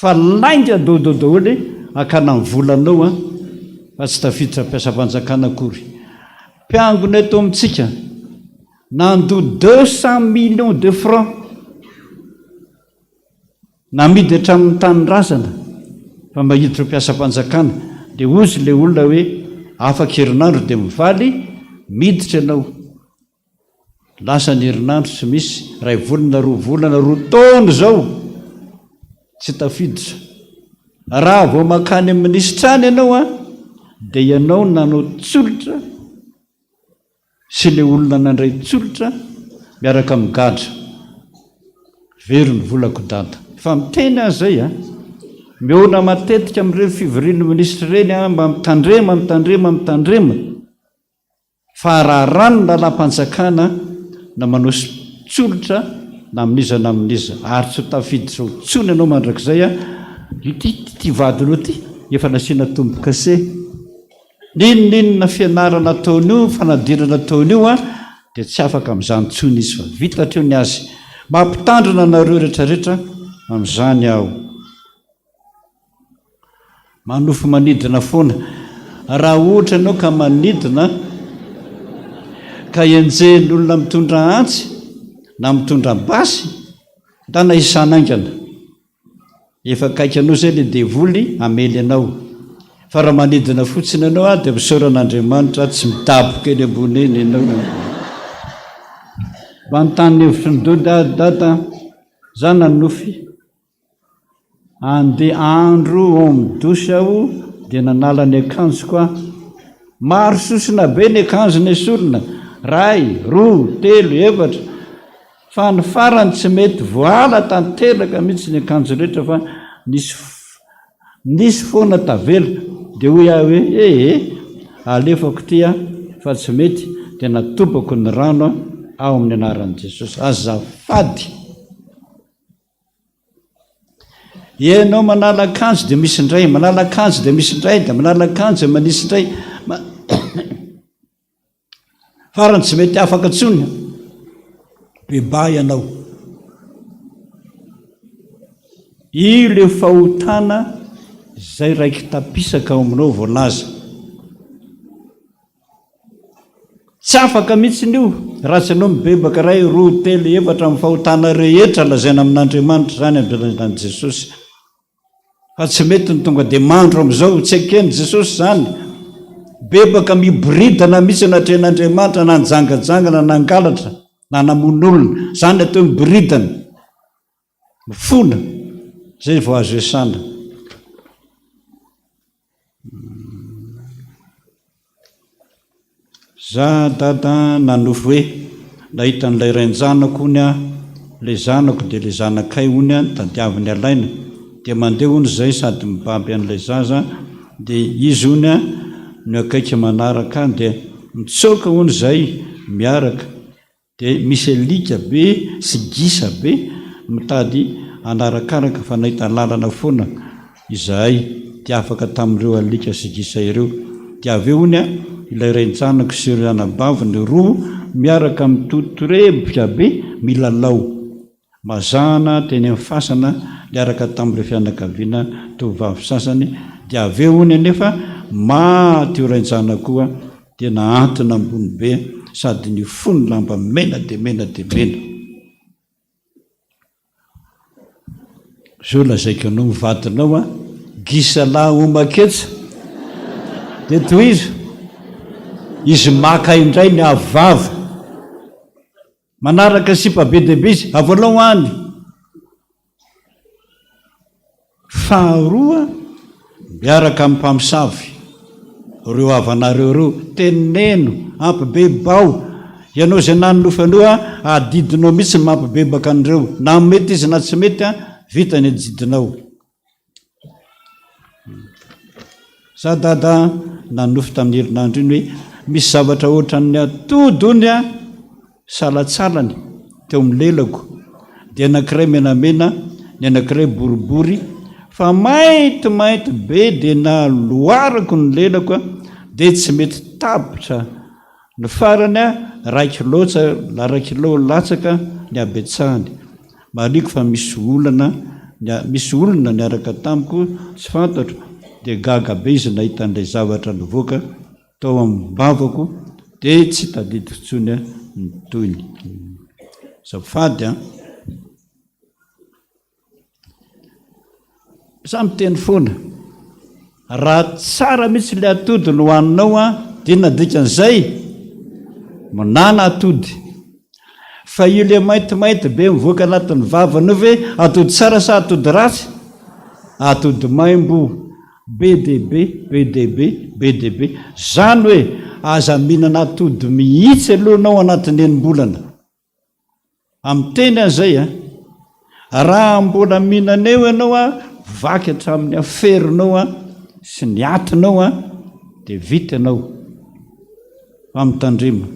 fa lainga daodaodaholy akana ny volanao fa tsy tafiditra mpiasa-panjakana akory mpiangona eto amintsika nando 200 millions de francs namidy hatramin'ny tany razana fa mahiditra mpiasa-panjakana dia ozy le olona hoe afaka herinandro dia mivaly miditra ianao lasa ny herinandro tsy misy ray volana roa volana roa taona zao tsy tafiditra raha vao makany amin'ny ministrany ianao dia ianao nanao tsolotra sy le olona nandray tsolotra miaraka migadra very ny volako data fa miteny azy zay miona matetika amin'ireny fivorian'ny ministra reny mba mitandrema fa raha rano na lam-panjakana na manao tsolotra na aminiza ary tsy tafiditra ho tsony ianao mandrakizay ty vadinao ty efa nasiana tombo kase ninonina fianarana ataon'io fanadirana ataon'io dia tsy afaka amin'izany tsony izy fa vitatra eo ny azy mampitandrina anareo rehetrarehetra amin'izany aho manofo manidina foana raha ohatra ianao ka manidina ka enjehin'olona mitondra antsy na mitondra basy da na isanaingana efa kaiky anao zay le devoly amely anao fa raha manidina fotsiny ianao dia misoran'Andriamanitra tsy midaboka eny ambony eny ianao manontany hevitry ny dada zany nanofy andeha andro omidosy aho dia nanala ny akanjoko maro sosina be ny akanjo ny esorina 1 2 3 4 fa ny farany tsy mety voala tanteraka mihitsy ny akanjo rehetra fa nisy foana tavela dia hoy aho hoe alefako tya fa tsy mety dia natopako ny rano ao amin'ny anaran'i Jesosy azafady ianao manala akanjo dia misy indray manala akanjo dia misy indray dia manala akanjo manisy indray farany tsy mety afaka tsony beba ianao io le fahotana zay raiky tapisaka ao aminao voalaza tsy afaka mihitsy io raha tsy anao mibebaka 1 2 3 4 amin'ny fahotana rehetra lazaina amin'Andriamanitra zany ambelan'i Jesosy fa tsy mety ny tonga dia mandro amin'izao tsy ekeny Jesosy zany bebaka miboridana mihitsy anatrehan'Andriamanitra na njangajangana na angalatra na namon'olona zany atao miboridana mifona zay vao azo esana za dada nanofo hoe nahita n'ilay rain-janako ony lay zanako dia lay zanakay ony tadiaviny alaina dia mandeha ony zay sady mibaby an'ilay zaza dia izy ony no akaiky manaraka dia mitsoka ony zay miaraka dia misy alika be sy gisa be mitady anarakaraka fa nahita lalana foana izahay dia afaka tamin'ireo alika sy gisa ireo dia avy eo ony ilay rain-janako sy ireo anabaviny roa miaraka mitotorebika be milalao mazana teny amin'ny fasana liaraka tamin'ireo fianakaviana tovavy sasany dia avy eo ony anefa maty io rain-janako dia nahantona ambony be sady ny fony lamba mena dia mena dia mena zao lazaiko anao mivadinao gisa lahy omaketsa dia tohizo izy maka indray ny avava manaraka sipa be dehibe izy avanao any faharoa miaraka amin'ny mpamosavy reo avanareo reo teneno ampibebao ianao zay nanonofanoa adidinao mihitsy ny mampibebaka an'ireo na mety izy na tsy mety vitany adidinao za dada nanofo tamin'ny herinandro iny hoe misy zavatra ohatran'ny atody ony a salatsalany teo am'lelako dia anankiray menamena ny anankiray boribory fa mainty be dia na loarako ny lelako a dia tsy mety tapotra ny farany a ray kilao latsaka ny abetsahany mariko fa misy olona niaraka tamiko tsy fantatro dia gaga be izy nahita an'ilay zavatra nivoaka tao amin'ny bavako dia tsy tadidy fotsony a ny toyny zafady a za miteny foana raha tsara mihitsy le atody no hoaninao a dia nadikan'izay manana atody fa io le mainty be mivoaka anatin'ny vavanao ve atody tsara sa atody ratsy atody maimbo be dehibe zany hoe aza mihinana atody mihitsy alohanao anatin'ny enim-bolana amin'ny teny an'izay a raha mbola mihinana eo ianao a vaky hatramin'ny aferinao a sy ny atinao a dia vita ianao am'tandrema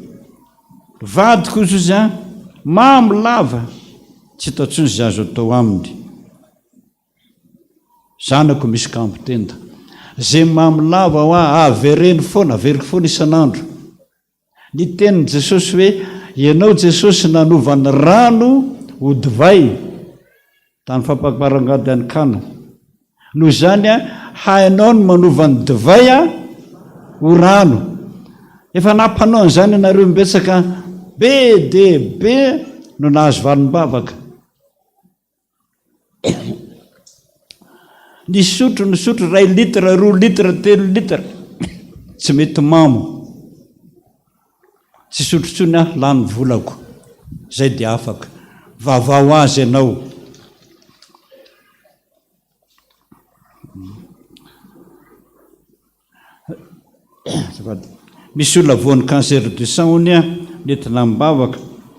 vadiko izy izy a mamy lava tsy tatsony zy azo atao aminy zanako misy kampotenda zay mamy lava ho a avereny foana averiko foana isan'andro ny tenin'i Jesosy hoe ianao Jesosy nanovany rano ho divay tany fampakarangady any kana noho izany a hainao no manovany divay a ho rano efa nampanao an'izany ianareo mbetsaka be dehibe no nahazo valim-bavaka ny sotro 2 litra 2 litra 3 litra tsy mety mamo tsy sotrotsony a lany volako zay dia afaka vavao azy ianao misy olona voan'ny cancer du sang ony a nentina mibavaka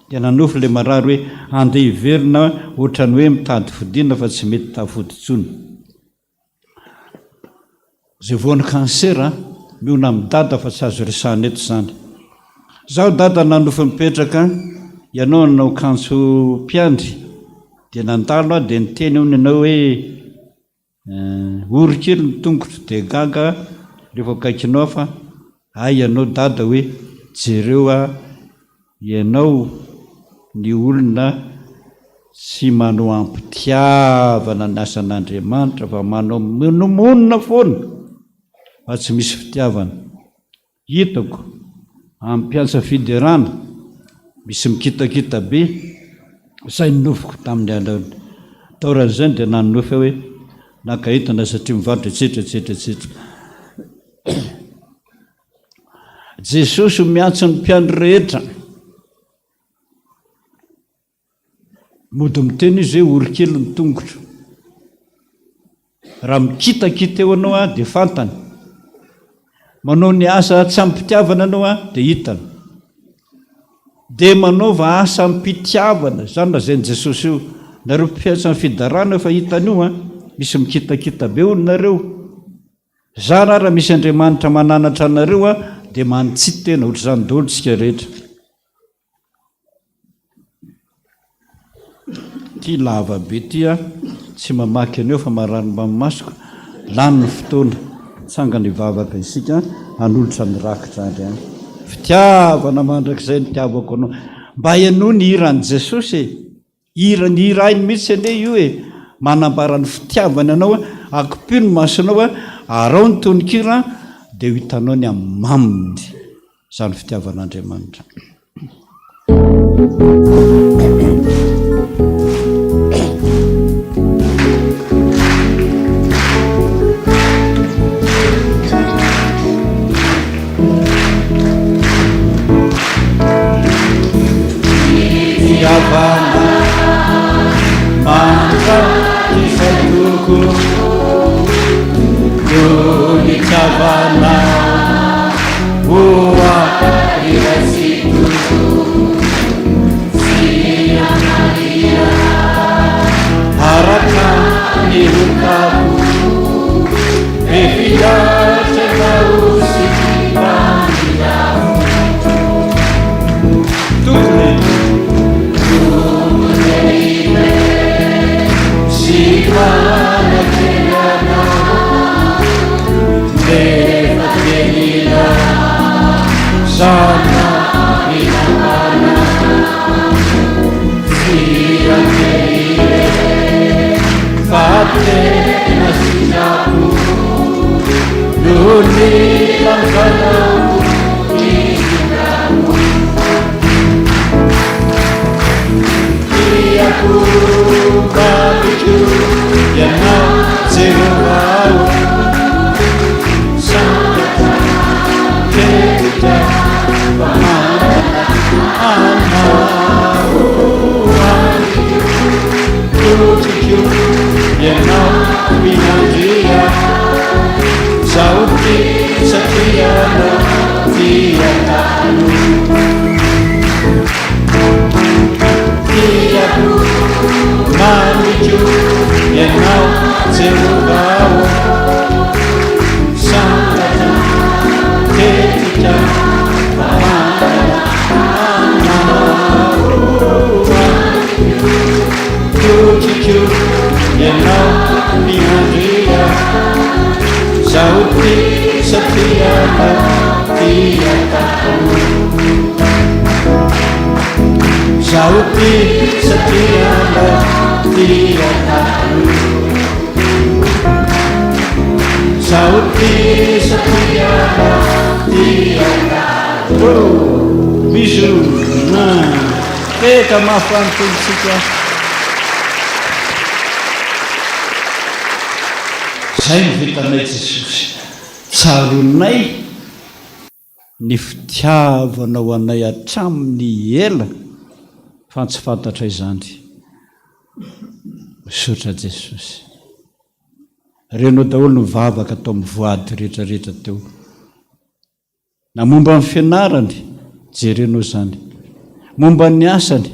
dia nanofo le marary hoe andeha hiverina ohatrany hoe mitady fodina fa tsy mety tafototsony zay voan'ny cancer a miona amin'ny dada fa tsy azo resahana eto zany zaho dada nanofo mipetraka ianao nanao kanso mpiandry dia nandalo a dia niteny ony ianao hoe orikely ny tongotro dia gaga rehefa kaikinao fa ay ianao dada hoe jereo a ianao ny olona tsy manao ampitiavana ny asan'Andriamanitra fa manao monomonina foana fa tsy misy fitiavana hitako amin'ny mpiasa Fianarana misy mikitakita be zay nofoko tamin'ny alaona taoran'izany dia nanofo hoe nakahitana satria mivarotra etsetra Jesosy miantso ny mpiandry rehetra mody miteny izy hoe orikely ny tongotro raha mikitakita eo anao a dia fantany manao ny asa tsy ampitiavana anao a dia hitany dia manaova asa ampitiavana zany na zany Jesosy io nareo mpiasa ny Fianarana efa hitany io a misy mikitakita be olonareo zany raha misy Andriamanitra mananatra anareo a dia manitsy tena ohatr'izany daholo tsika rehetra ty lava be ty a tsy mamaky aneo fa marano mamasoko lany ny fotoana tsanga ny vavaka isika hanolotra ny rakitra andry any fitiavana mandrakizay nitiavako anao mba ianoa ny hiran'i Jesosy ny hirainy mihitsy ane io e manambarany fitiavana anao a akopio ny masonao a arao ny tonikira dia ho hitanao ny amin'ny maminy zany fitiavan'Andriamanitra Fitiavana mantra isadoko Fitiavana oa irasituko fanasan'ny rehefa tenina sana minamana fiangerire fatena sinako nony lamfanao iinamo iako babiko ianao zerovao santata keita anao tutikio ianao minandria sauti satriana tiatano tiako manicio ianao zerovao santata keita tutikio ianao minandria sauti satriana tiatano sauti satriana tiatano sauti satriana tiatano bisous eka mahafantotsika zay ny vitanay Jesosy tsaronay ny fitiavanao anay hatramin'ny ela fa tsy fantatra izany misaotra Jesosy renao daholo nivavaka tao amin'ny voady rehetrarehetra teo na momba ny fianarany jerenao zany momba ny asany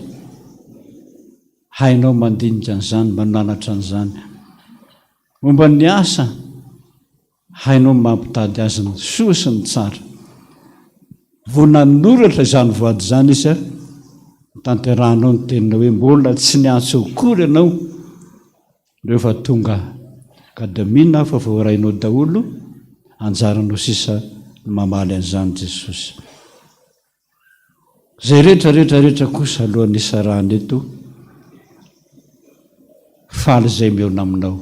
hainao mandinika an'izany mananatra an'izany momba ny asa hainao mampitady azy ny soa sy ny tsara vo nanoratra izany voady izany izy tanterahanao ny tenina hoe mbola tsy niantso akory ianao rehefa tonga akademina fa voarainao daholo anjaranao sisa ny mamaly an'izany Jesosy zay rehetrarehetrarehetra kosa alohan'ny isarahana eto faly zay meona aminao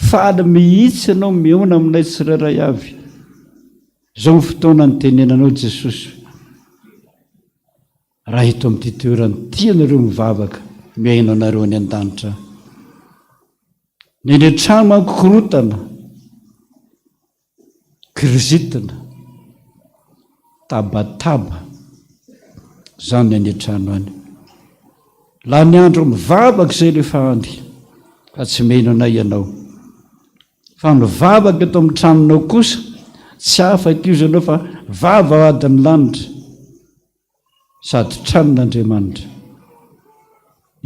faly mihitsy ianao meona aminay tsirairay avy zao ny fotoana ny tenenanao Jesosy raha hito amin'ity toerany tianareo mivavaka miaino anareo any an-danitra neny trano mankokorotana krizitina tabataba zany ny anetrano any laha ny andro mivavaka zay rehefa any fa tsy miaino anay ianao fa mivavaka eto amin'ny tranonao kosa tsy afaka io zanao fa vava adiny lanitra sady tranon'Andriamanitra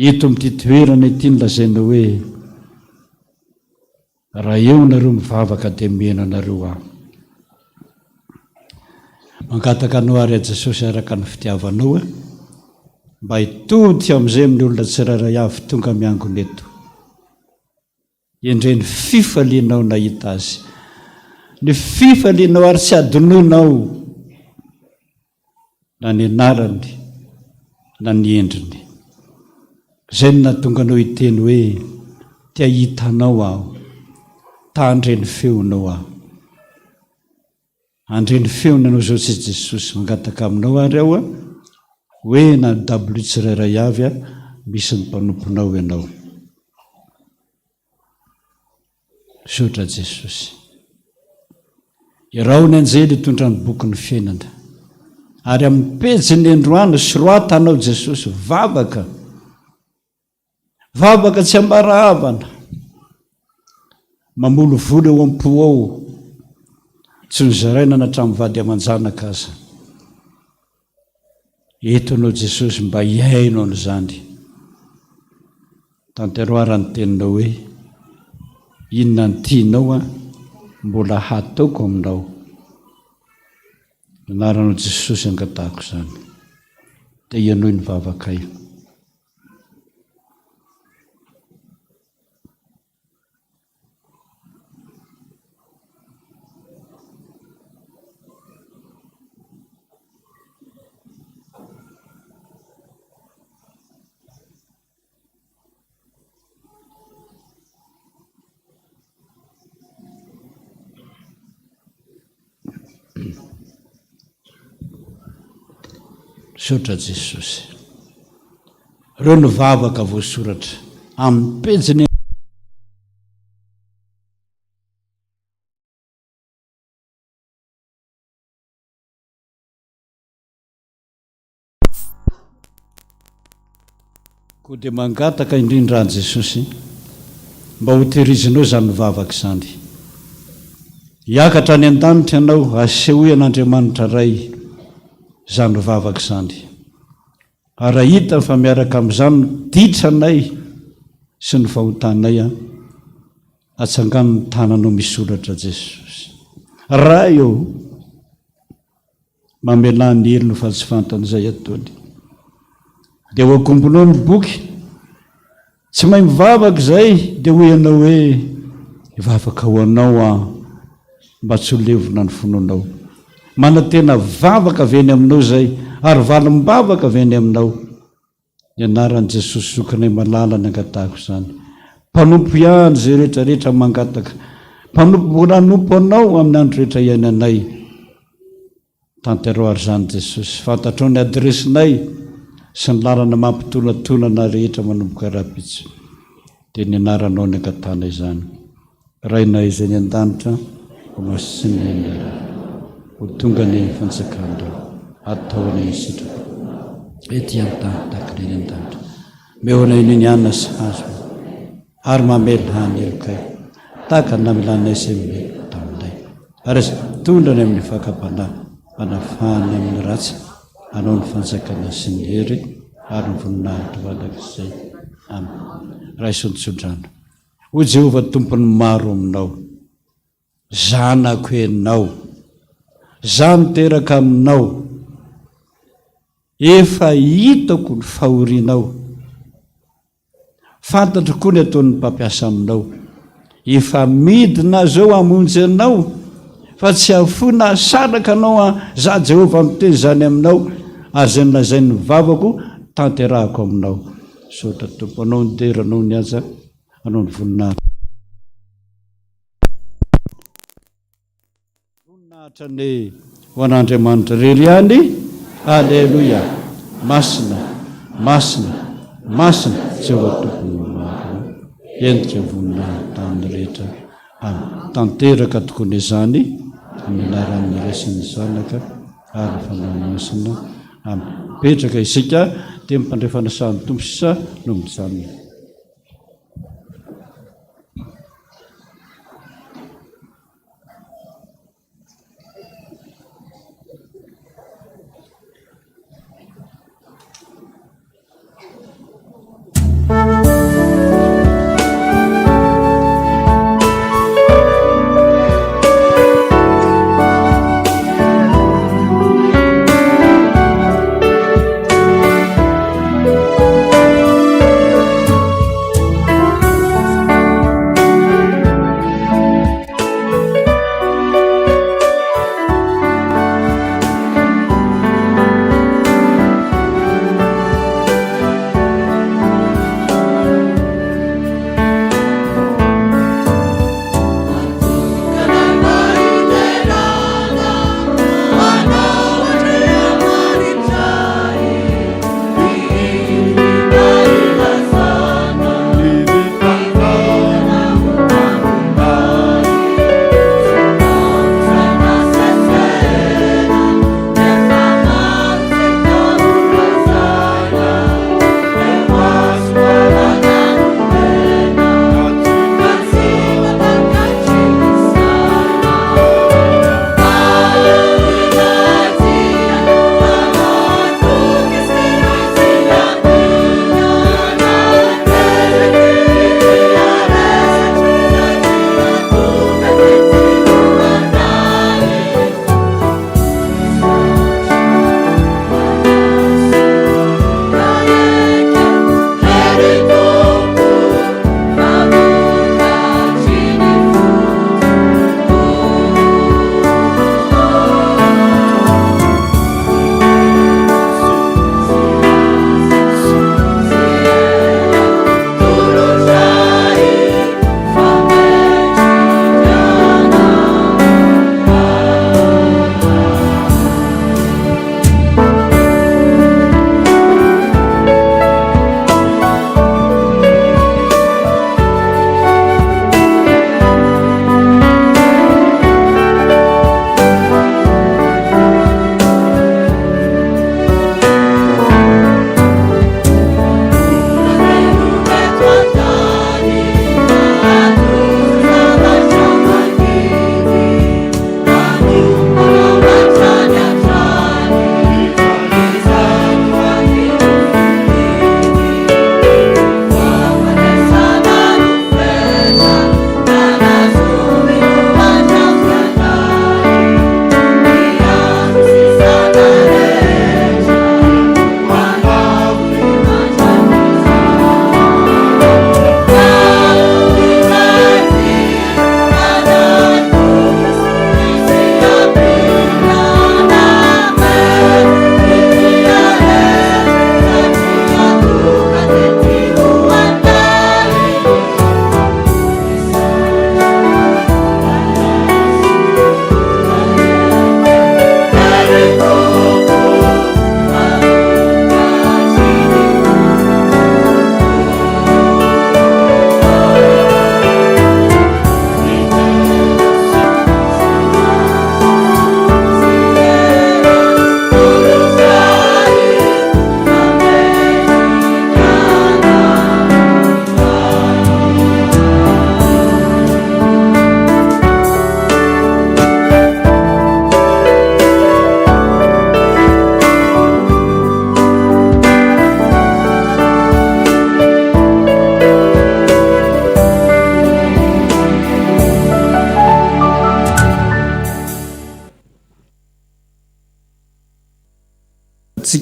eto amin'ity toerana ity ny lazaina hoe raha eo nareo mivavaka dia miaino anareo aho mangataka anao ary a Jesosy araka ny fitiavanao mba hitody amin'izay amin'ny olona tsirairay avy tonga miangona eto endreny fifalianao nahita azy ny fifalianao ary tsy adononao na ny anarany na ny endriny zay ny nahatonga anao hiteny hoe tia hitanao aho tandreny feonao aho andreny feona anao zao tsy Jesosy mangataka aminao ary aho hoe na dablo tsirairay avy misy ny mpanomponao ianao misaotra Jesosy irao ny anjely hitondra ny boky ny fiainana ary amin'ny pejiny androany soroatanao Jesosy vavaka tsy ambarahavana mamolo vola eo am-po ao tsy nizaraina natramin'ny vady aman-janaka aza eto anao Jesosy mba hiaino an'izany tanteroarany teninao hoe inona ny tianao mbola hataoko aminao anaranao Jesosy angatahako izany dia ianao ny vavaka io Sotra Jesosy. Reo nivavaka voasoratra amin'ny pejiny koa dia mangataka indrindra an Jesosy mba ho tehirizinao zany mivavaka izany. Hiakatra any an-danitra ianao asehoy an'Andriamanitra ray zany mivavaka izany. Ary hita fa miaraka amin'izany ditranay sy ny fahotanay atsangano ny tananao misoratra Jesosy. Raha eo mamelà ny elony fa tsy fantan'izay ataony. Dia ho akombonao ny boky tsy mahay mivavaka izay dia ho ianao hoe hivavaka ho anao mba tsy ho levona ny fononao. Manantena vavaka avy eny aminao zay ary valim-bavaka avy eny aminao. Ny anaran'i Jesosy zokinay malala ny angatahako izany. Mpanompo ihany zay rehetrarehetra mangataka. Mpanompo nanompo anao amin'ny andro rehetra iainanay. Tanterao ary zany Jesosy. Fantatrao ny adresinay sy ny lalana mampitonatona rehetra manomboka rapitso. Dia ny anaranao ny angatanay izany. Rainay izay ny an-danitra ho Masina ho tonga ny fanjakandro ataony sitrako ety amin'ny tany takany ny an-danitra mehoana iny anina sy hazo ary mamela hany elokay tahaka namelanay sy mibeko taminay ary tondrany amin'ny fanafahany amin'ny ratsy anao ny fanjakana sy ny hery ary ny voninahitra valak'izay. Amen. Raha isontsondrano ho Jehova tompony maro aminao, zanako enao, za miteraka aminao, efa hitako ny fahorianao, fantatro koa ny ataon'ny mpampiasa aminao, efa midina zao hamonjy anao fa tsy hafona saraka anao za Jehova miteny zany aminao ary zay nylazay ny vavako tanterahako aminao. Sotra Tompo, anao ny dera, anao ny aza, anao ny voninahitra. Voninahitra ny ho an'Andriamanitra reriany. Alleluia. Masina, masina, masina Jehova Tompo maro, endrika voninahitra amin'ny rehetra. Tanteraka tokony izany amin'ny anaran'ny Ray sy ny Zanaka ary fanamasina. Petraka isika dia mipandray fanasan'ny Tompo sisa no mijanona.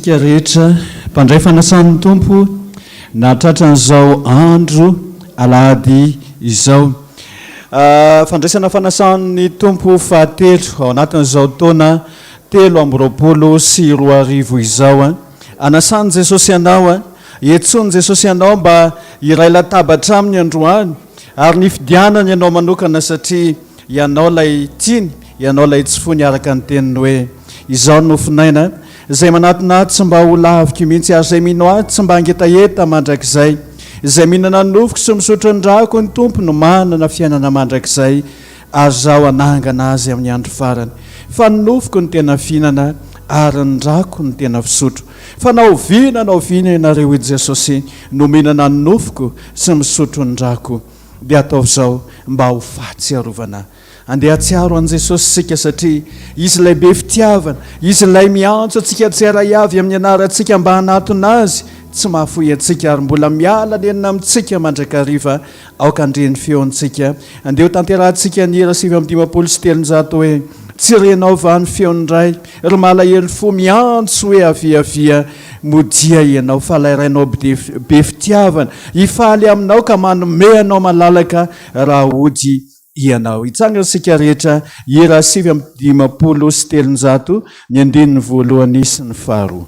antsika rehetra mpandray fanasan'ny tompo natratran'izao andro alahady izao. Fandraisana fanasan'ny tompo fahatelo ao anatin'izao taona 3 izao. Anasany Jesosy ianao, etsony Jesosy ianao mba iray latabatra aminy androany, ary ny fidianany ianao manokana satria ianao lay tiany, ianao lay tsy fony araka ny teniny hoe izao nofinaina izay manatinahitsy mba ho lavika mihitsy, ary izay mino ahy tsy mba angetaheta mandrakizay, izay mihinana nofoko sy misotro ny drako ny tompo no manana fiainana mandrakizay, ary zaho anangana azy amin'ny andro farany. Fa ny nofoko ny tena fihinana ary ny drako ny tena fisotro. Fa naoviana ianareo i Jesosy no mihinana ny nofoko sy misotro ny drako, dia ataovy izao mba ho fahatsiarovana. Andeha atsiaro an Jesosy sika satria izy lay be fitiavana, izy lay miantso atsika tsiray avy amin'ny anarantsika mba hanatona azy, tsy mahafoy atsika ary mbola miala nenina amintsika mandrakariva aoka andreny feontsika. Andeha ho tanterahantsika ny hira 7:3 hoe tsy renao va ny feony ray, ry malahelo fo miantso hoe aviavia, modia ianao fa layrainao be fitiavana, ifaly aminao ka manome anao malalaka raha ody ianao. Itsangana sika rehetra hira 7:3 ny andininy voalohany sy ny faharoa.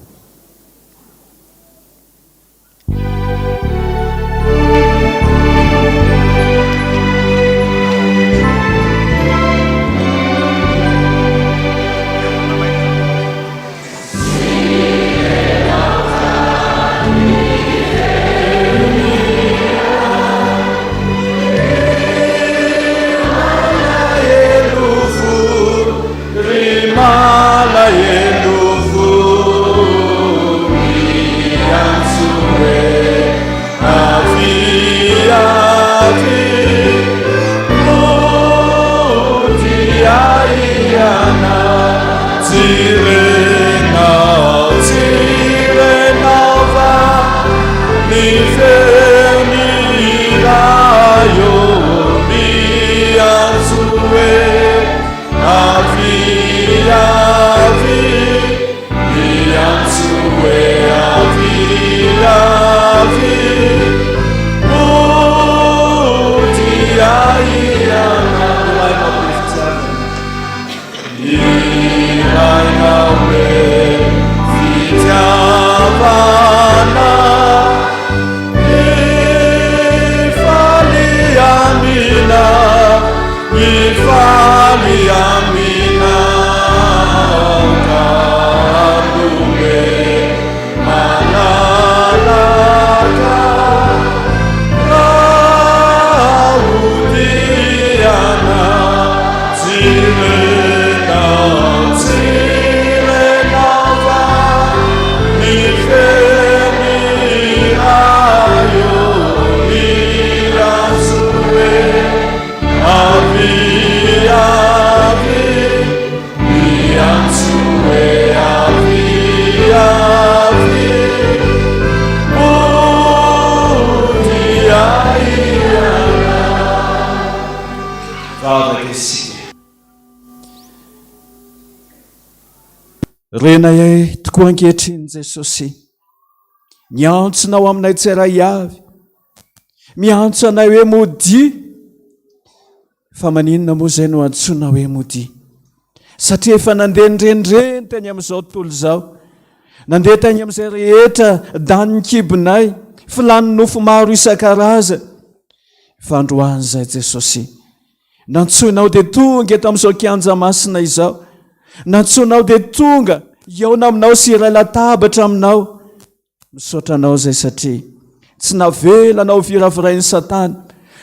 Renay tokoa ankehitriny Jesosy, miantsonao aminay tsiray avy, miantso anay hoe modi, fa maninona moa izay no antsona hoe modi? Satria efa nandeha nirendreny teny amin'izao tontolo izao, nandeha teny amin'izay rehetra daniny kibonay, filany nofo maro isan-karazany. Fa androany izay Jesosy, nantsoinao dia tonga eto amin'izao kianja Masina izao, nantsoinao dia tonga iaona aminao sy iray latabatra aminao. Misaotranao izay satria tsy navelanao viravirain'ny Satana,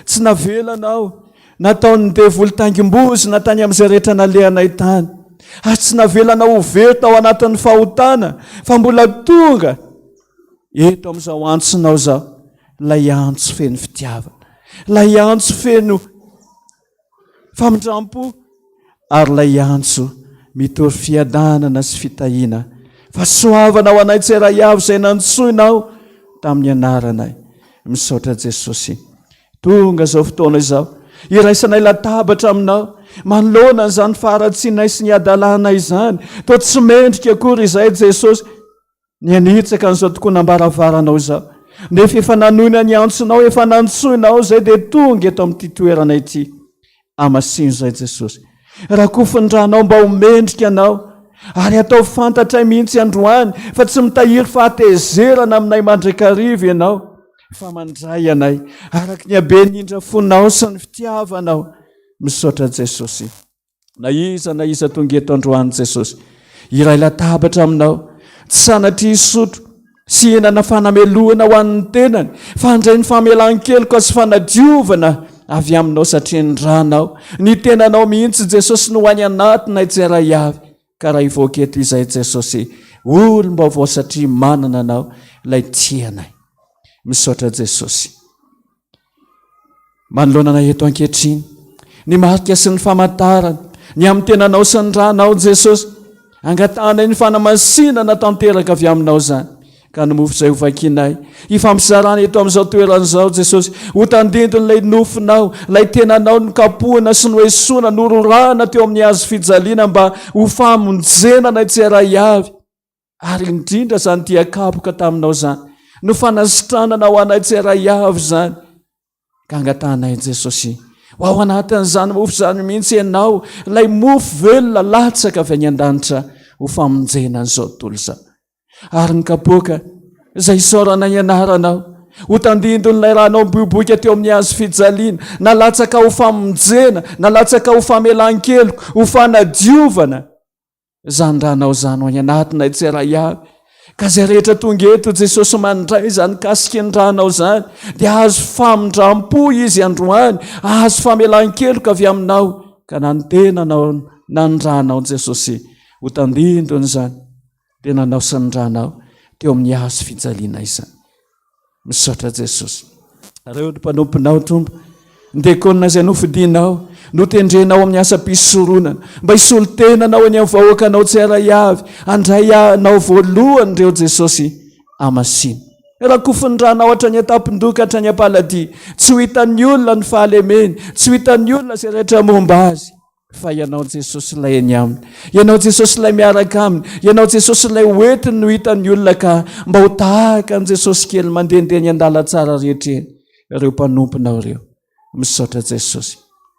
tsy navelanao nataony devoly tangim-bozina tany amin'izay rehetra nalehanay tany, ary tsy navelanao ho very tao anatin'ny fahotana, fa mbola tonga eto amin'izao antsonao izao, lay antso feno fitiavana, lay antso feno famindrampo, ary lay antso mitory fiadanana sy fitahiana. Fa soavana ho anay tsiray avy izay nantsoinao tamin'ny anaranay. Misaotra Jesosy, tonga izao fotoana izao, iraisanay latabatra aminao, manoloana izany faratsinay sy ny adalanay izany, toa tsy mendrika akory izay Jesosy, ny anitsaka n'izao tokoa nambaravaranao zao nefa efa nanoina ny antsonao efa nantsoinao zay dia tonga eto amin'ity toerana ity amasiny zay Jesosy raha kofindranao mba homendrika anao ary atao fantatra mihitsy androany fa tsy mitahiry fahatezerana aminay mandrakariva ianao fa mandray anay araka ny habe nindra fonao sy ny fitiavanao misaotra Jesosy na iza tonga eto androany Jesosy iray latabatra aminao tsy sanatry hisotro sy henana fanamelohana ho an'ny tenany fa handray ny famelan-keloka sy fanadiovana avy aminao satria ndranao ny tenanao mihitsy Jesosy no hoany anatinay tseray avy ka raha ivoaka eto izay Jesosy olom-baovao satria manana anao ilay tianay misaotra Jesosy manoloana eto ankehitriny ny marika sy ny famantarana ny amin'ny tenanao sy ny ranao Jesosy angatanay ny fanamasinana tanteraka avy aminao zany ka ny mofo izay hovakinay ifampisarana eto amin'izao toeran'izao Jesosy ho tandindon'ilay nofinao ilay tenanao ny kapohana sy ny hoesoana nororana teo amin'ny azo fijaliana mba ho famonjenanay tseray avy ary indrindra zany diakapoka taminao zany no fanasitranana ho anay tseray avy zany ka angatanay Jesosy ho ao anatin'izany mofo zany mihitsy ianao ilay mofo velona latsaka avy any an-danitra ho famonjenan'izao tontolo izao ary ny kapoaka izay isaorana ianaranao ho tandindon'ilay ranao miboboka teo amin'ny azo fijaliana nalatsaka ho famonjena nalatsaka ho famelan-keloko ho fanadiovana zany ranao zany ho any anatinay tseray avy ka zay rehetra tonga eto Jesosy mandray zany kasika ny ranao zany dia azo famindram-po izy androany azo famelan-keloka avy aminao ka na ny tenanao na ny ranao Jesosy ho tandindony zany tenanao sy ny ranao teo amin'ny azo fijaliana izany misaotra Jesosy reo ny mpanomponao Tompo ndekonina izay nofidinao notendrenao amin'ny asa-pisoronana mba hisolo tenanao any amin'ny vahoakanao tseray avy andray anao voalohany reo Jesosy amasiny raha kofindranao hatrany atapindoka hatrany ampaladia tsy ho hitan'ny olona ny fahalemeny tsy ho hitan'ny olona izay rehetra momba azy fa ianao Jesosy ilay any aminy ianao Jesosy ilay miaraka aminy ianao Jesosy ilay hoentiny no hitan'ny olona ka mba ho tahaka ny Jesosy kely mandehandeha ny andala tsara rehetreny ireo mpanomponao ireo misaotra Jesosy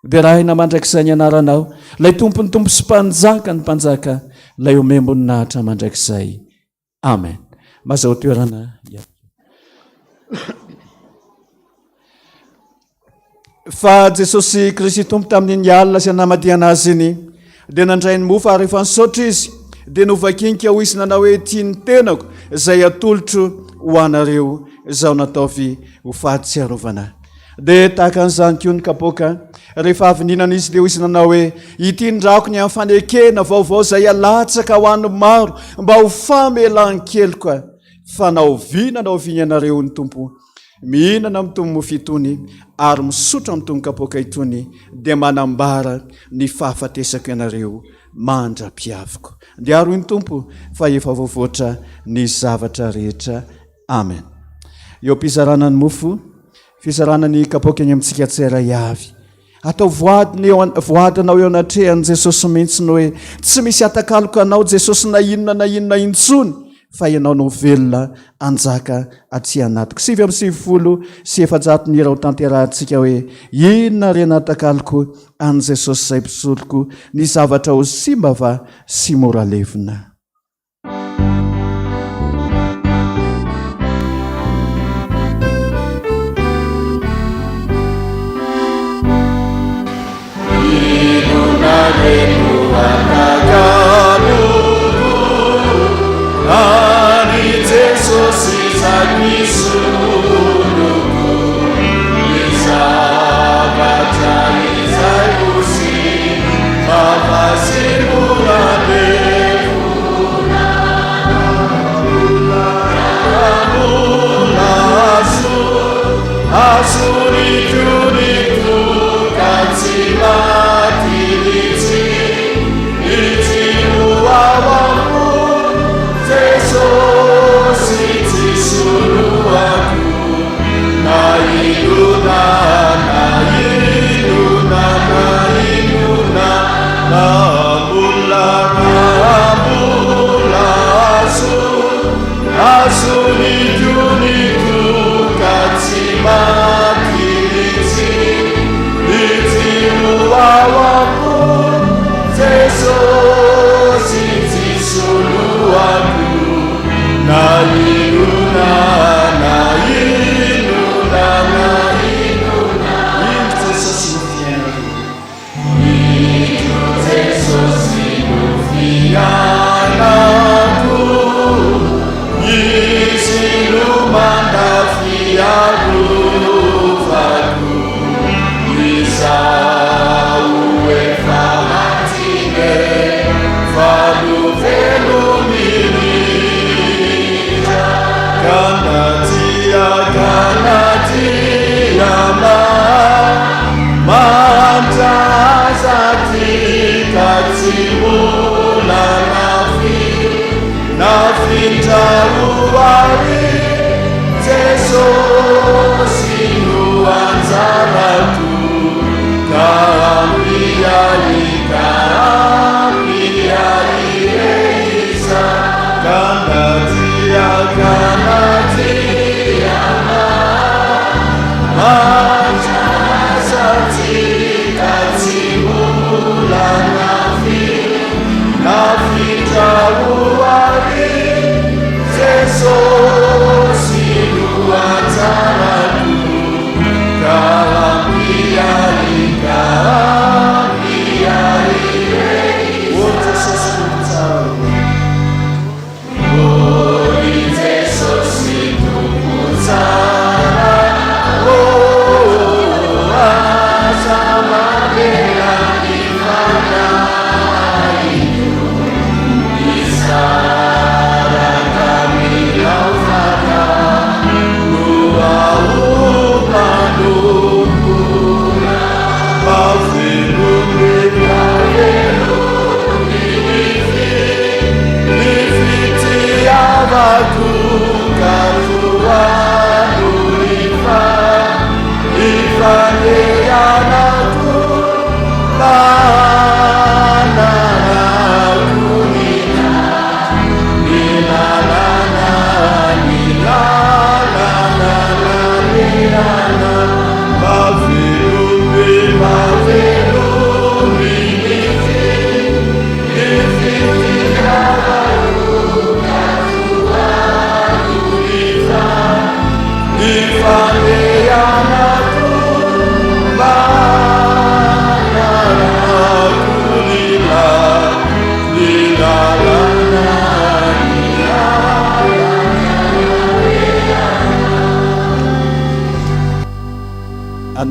dia raha ina mandrakizay ny anaranao ilay tompony tompo sy mpanjaka ny mpanjaka ilay omembony nahatra mandrakizay amen mazao toerana fa Jesosy Kristy Tompo tamin'iny alina sy namadiana azy iny dia nandray ny mofo ary rehefa nisaotra izy dia novakinika ho izy nanao hoe tia ny tenako izay atolotro ho anareo izao nataovy ho fahatsiarovana dia tahaka an'izany koa ny kapoaka rehefa avy ninana izy dia ho izy nanao hoe ity ndrako ny amin'ny fanekena vaovao izay alatsaka ho an'ny maro mba ho famelan-keloka fanaoviana naoviana anareo ny Tompo mihinana mitony mofo itony ary misotra mitony kapoaka itony dia manambara ny fahafatesako ianareo mandra-piaviko dia aroy ny Tompo fa efa voavoatra ny zavatra rehetra amen eo mpizarana ny mofo fizarana ny kapoaka eny amintsika tseray avy atao voadinao eo anatrehan' Jesosy mihitsy no hoe tsy misy atakaloka anao Jesosy na inona intsony fa ianao no velona anjaka aty anatiko 7:7 ny raha ho tanterahantsika hoe inona rena atakaloko an' Jesosy izay mpisoloko ny zavatra ho simba va sy mora levina Simula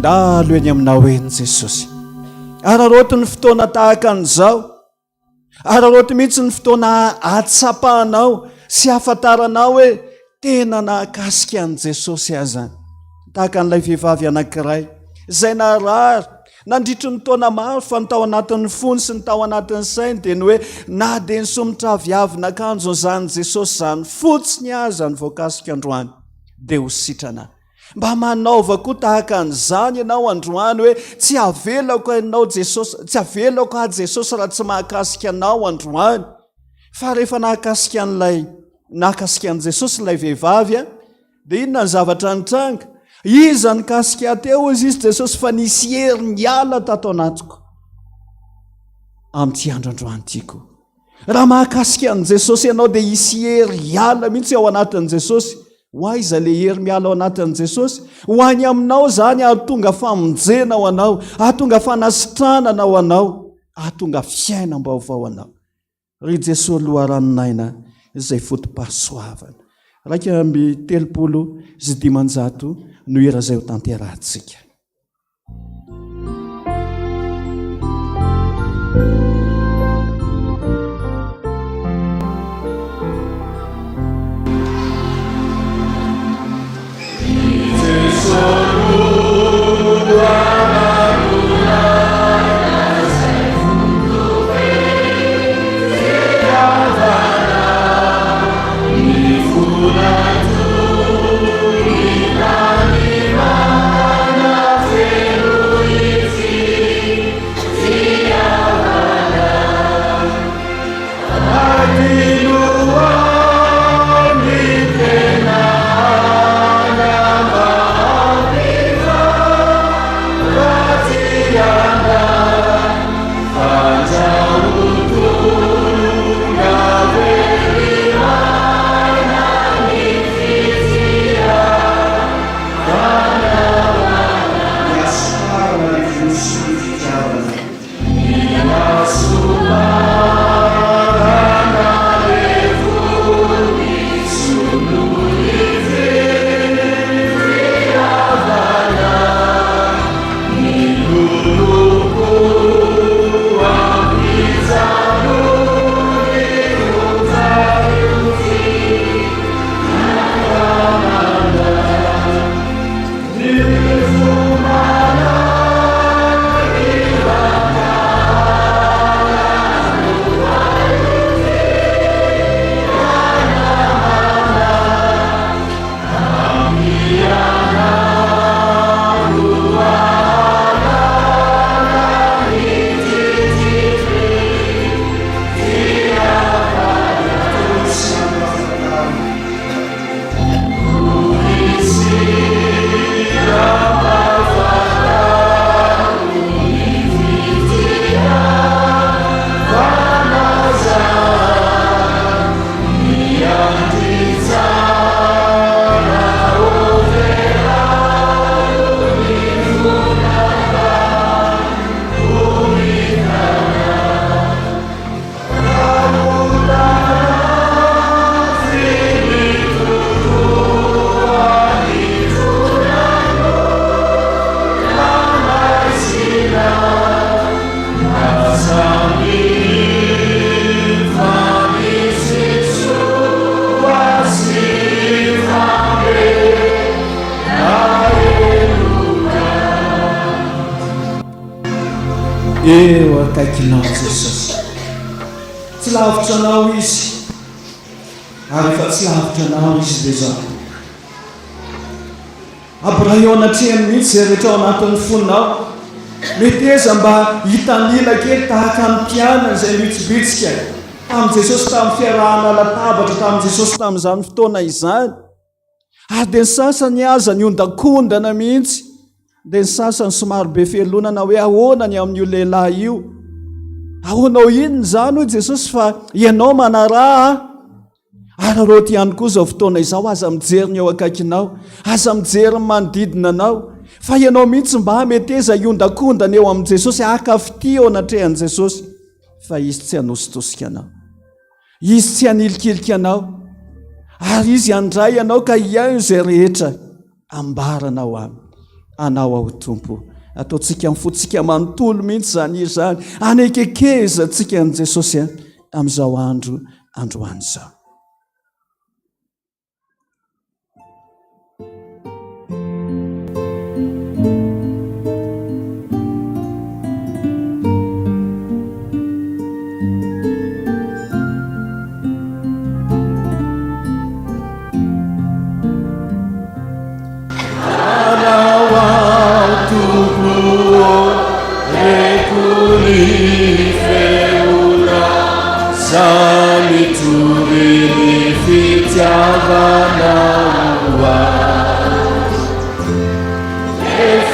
andalo eny aminao eny Jesosy. Araroto ny fotoana tahaka an'izao, araroto mihitsy ny fotoana atsapahanao sy afantaranao hoe tena nahakasika an'i Jesosy azany. Tahaka an'ilay vehivavy anankiray izay narary nandritry ny taona maro fa ny tao anatin'ny fony sy ny tao anatin'ny sainy dia ny hoe na dia ny somotra viavinakanjo izany Jesosy izany fotsiny aza ny voakasika androany dia ho sitrana. Mba manaova koa tahaka an'izany ianao androany hoe tsy avelako anao Jesosy, tsy avelako a Jesosy raha tsy mahakasika anao androany. Fa rehefa nahakasika an'i Jesosy ilay vehivavy dia inona ny zavatra nitranga? Iza nikasika teo izy Jesosy fa nisy hery niala tato anatiko. Amin'ity andro androany tiako. Raha mahakasika an'i Jesosy ianao dia hisy hery hiala mihitsy ao anatin'i Jesosy. Ho aiza le hery miala ao anatin'i Jesosy? Ho any aminao zany ahatonga famonjena ao anao, ahatonga fanasitranana ao anao, ahatonga fiainam-baovao anao. Ry Jesosy loharanonaina izay fotom-pahasoavana. Raika amby 300 no hera izay ho tanterahantsika. Yeah. eo akaikinao Jesosy. Tsy lavitra anao izy, ary efa tsy lavitra anao izy dia zao. Abraha eo anatrehany mihitsy izay rehetra ao anatin'ny fonao. Mety eza mba hitanila kely tahaka ny mpianana izay mitsibitsika tamin'i Jesosy tamin'ny fiarahana latabatra tamin'i Jesosy tamin'izany fotoana izany. Ary dia ny sasany aza ny ondakondana mihitsy, dia ny sasany somary be felonana hoe ahoana ny amin'io lehilahy io. Ahoanao inony izany hoy Jesosy fa ianao manaraha. Ary roty ihany koa izao fotoana izao aza mijery ny eo akaikinao, aza mijery ny manodidina anao. Fa ianao mihitsy mba mety eza iondakondana eo amin'i Jesosy, akafity eo anatrehan'i Jesosy. Fa izy tsy hanositosika anao, izy tsy hanilikilika anao, ary izy handray anao ka iaho izay rehetra ambaranao aminy. Anao ao Tompo, ataontsika mifotsika manontolo mihitsy zany izy zany, anekekezantsika an'i Jesosy amin'izao androany izao.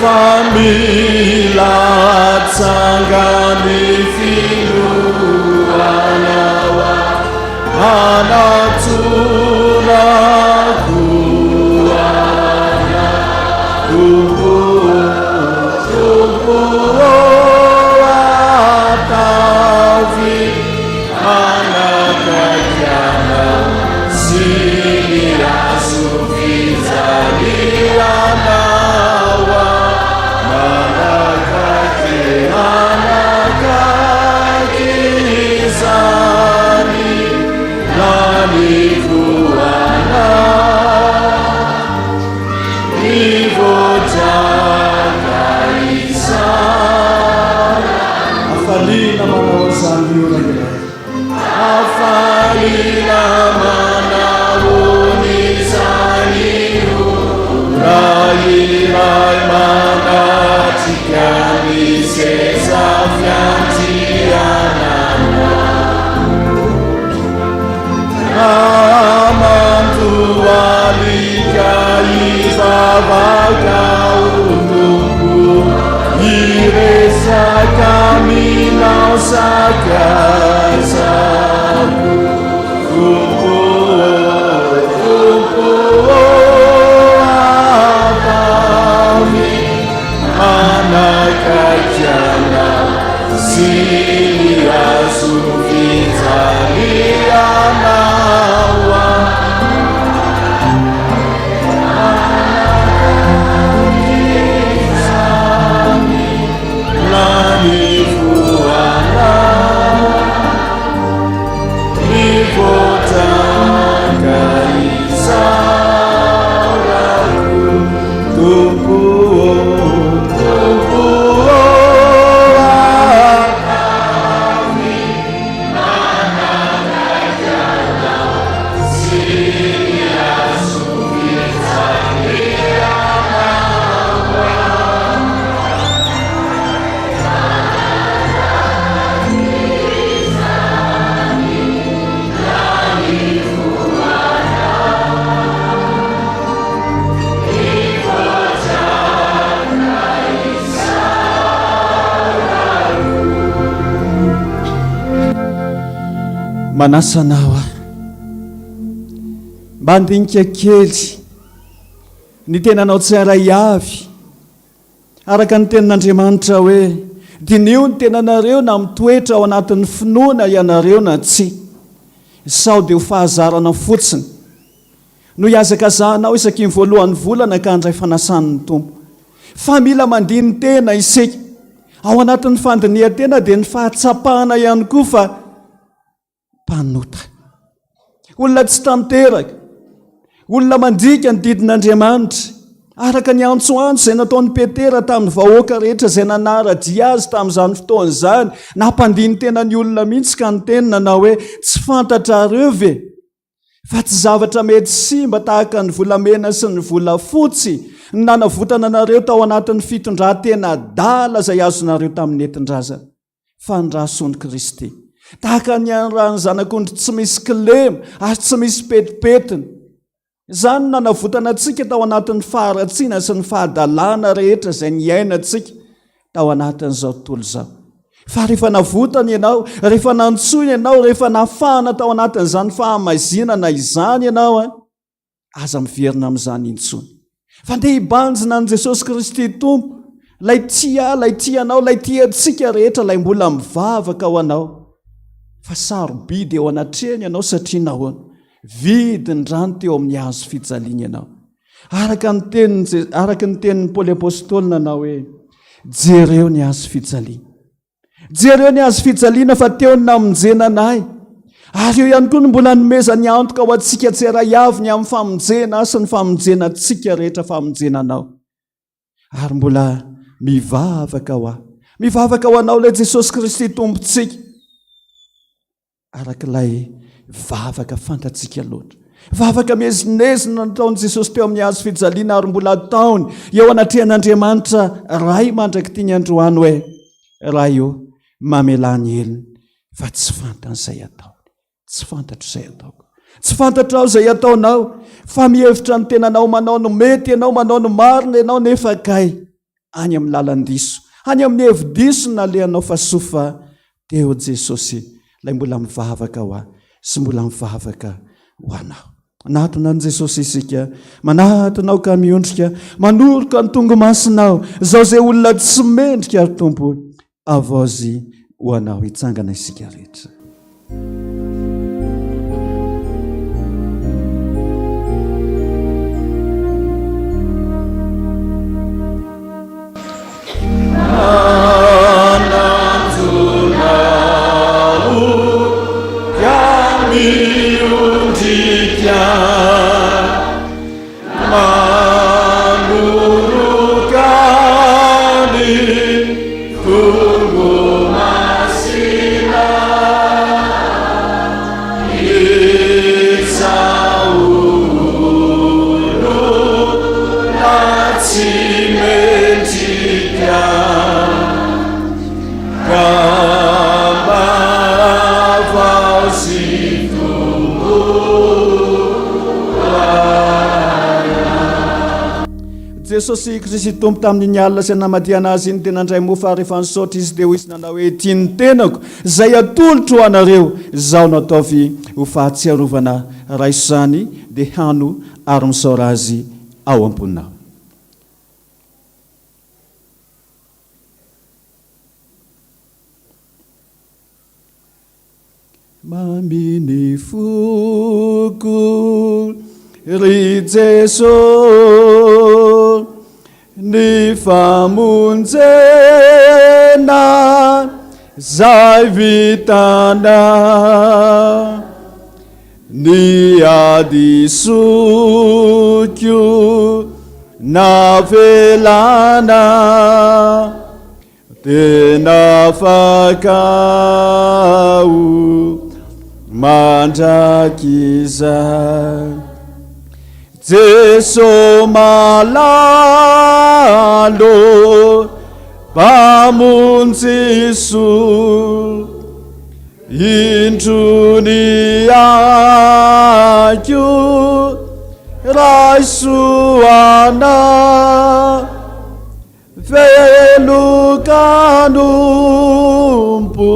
Famila tsangani filuanawa anatura kuana Tompo atavi anakajana sini asufizaliana caminham sacasaku Tompo atavi anakajana sini asufizalianawa Manasanao mba andinika kely ny tenanao tsara iavy araka ny tenin'Andriamanitra hoe dinio ny tenanareo na mitoetra ao anatin'ny finoana ianareo na tsy, sao dia ho fahazarana fotsiny no hiazakazahanao isaky ny voalohan'ny volana ka handray fanasan'ny Tompo. Fa mila mandihy ny tena isika ao anatin'ny fandinihan-tena dia ny fahatsapahana ihany koa fa mpanota, olona tsy tanteraka, olona mandrika ny didin'Andriamanitra araka ny antsoantso izay nataon'ny petera tamin'ny vahoaka rehetra izay nanaradia azy tamin'izany fotoana izany nampandiny tena ny olona mihitsy ka ny tenina na hoe tsy fantatra areo ve fa tsy zavatra mety simba tahaka ny volamena sy ny volafotsy ny nanavotana anareo tao anatin'ny fitondran-tena dala izay azonareo tamin'ny entin-drazana fa ny rasony Kristy tahaka ny anrany zanak'ondry tsy misy kilema ary tsy misy petipetina izany nanavotana antsika tao anatin'ny faharatsiana sy ny fahadalana rehetra izay niainantsika tao anatin'izao tontolo izao fa rehefa navotana ianao rehefa nantsoina ianao rehefa nafahana tao anatin'izany fahamazinana izany ianao aza miverina amin'izany intsony fa ndeha hibanjina an' Jesosy Kristy Tompo lay tia anao lay tia antsika rehetra lay mbola mivavaka ao anao fa sarobidy eo anatrehany ianao satria nahoana vidy ny rano teo amin'ny hazo fijaliana ianao araka ny tenin'ny Paoly apôstôly nanao hoe jereo ny hazo fijaliana jereo ny hazo fijaliana fa teo ny namonjena anay ary eo ihany koa no mbola nomeza ny antoka ho antsika tseray avy ny amin'ny famonjena sy ny famonjena antsika rehetra famonjenanao ary mbola mivavaka ho anao ilay Jesosy Kristy tompontsika arak'ilay vavaka fantatsika loatra vavaka mezinezina nataon'i Jesosy teo amin'ny hazo fijaliana ary mbola ataony eo anatrehan'Andriamanitra ray mandraky tiany androany hoe raha io mamelany eliny fa tsy fantan'izay atao tsy fantatro izay ataoko tsy fantatra ao izay ataonao fa mihevitra ny tenanao manao no mety ianao manao no marina ianao nefa kay any amin'ny lalan-diso any amin'ny hevi-diso nalehanao fa sofa teo Jesosy lay mbola mivavaka ho sy mbola mivavaka ho anao manatona an' Jesosy isika manatonao ka miondrika manoroka ny tongo masinao zao zay olona tsy mendrika ary Tompo avozy ho anao hitsangana isika rehetra Jesosy Kristy Tompo tamin'ny alina sy namadiana azy iny tena ndray mofa rehefa nisaotra izy dia hoy izy nanao hoe tiany tenako izay atolotro ho anareo izao no ataovy ho fahatsiarovana raiso izany dia hano ary misaora azy ao am-poninao. Maminy foko ry Jesosy ny famonjena zay vitana ny adisokio navelana tena fakao mandrakizay Jesu malalo pamunzisu indruni akyu raisuana velukanumpu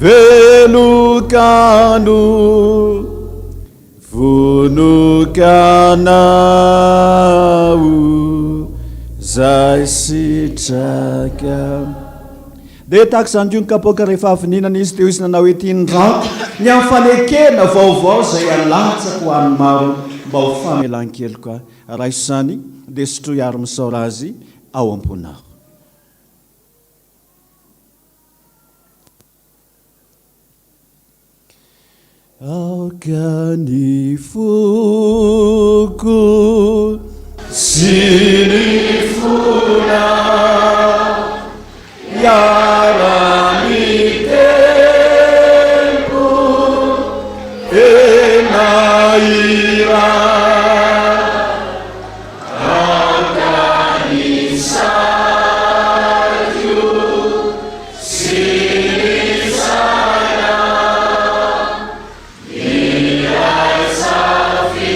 velukanu vunukanau zay sitraka dia tahaka izany io ny kapoaka rehefa avininana izy teo izy nanao hoe tiany rako ny amin'ny fanekena vaovao izay alatsako ho an'ny maro mba ho famelan-keloka raiso izany dia sotroy ary misaora azy ao am-ponaho. Aoka ny foko Sinifuna yarami tempo enaira organisaju sinisana nirai safi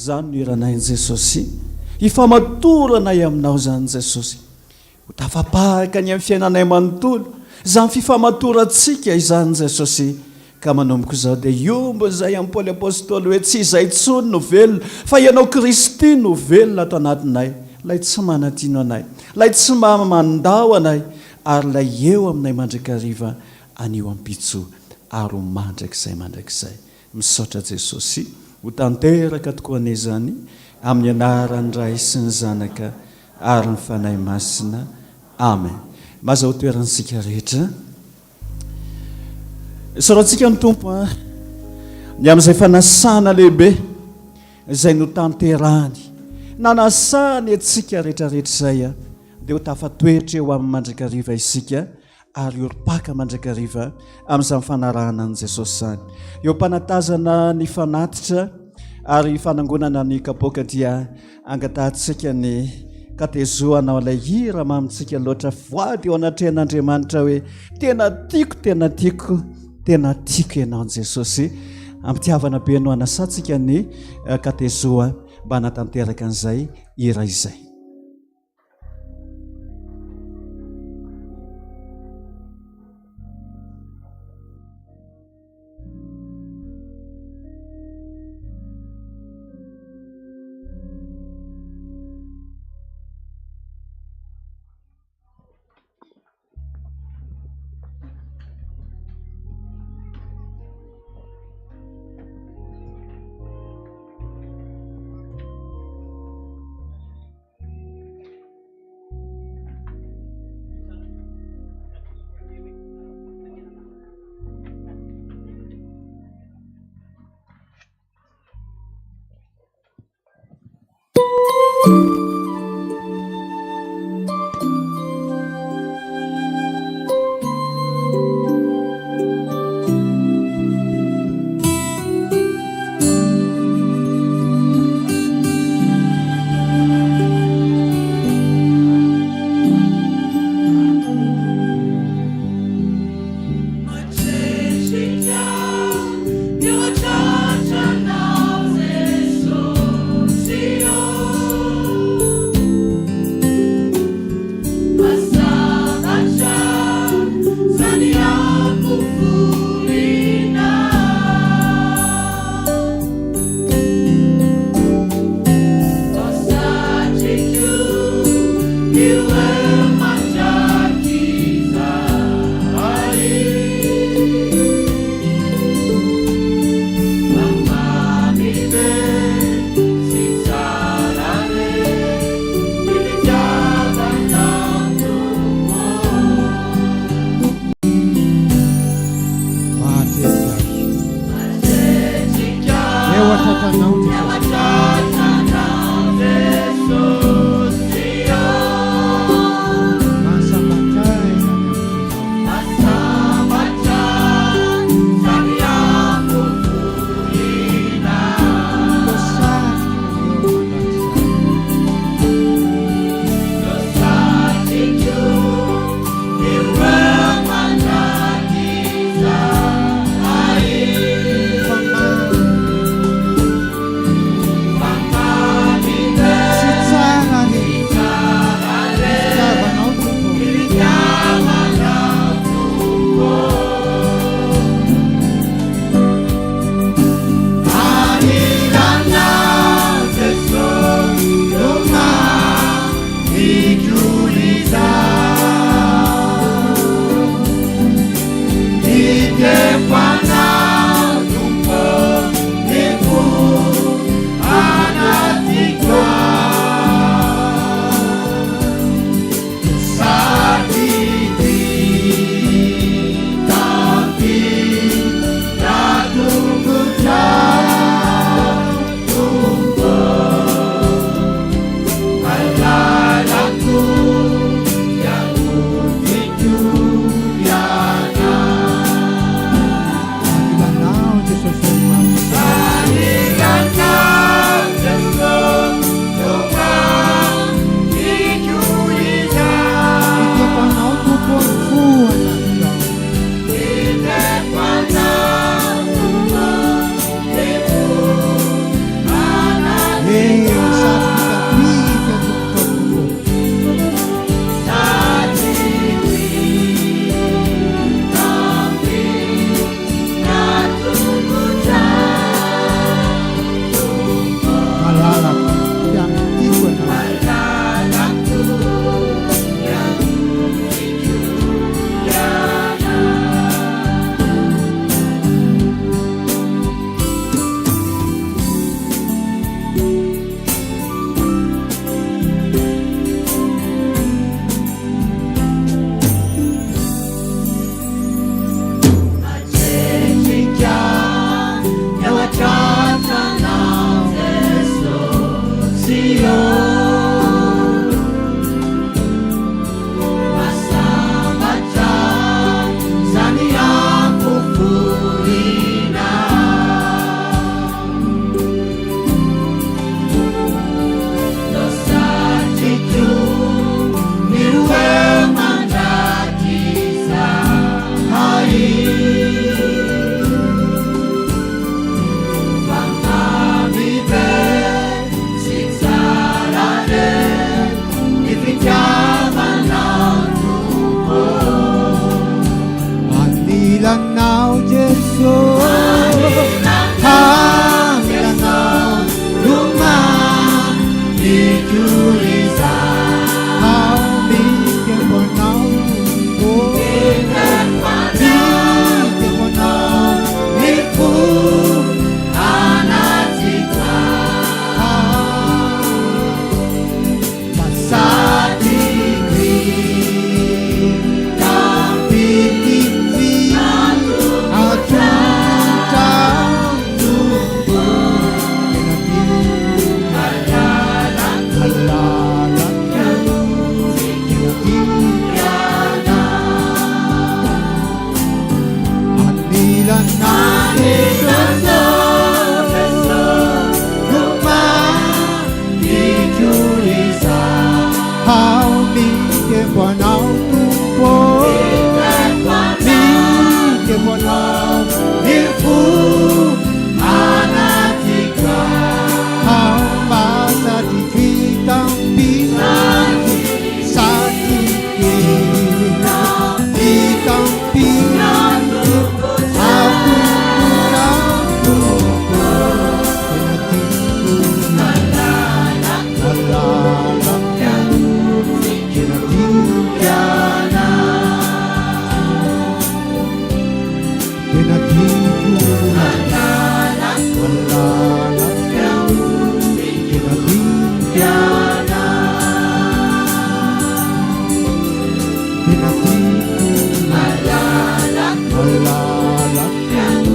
zany iranain Jesosy ifamatorana ay aminao zany Jesosy ho tafapahaka ny amin'ny fiainanay manontolo zany fifamatorantsika izany Jesosy ka manomboka izao dia iombo izay amin'ny Paoly apôstôly hoe tsy izay tsony no velona fa ianao Kristy no velona ato anatinay lay tsy manatino anay lay tsy mamandao anay ary lay eo aminay mandrakariva anio ampitso ary ho mandrakizay mandrakizay misaotra Jesosy ho tanteraka tokoa anay zany amin'ny anaran'ny Ray sy ny Zanaka ary ny Fanahy Masina. Amen. Maza ho toerantsika rehetra. Sorantsika ny Tompo ny amin'izay fanasana lehibe izay no tanterany nanasany antsika rehetrarehetra izay dia ho tafatoetra eo amin'ny mandrakariva isika ary oropaka mandrakariva amin'izany fanarahana an' Jesosy zany. Eo mpanatazana ny fanatitra ary fanangonana ny kapoaka dia angatahantsika ny katezoanao ilay hira mamitsika loatra voady eo anatrehan'Andriamanitra hoe tena tiako ianao an' Jesosy. Ampitiavana be no anasantsika ny katezoa mba natanteraka an'izay hira izay. ao mikempo anao Tompo, mikempo anao milfo anatika, ao masady fitampina satike fitampina atomboka Tompo, tena tiako malala tena tikiana, tena tiako malala tena tikiana, tena tiako malala tena tikiana.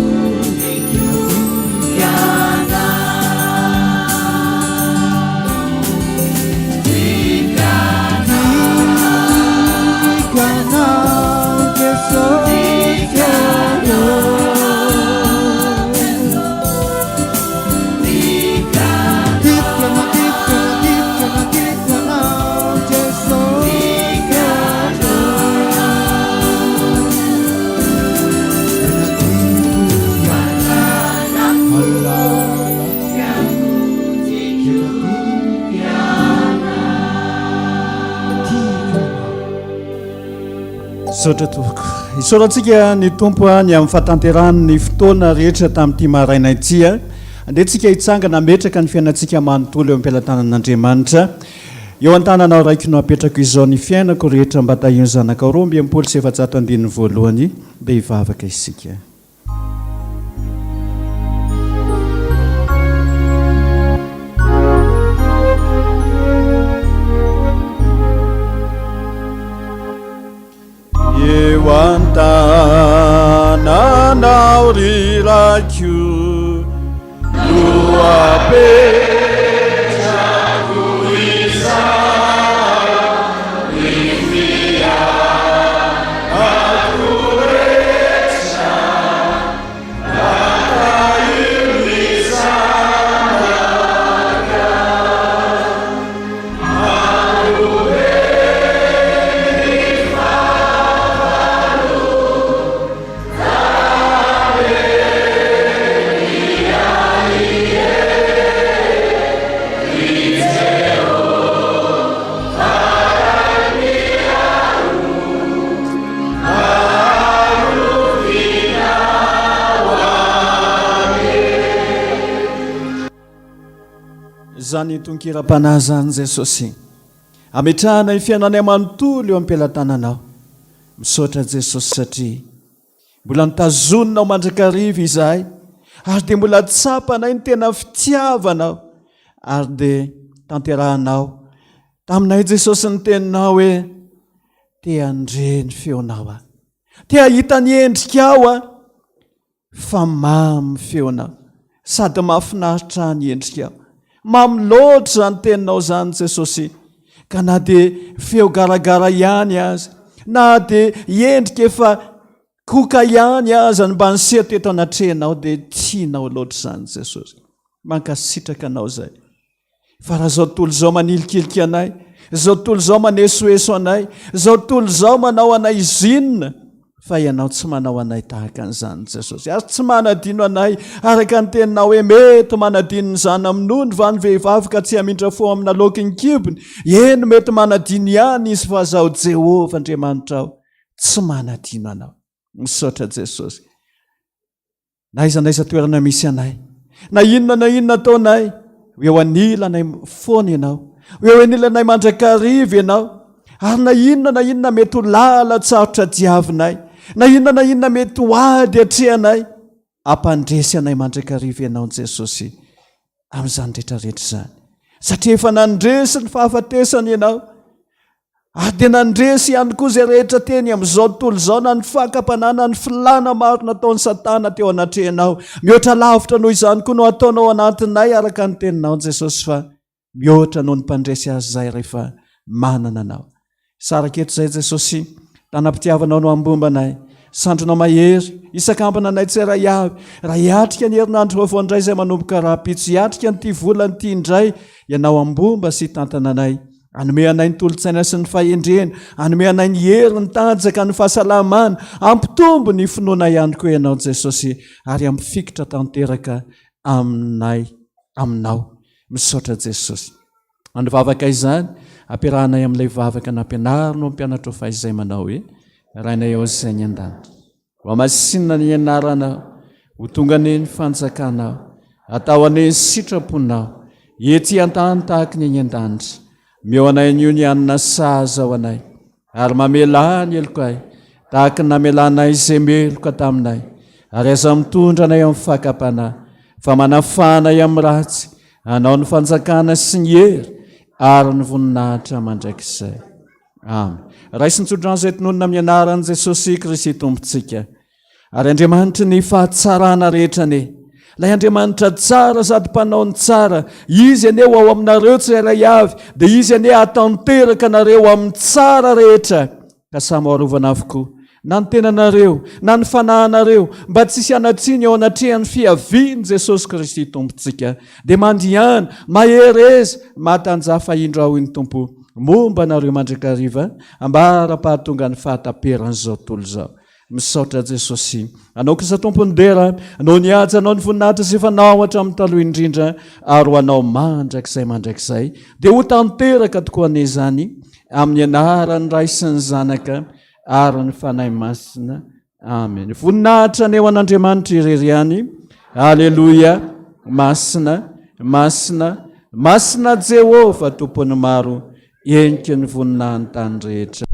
Sotra toko isorantsika ny Tompo ny amin'ny fahatanterany ny fotoana rehetra tamin'ity maraina ity andehantsika hitsangana metraka ny fiainantsika manontolo eo am-pialatanan'Andriamanitra eo an-tananao raiky no apetrako izao ny fiainako rehetra mba tahiny zanaka roa amby mpolo sy efajato andininy voalohany dia hivavaka isika. Eo an-tananao rirako no apetrako izao ny fiainako rehetra tahiny zanaka zany tonkira-panahy zany Jesosy ametrahana ny fiainanay manontolo eo am-pialatananao misaotra Jesosy satria mbola nitazonanao mandrakariva izahay ary dia mbola tsapanay ny tena fitiavanao ary dia tanterahanao taminay Jesosy ny teninao hoe te andre ny feonao te ahita ny endrikao fa mamy feonao sady mahafinaritra ny endrikao mamy loatra ny teninao zany Jesosy ka na dia feo garagara ihany aza na dia endrika efa koka ihany aza ny mba niseha teto anatrehanao dia tianao loatra zany Jesosy mankasitraka anao zay fa raha zao tontolo zao manilikiliky anay zao tontolo zao manesoeso anay zao tontolo zao manao anay zinona fa ianao tsy manao anay tahaka an'izany Jesosy ary tsy manadino anay araka ny teninao hoe mety manadino ny zana amin'ondry va ny vehivavy ka tsy hamindra fo amina lokiny kibony eny mety manadino ihany izy fa zaho Jehovah Andriamanitra ao tsy manadino anao misaotra Jesosy na iza na iza toerana misy anay na inona ataonay eo anilanay foana ianao eo anilanay mandrakariva ianao ary na inona mety ho lala tsarotra diavinay na inona mety ho ady atrehanay ampandresy anay mandrakariva ianao Jesosy amin'izany rehetrarehetra zany satria efa nandresy ny fahafatesany ianao ary dia nandresy ihany koa izay rehetra teny amin'izao tontolo izao na ny fakam-panana ny filana maro nataon'ny Satana teo anatrehanao mihoatra lavitra noho izany koa no ataonao anatinay araka ny teninao Jesosy fa mihoatra noho ny mpandresy azy zay rehefa manana anao saraketo zay Jesosy tanam-pitiavanao no ambombanay sandronao mahery isakambana anay tsy raha avy raha hiatrika ny herinandro vaovao indray izay manomboka raha-pitso hiatrika nyity volany ity indray ianao ambomba sy tantananay anome anay ny tolotsaina sy ny fahendrena, anome anay ny hery ny tanjaka ny fahasalamana, ampitombo ny finoana ihany koa ianao Jesosy, ary ampifikitra tanteraka aminao. Misaotra Jesosy. Andro vavaka izany, ampiarahanay amin'ilay vavaka nampianarinao mpianatra fa izay manao hoe rainay ao izay ny an-danitra. Ho Masina ny ianarana, ho tonga ny fanjakanao, atao ane sitraponao, ety an-tany tahaka ny any an-danitra. Meo anay n'io ny anina saza ao anay, ary mamela ny eloko ay, tahaka ny namelanay izay meloka taminay, ary aza mitondra anay amin'ny fakapana, fa manafanay amin'ny ratsy, anao ny fanjakana sy ny hery, ary ny voninahitra mandrakizay. Amen. Raisy nitsodran izay tononona amin'ny anaran'i Jesosy Kristy tompontsika, ary Andriamanitra ny fahatsarana rehetrany, lay Andriamanitra tsara sady mpanao ny tsara, izy aneo ao aminareo tsirairay avy, dia izy ane ataonteraka anareo amin'ny tsara rehetra, ka samy arovana avokoa na ny tenanareo na ny fanahinareo, mba tsisy anatsiny ao anatrehan'ny fiaviany Jesosy Kristy tompontsika, dia mandihana, mahereza, mahatanjafa indro ao iny Tompo momba anareo mandrakariva, ambara-pahatonga ny fahataperan'izao tontolo izao. Misaotra Jesosy. Anao kosa tompony dera, anao ny aja, anao ny voninahitra sy fanao hatramin'ny taloha indrindra, ary ho anao mandrakizay, dia ho tanteraka tokoa an'izany amin'ny anaran'ny Ray sy ny Zanaka ary ny fanahy Masina. Amen. Voninahitra ny eo an'Andriamanitra ireriany. Alleluia. Masina, Masina, Masina Jehova tompony maro, enky ny voninahiny tany rehetra.